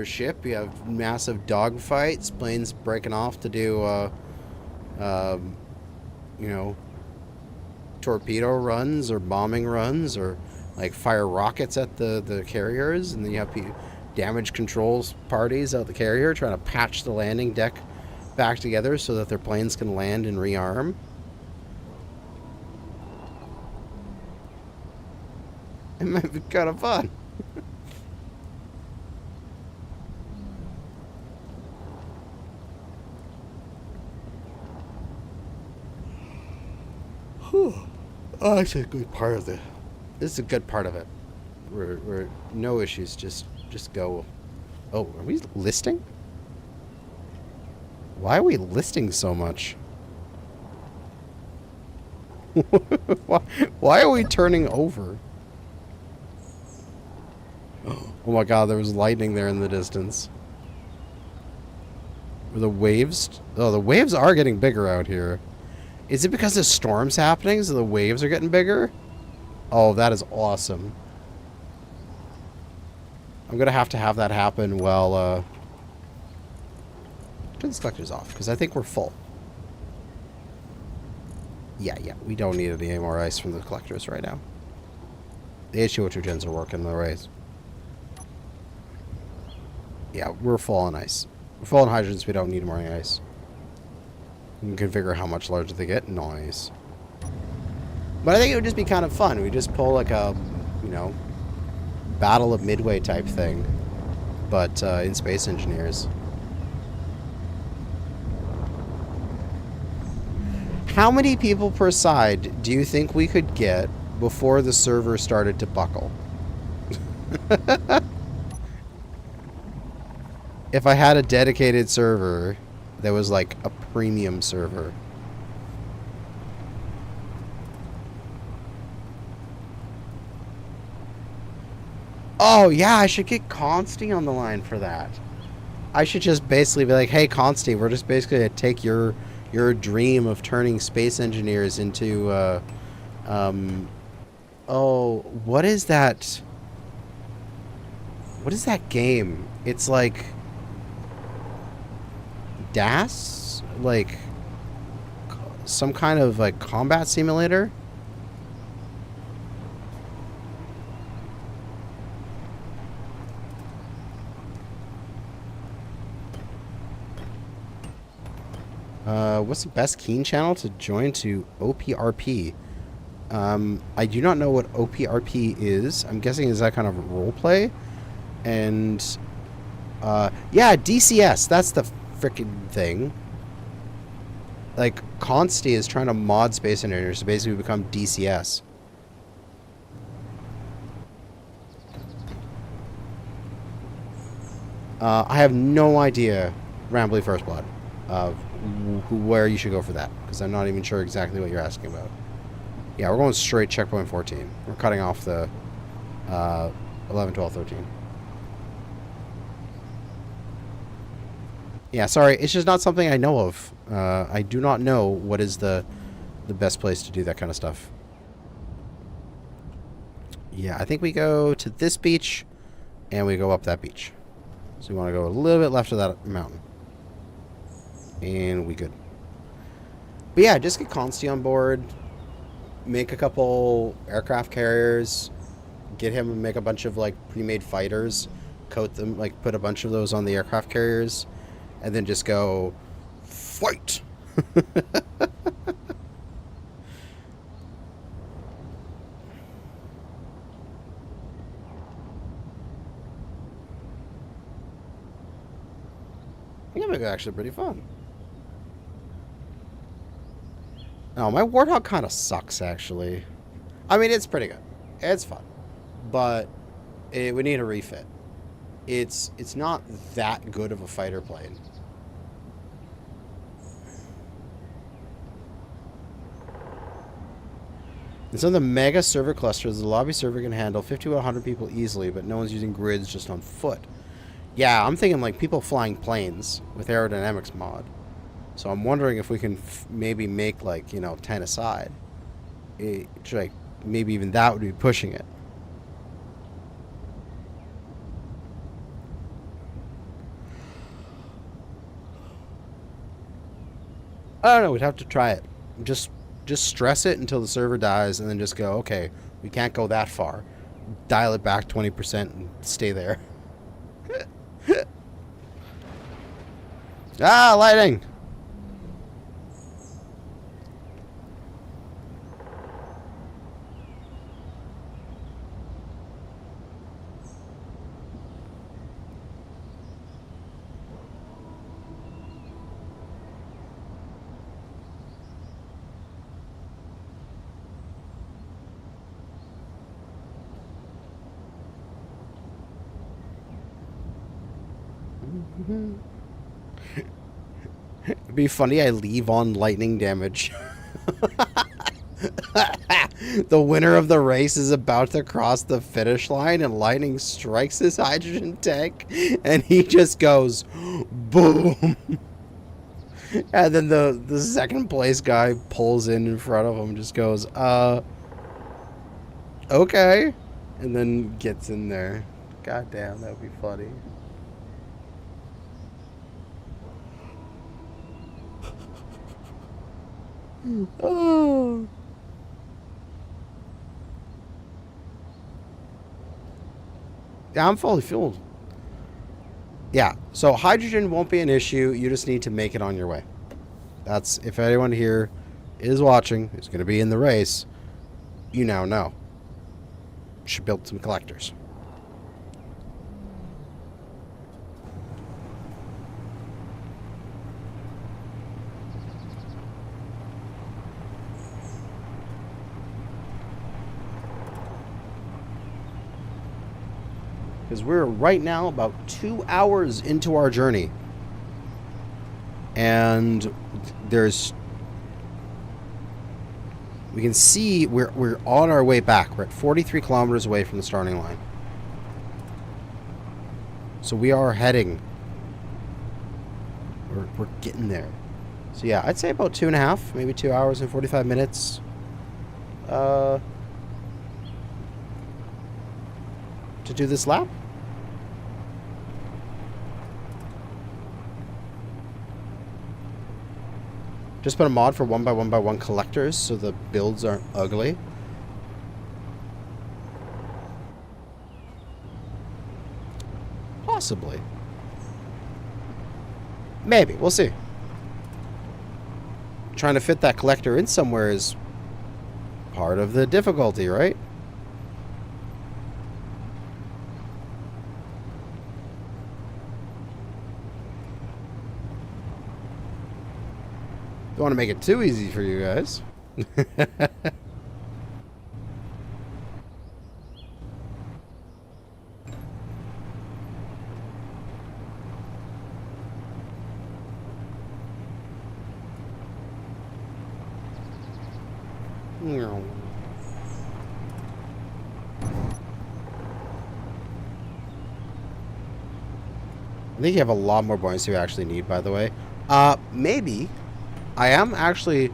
ship. You have massive dogfights, planes breaking off to do, you know, torpedo runs or bombing runs, or like fire rockets at the carriers, and then you have damage controls parties out the carrier trying to patch the landing deck back together so that their planes can land and rearm. It might be kind of fun. Oh, that's a good part of it. This is a good part of it. We're no issues. Just go. Oh, are we listing? Why are we listing so much? Why are we turning over? Oh my god, there was lightning there in the distance. Are the waves... Oh, the waves are getting bigger out here. Is it because the storm's happening, so the waves are getting bigger? Oh, that is awesome. I'm going to have that happen while... Turn the selectors off, because I think we're full. Yeah, we don't need any more ice from the collectors right now. The HO2 gens are working the race. Yeah, we're full on ice. We're full on hydrants, we don't need more ice. You can configure how much larger they get. Nice. But I think it would just be kind of fun. We just pull like a, you know, Battle of Midway type thing. But in Space Engineers. How many people per side do you think we could get before the server started to buckle? If I had a dedicated server that was like a premium server. Oh, yeah, I should get Consti on the line for that. I should just basically be like, hey, Consti, we're just basically going to take your dream of turning Space Engineers into, oh, what is that? What is that game? It's like... DAS? Like some kind of like combat simulator? What's the best Keen channel to join to OPRP? I do not know what OPRP is. I'm guessing is that kind of roleplay. And yeah, DCS, that's the freaking thing. Like, Consti is trying to mod Space Engineers to basically become DCS. I have no idea, Rambly First Blood, of where you should go for that, because I'm not even sure exactly what you're asking about. Yeah, we're going straight checkpoint 14. We're cutting off the 11, 12, 13. Yeah, sorry, it's just not something I know of. I do not know what is the best place to do that kind of stuff. Yeah, I think we go to this beach, and we go up that beach. So we want to go a little bit left of that mountain. And we good. But yeah, just get Consti on board. Make a couple aircraft carriers. Get him and make a bunch of, like, pre-made fighters. Coat them, like, put a bunch of those on the aircraft carriers. and then just go fight. I think it's actually pretty fun. No, my Warthog kind of sucks, actually. I mean, it's pretty good. It's fun. But we need a refit. It's not that good of a fighter plane. In some of the mega server clusters, the lobby server can handle 50 to 100 people easily, but no one's using grids just on foot. Yeah, I'm thinking like people flying planes with aerodynamics mod. So I'm wondering if we can maybe make like, 10 aside. Like, maybe even that would be pushing it. I don't know, we'd have to try it. Just stress it until the server dies and then just go, okay, we can't go that far. Dial it back 20% and stay there. Ah, lighting! It'd be funny, I leave on lightning damage. The winner of the race is about to cross the finish line and lightning strikes his hydrogen tank and he just goes boom. And then the second place guy pulls in front of him and just goes, okay. And then gets in there. God damn, that would be funny. Oh. Yeah, I'm fully fueled. Yeah, so hydrogen won't be an issue. You just need to make it on your way. That's, if anyone here is watching, who's going to be in the race, you now know. Should build some collectors. Because we're right now about 2 hours into our journey. And we can see we're on our way back. We're at 43 kilometers away from the starting line. So we are heading. We're getting there. So yeah, I'd say about 2.5, maybe 2 hours and 45 minutes. To do this lap. Just put a mod for 1x1x1 collectors so the builds aren't ugly. Possibly. Maybe. We'll see. Trying to fit that collector in somewhere is part of the difficulty, right? Don't want to make it too easy for you guys. I think you have a lot more buoyancy you actually need, by the way. Maybe. I am actually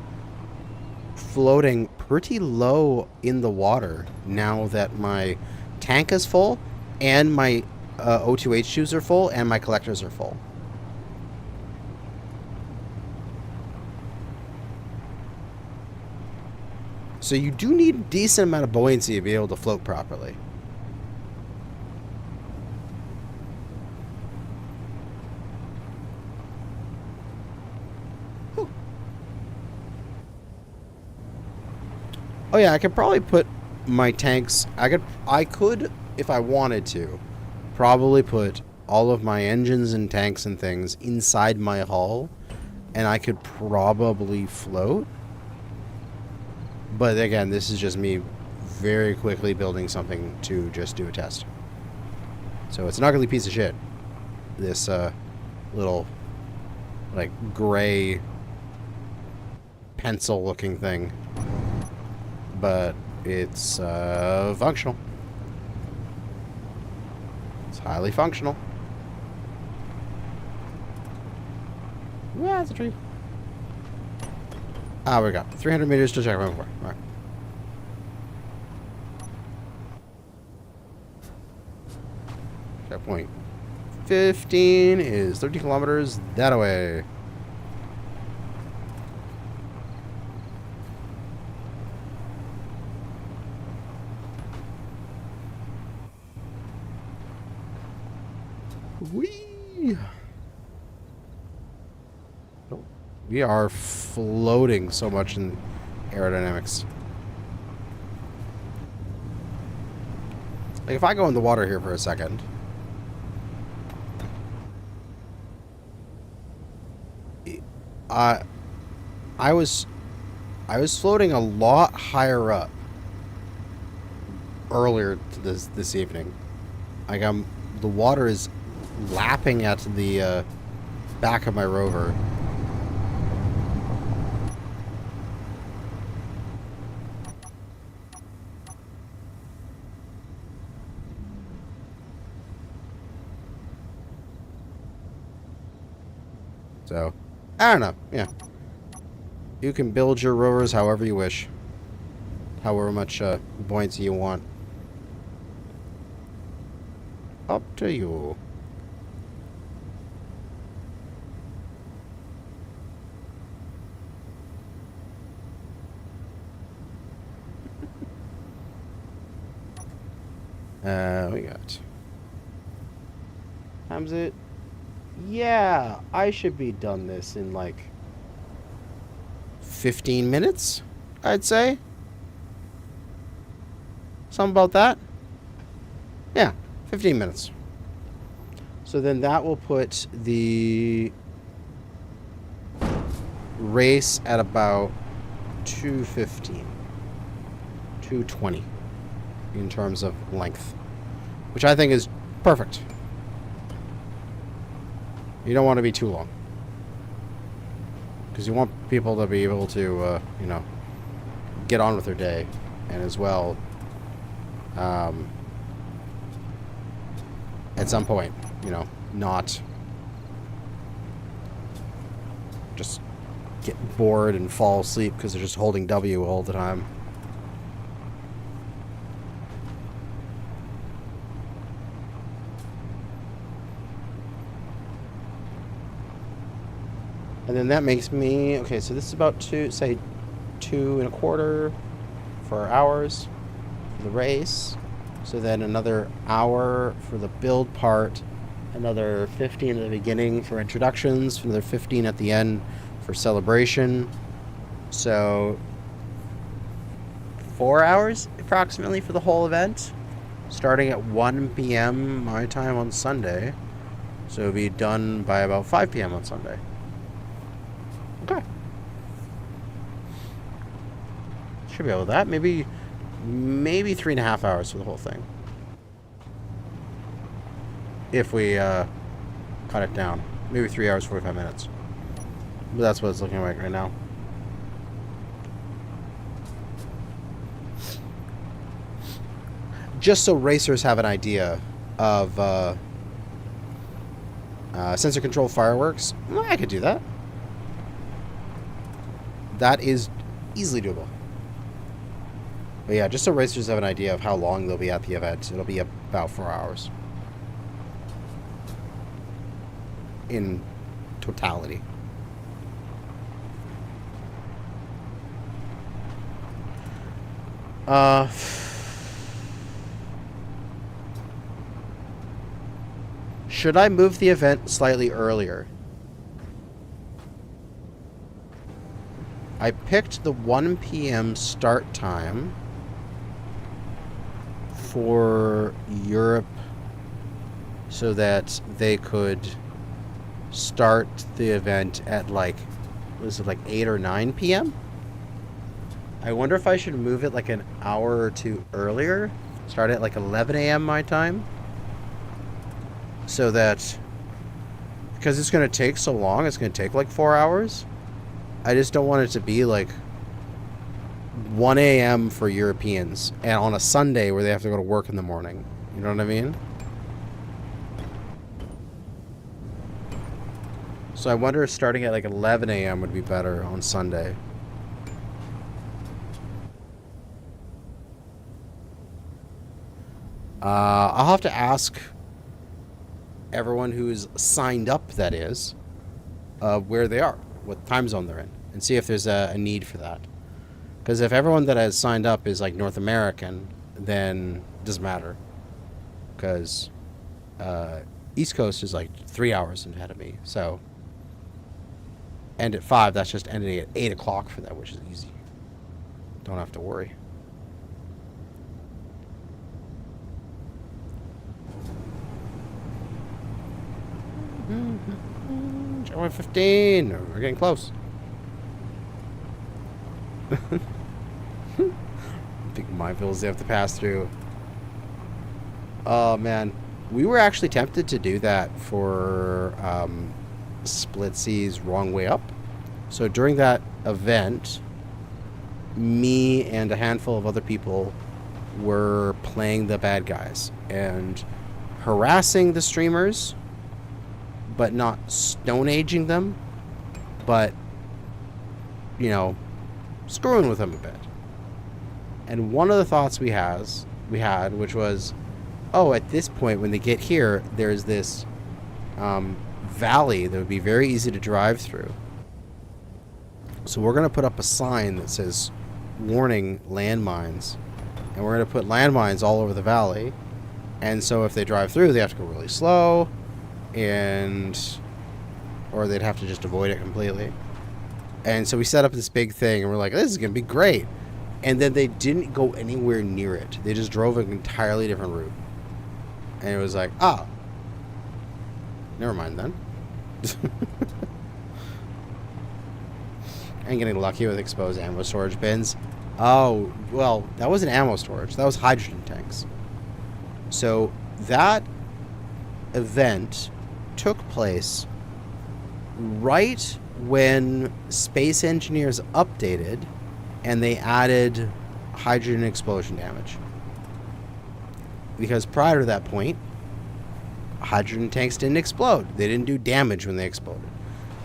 floating pretty low in the water now that my tank is full and my O2H tubes are full and my collectors are full. So you do need a decent amount of buoyancy to be able to float properly. Oh yeah, I could probably put my tanks. I could, if I wanted to, probably put all of my engines and tanks and things inside my hull, and I could probably float. But again, this is just me very quickly building something to just do a test. So it's an ugly piece of shit. This little, like, gray pencil-looking thing. But it's functional. It's highly functional. Yeah, it's a tree. Ah, we got 300 meters to check my before. All right. Checkpoint 15 is 30 kilometers that way. Whee! We are floating so much in aerodynamics. Like, if I go in the water here for a second, I was floating a lot higher up earlier this evening. Like, the water is lapping at the back of my rover. So, I don't know. Yeah. You can build your rovers however you wish. However much buoyancy you want. Up to you. We got... Time's it? Yeah, I should be done this in like 15 minutes, I'd say. Something about that. Yeah, 15 minutes. So then that will put the race at about 2:15, 2:20 in terms of length, which I think is perfect. You don't want to be too long, because you want people to be able to, you know, get on with their day, and as well, at some point, you know, not just get bored and fall asleep because they're just holding W all the time. And then that makes me, okay, so this is about 2.25 for hours for the race. So then another hour for the build part, another 15 at the beginning for introductions, another 15 at the end for celebration. So 4 hours approximately for the whole event, starting at 1 p.m. my time on Sunday. So it'll be done by about 5 p.m. on Sunday. Okay. Should be able to that. Maybe 3.5 hours for the whole thing. If we cut it down. Maybe 3 hours, 45 minutes. But that's what it's looking like right now. Just so racers have an idea of sensor control fireworks, well, I could do that. That is easily doable. But yeah, just so racers have an idea of how long they'll be at the event, it'll be about 4 hours. In totality. Should I move the event slightly earlier? I picked the 1 p.m. start time for Europe so that they could start the event at like, was it like 8 or 9 p.m.? I wonder if I should move it like an hour or two earlier, start at like 11 a.m. my time, so that, because it's going to take so long, it's going to take like 4 hours. I just don't want it to be like 1 a.m. for Europeans and on a Sunday where they have to go to work in the morning. You know what I mean? So I wonder if starting at like 11 a.m. would be better on Sunday. I'll have to ask everyone who's signed up, that is, where they are, what time zone they're in, and see if there's a need for that. Because if everyone that has signed up is like North American, then it doesn't matter. Because East Coast is like 3 hours ahead of me, so end at 5, that's just ending at 8 o'clock for them, which is easy. Don't have to worry. Checkpoint 15. We're getting close. Big minefields they have to pass through. Oh man, we were actually tempted to do that for Split C's Wrong Way Up. So during that event, me and a handful of other people were playing the bad guys and harassing the streamers, but not Stone Aging them, but, you know, screwing with them a bit. And one of the thoughts we had, which was, oh, at this point, when they get here, there's this valley that would be very easy to drive through. So we're going to put up a sign that says, warning, landmines. And we're going to put landmines all over the valley. And so if they drive through, they have to go really slow, or they'd have to just avoid it completely. And so we set up this big thing, and we're like, this is going to be great. And then they didn't go anywhere near it. They just drove an entirely different route. And it was like, ah, never mind then. And getting lucky with exposed ammo storage bins. Oh, well, that wasn't ammo storage. That was hydrogen tanks. So that event took place right when Space Engineers updated and they added hydrogen explosion damage. Because prior to that point, hydrogen tanks didn't explode. They didn't do damage when they exploded.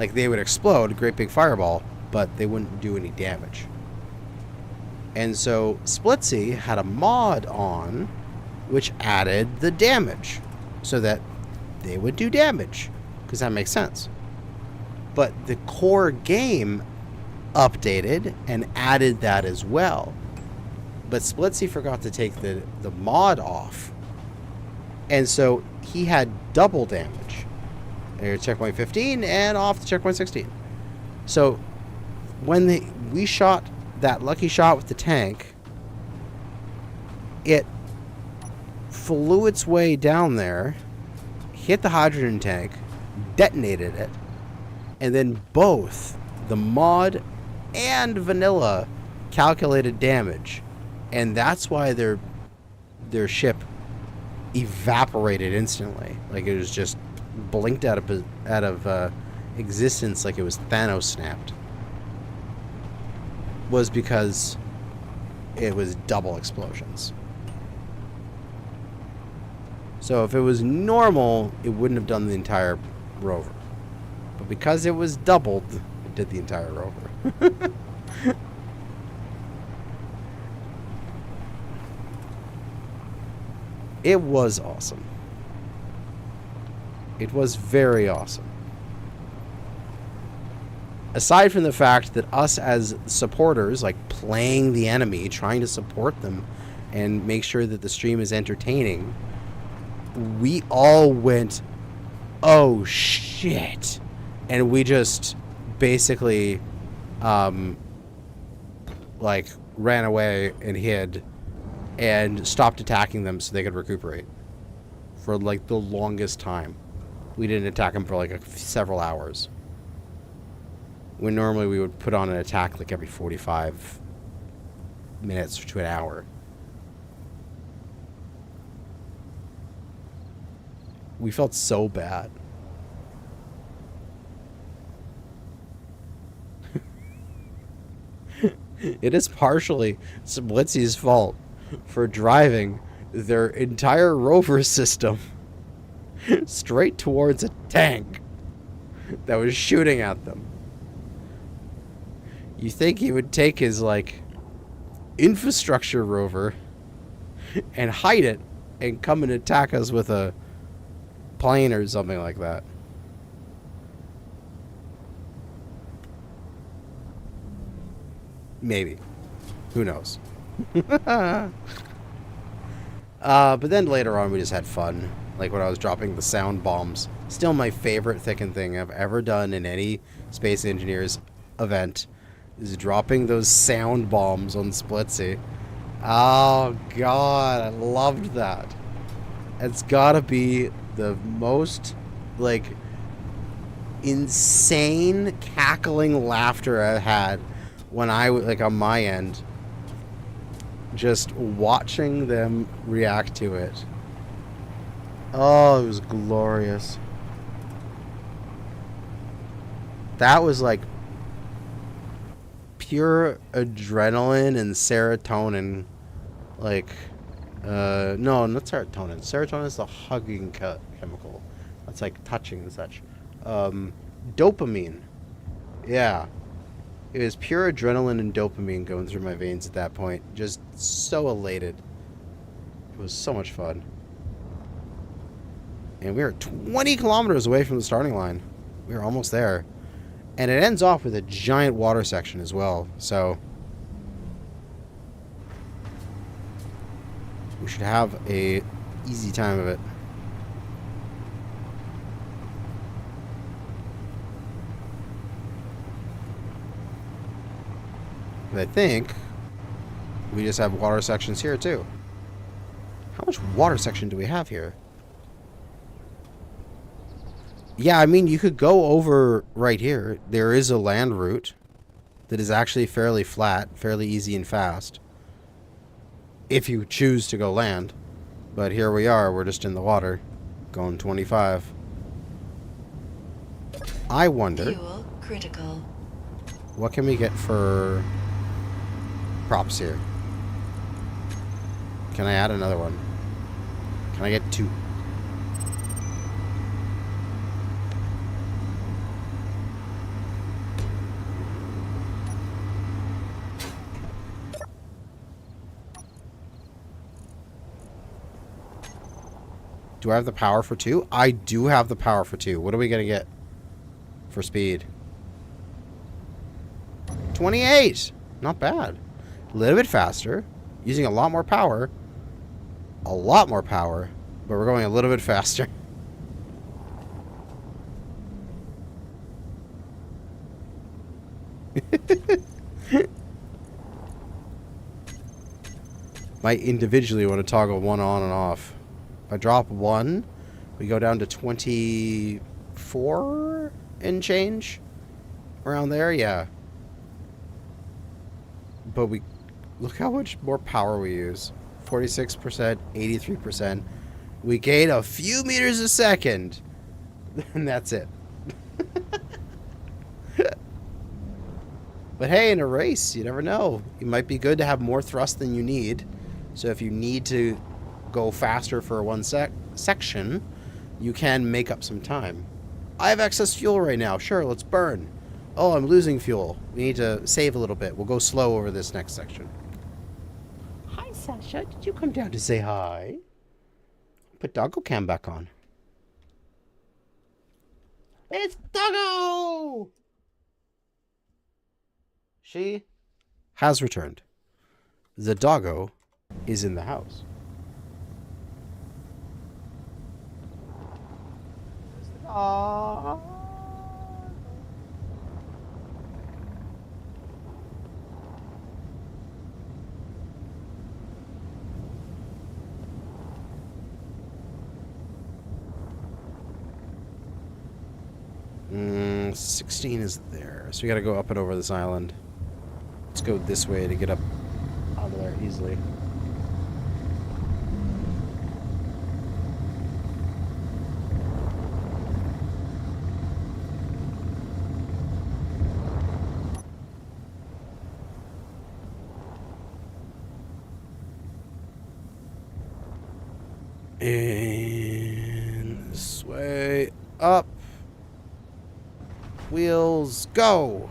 Like, they would explode, a great big fireball, but they wouldn't do any damage. And so Splitsy had a mod on which added the damage so that they would do damage, because that makes sense. But the core game updated and added that as well. But Splitsy forgot to take the mod off. And so he had double damage. There's checkpoint 15 and off to checkpoint 16. So when we shot that lucky shot with the tank, it flew its way down there, hit the hydrogen tank, detonated it, and then both the mod and vanilla calculated damage. And that's why their ship evaporated instantly. Like, it was just blinked out of existence, like it was Thanos snapped. Was because it was double explosions. So if it was normal, it wouldn't have done the entire rover. But because it was doubled, it did the entire rover. It was awesome. It was very awesome. Aside from the fact that us as supporters, like playing the enemy, trying to support them and make sure that the stream is entertaining, we all went, oh shit. And we just basically like, ran away and hid and stopped attacking them so they could recuperate for, like, the longest time. We didn't attack them for, like, several hours. When normally we would put on an attack, like, every 45 minutes to an hour. We felt so bad. It is partially Splitsy's fault for driving their entire rover system straight towards a tank that was shooting at them. You think he would take his, like, infrastructure rover and hide it and come and attack us with a plane or something like that. Maybe. Who knows? But then later on we just had fun. Like when I was dropping the sound bombs. Still my favorite thickened thing I've ever done in any Space Engineers event is dropping those sound bombs on Splitsy. Oh god, I loved that. It's gotta be the most, like, insane cackling laughter I had when I, like, on my end, just watching them react to it. Oh, it was glorious. That was like pure adrenaline and serotonin. Like, no, not serotonin. Serotonin is the hugging chemical. That's like touching and such. Dopamine. Yeah. It was pure adrenaline and dopamine going through my veins at that point. Just so elated. It was so much fun. And we were 20 kilometers away from the starting line. We were almost there. And it ends off with a giant water section as well. So we should have a easy time of it. I think we just have water sections here too. How much water section do we have here? Yeah, I mean, you could go over right here. There is a land route that is actually fairly flat, fairly easy and fast. If you choose to go land. But here we are, we're just in the water, going 25. I wonder, Fuel critical. what can we get for props here? Can I add another one? Can I get 2? Do I have the power for 2? I do have the power for 2. What are we going to get for speed? 28! Not bad. A little bit faster. Using a lot more power. A lot more power. But we're going a little bit faster. Might individually want to toggle one on and off. If I drop 1, we go down to 24 and change. Around there, yeah. But we look how much more power we use. 46%, 83%. We gain a few meters a second. And that's it. But hey, in a race, you never know. It might be good to have more thrust than you need. So if you need to go faster for one section, you can make up some time. I have excess fuel right now. Sure, let's burn. Oh, I'm losing fuel. We need to save a little bit. We'll go slow over this next section. Hi, Sasha. Did you come down to say hi? Put Doggo Cam back on. It's Doggo! She has returned. The Doggo is in the house. Aww. 16 is there. So we gotta go up and over this island. Let's go this way to get up onto there easily. And this way up. Wheels go.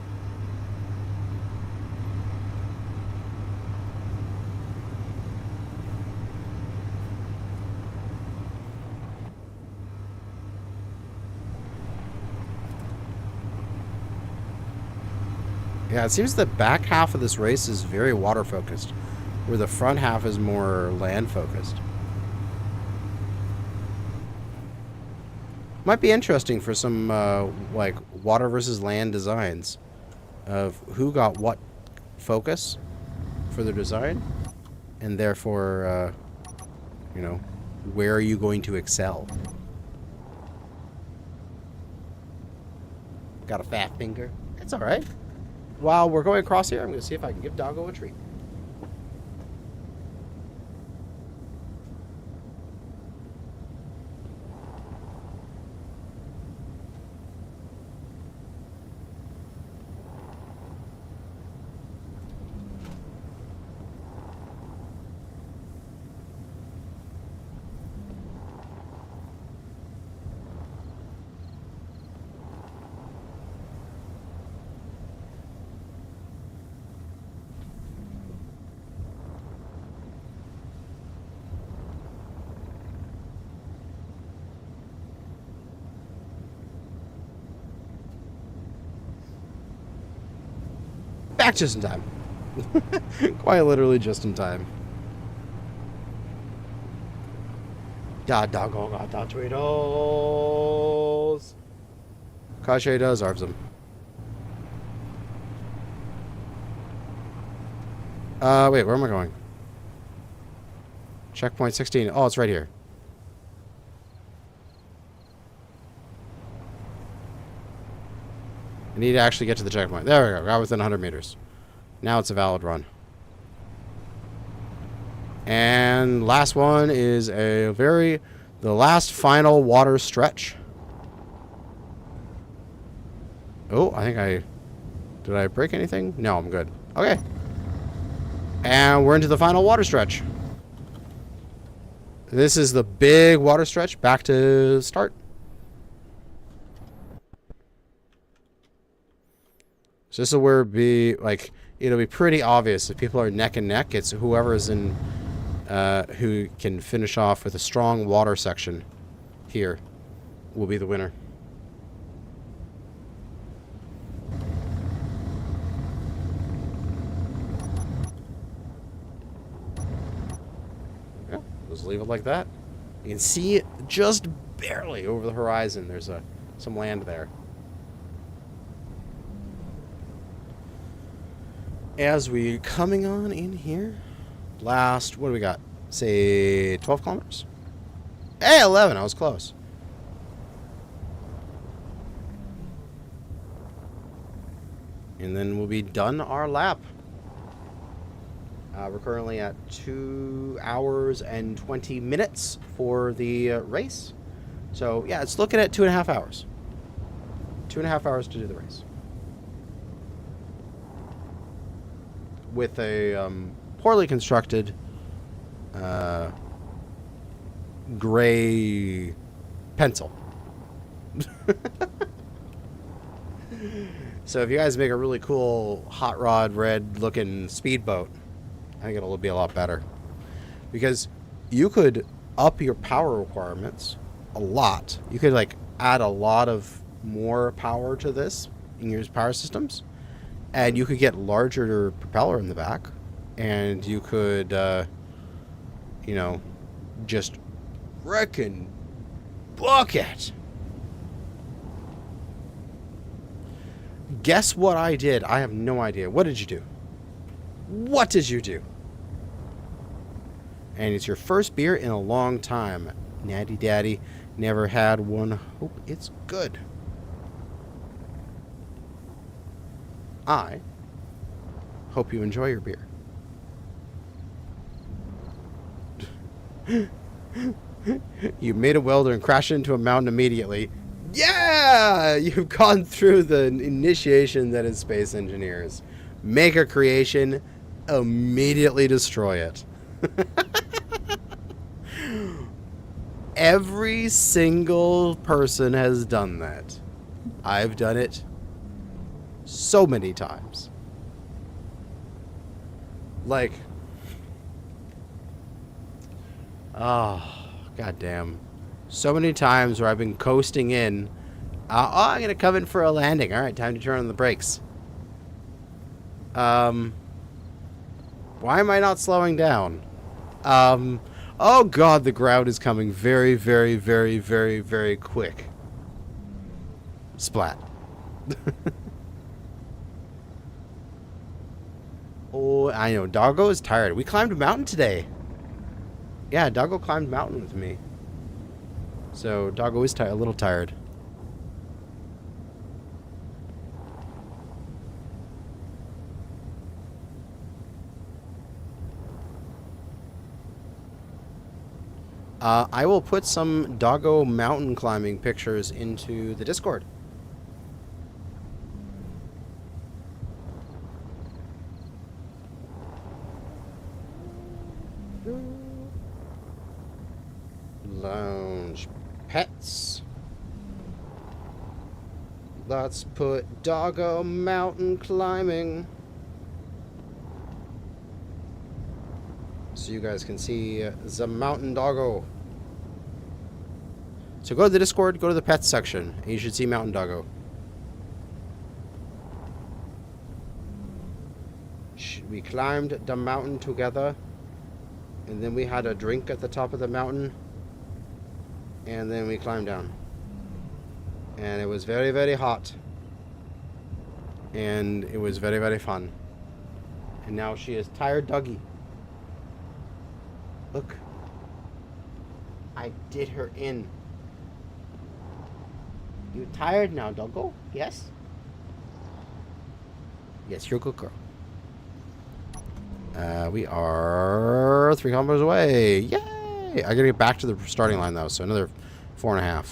Yeah, it seems the back half of this race is very water focused, where the front half is more land focused. Might be interesting for some like water versus land designs of who got what focus for their design, and therefore, you know, where are you going to excel? Got a fat finger. That's all right. While we're going across here, I'm going to see if I can give Doggo a treat. Back just in time. Quite literally just in time. God doggone got that Doritos. Kashay does arves them. Wait, where am I going? Checkpoint 16. Oh, it's right here. I need to actually get to the checkpoint. There we go. Got within 100 meters. Now it's a valid run. And last one is the last final water stretch. Oh, did I break anything? No, I'm good. Okay. And we're into the final water stretch. This is the big water stretch back to start. So this is where it'll be pretty obvious if people are neck and neck. It's whoever is in, who can finish off with a strong water section here will be the winner. Yeah, just leave it like that. You can see it just barely over the horizon. There's some land there. As we coming on in here, last, what do we got? Say 12 kilometers? Hey, 11, I was close. And then we'll be done our lap. We're currently at 2 hours and 20 minutes for the race. So yeah, it's looking at 2.5 hours. 2.5 hours to do the race. With a poorly constructed gray pencil. So if you guys make a really cool hot rod red looking speedboat, I think it'll be a lot better. Because you could up your power requirements a lot. You could like add a lot of more power to this in your power systems. And you could get larger propeller in the back, and you could, you know, just frickin' book it. Guess what I did? I have no idea. What did you do? What did you do? And it's your first beer in a long time. Natty Daddy never had one. Hope it's good. I hope you enjoy your beer. You made a welder and crashed into a mountain immediately. Yeah! You've gone through the initiation that is space engineers. Make a creation, immediately destroy it. Every single person has done that. I've done it so many times. Like, oh, goddamn. So many times where I've been coasting in. Oh, I'm going to come in for a landing. All right, time to turn on the brakes. Why am I not slowing down? Oh god, the ground is coming very, very, very, very, very quick. Splat. Oh, I know. Doggo is tired. We climbed a mountain today. Yeah, Doggo climbed a mountain with me. So, Doggo is a little tired. I will put some Doggo mountain climbing pictures into the Discord. Lounge pets. Let's put Doggo mountain climbing. So you guys can see the mountain Doggo. So go to the Discord, go to the pets section, and you should see mountain Doggo. We climbed the mountain together, and then we had a drink at the top of the mountain, and then we climbed down. And it was very, very hot. And it was very, very fun. And now she is tired doggy. Look. I did her in. You tired now, Doggo? Yes? Yes, you're a good girl. We are 3 kilometers away. Yay! I gotta get back to the starting line, though, so another 4.5.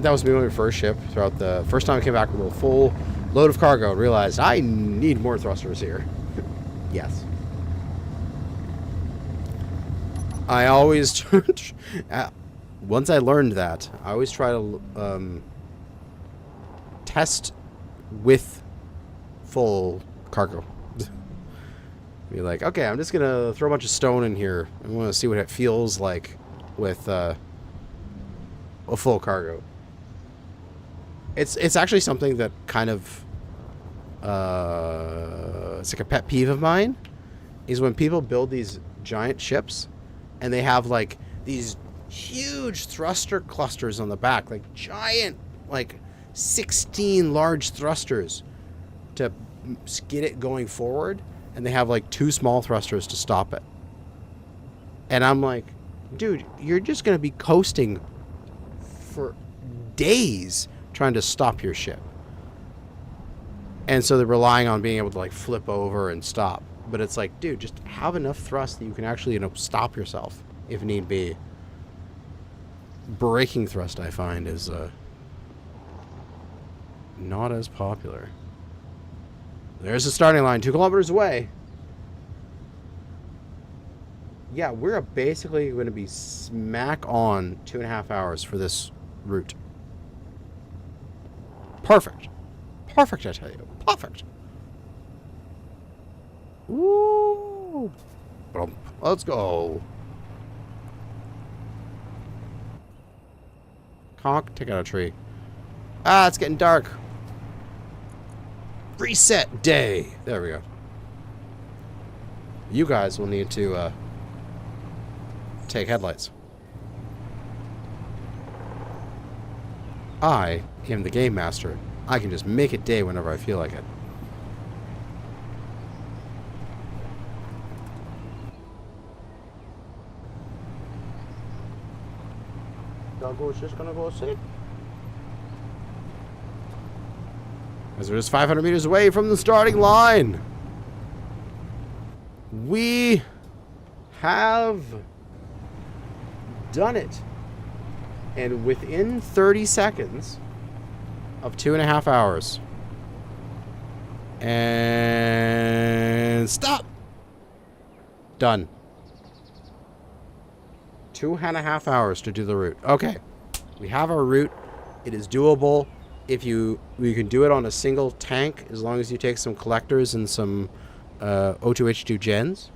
That was me on my first ship. Throughout the first time I came back with a full load of cargo, realized I need more thrusters here. Yes. I always once I learned that, I always try to test with full cargo. Be like, okay, I'm just gonna throw a bunch of stone in here. I want to see what it feels like with a full cargo. It's actually something that kind of it's like a pet peeve of mine, is when people build these giant ships and they have like these huge thruster clusters on the back, like giant, like 16 large thrusters to get it going forward, and they have like 2 small thrusters to stop it. And I'm like, dude, you're just gonna be coasting for days trying to stop your ship. And so they're relying on being able to like flip over and stop. But it's like, dude, just have enough thrust that you can actually, you know, stop yourself if need be. Braking thrust, I find, is not as popular. There's the starting line, 2 kilometers away. Yeah, we're basically going to be smack on 2.5 hours for this route. Perfect. Perfect, I tell you. Perfect. Woo! Let's go. Conk, take out a tree. Ah, it's getting dark. Reset day. There we go. You guys will need to take headlights. I am the game master. I can just make it day whenever I feel like it. Doggo's just gonna go sit. As we're just 500 meters away from the starting line. We have done it. And within 30 seconds of 2.5 hours. And stop. Done. 2.5 hours to do the route. Okay. We have our route. It is doable. We can do it on a single tank as long as you take some collectors and some O2H2 gens.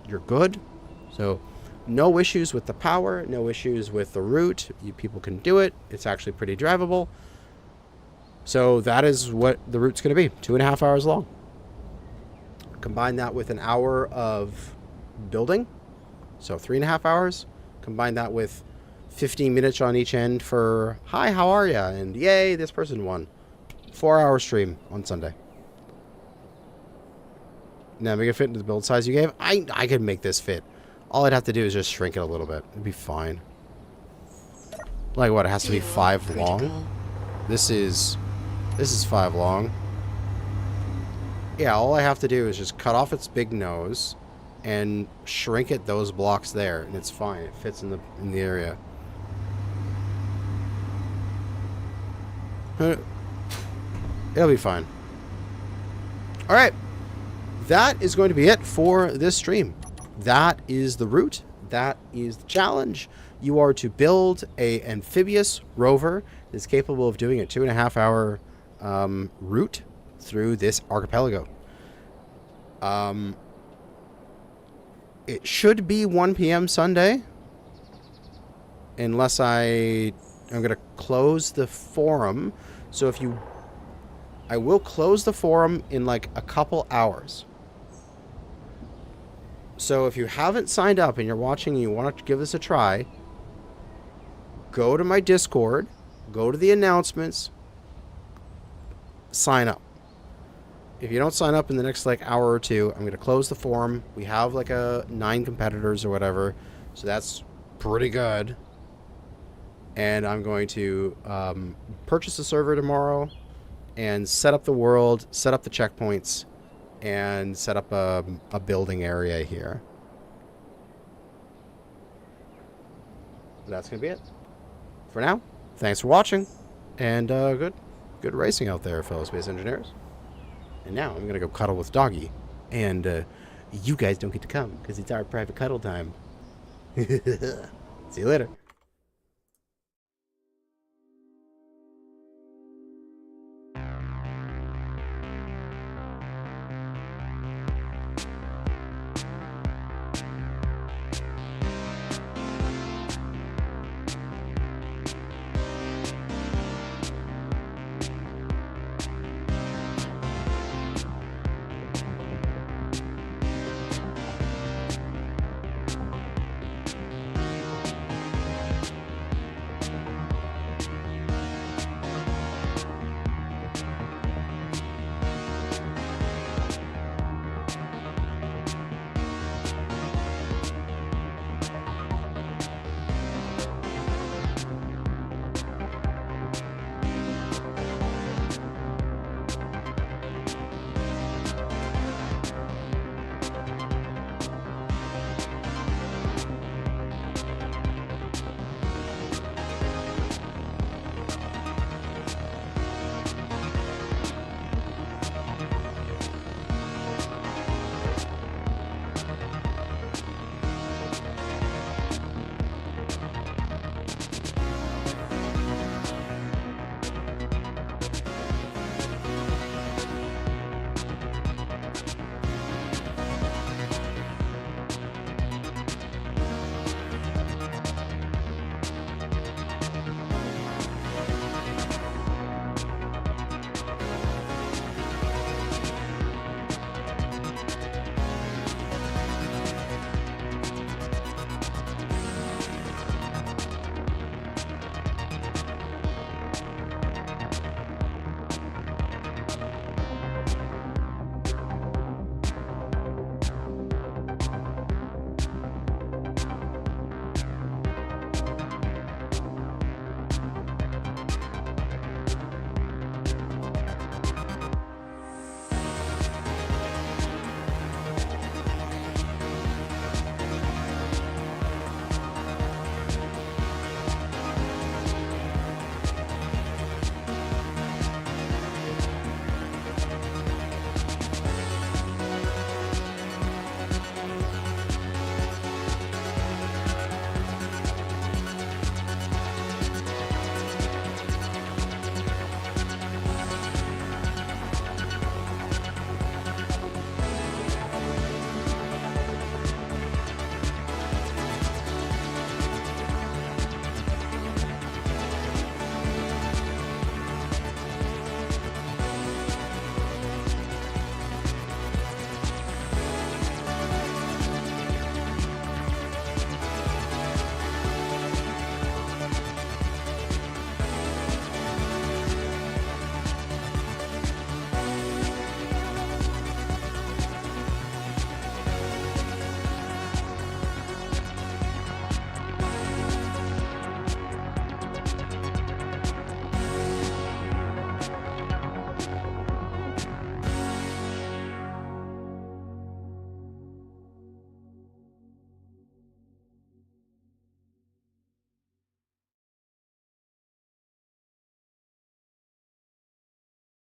You're good. So no issues with the power, no issues with the route. You people can do it. It's actually pretty drivable. So that is what the route's going to be. 2.5 hours long. Combine that with an hour of building. So 3.5 hours. Combine that with 15 minutes on each end for, hi, how are ya? And yay, this person won. 4-hour stream on Sunday. Now, make it fit into the build size you gave. I could make this fit. All I'd have to do is just shrink it a little bit. It'd be fine. Like what? It has to be 5 long. This is 5 long. Yeah, all I have to do is just cut off its big nose and shrink it those blocks there, and it's fine. It fits in the area. It'll be fine. All right. That is going to be it for this stream. That is the route. That is the challenge. You are to build a amphibious rover that's capable of doing a 2.5 hour route through this archipelago. It should be 1 p.m. Sunday, unless I'm going to close the forum. So I will close the forum in like a couple hours. So if you haven't signed up and you're watching and you want to give this a try, go to my Discord, go to the announcements, sign up. If you don't sign up in the next like hour or two, I'm going to close the forum. We have like 9 competitors or whatever, so that's pretty good. And I'm going to purchase a server tomorrow and set up the world, set up the checkpoints, and set up a building area here. That's going to be it. For now, thanks for watching, and good racing out there, fellow space engineers. And now I'm going to go cuddle with Doggy, and you guys don't get to come because it's our private cuddle time. See you later.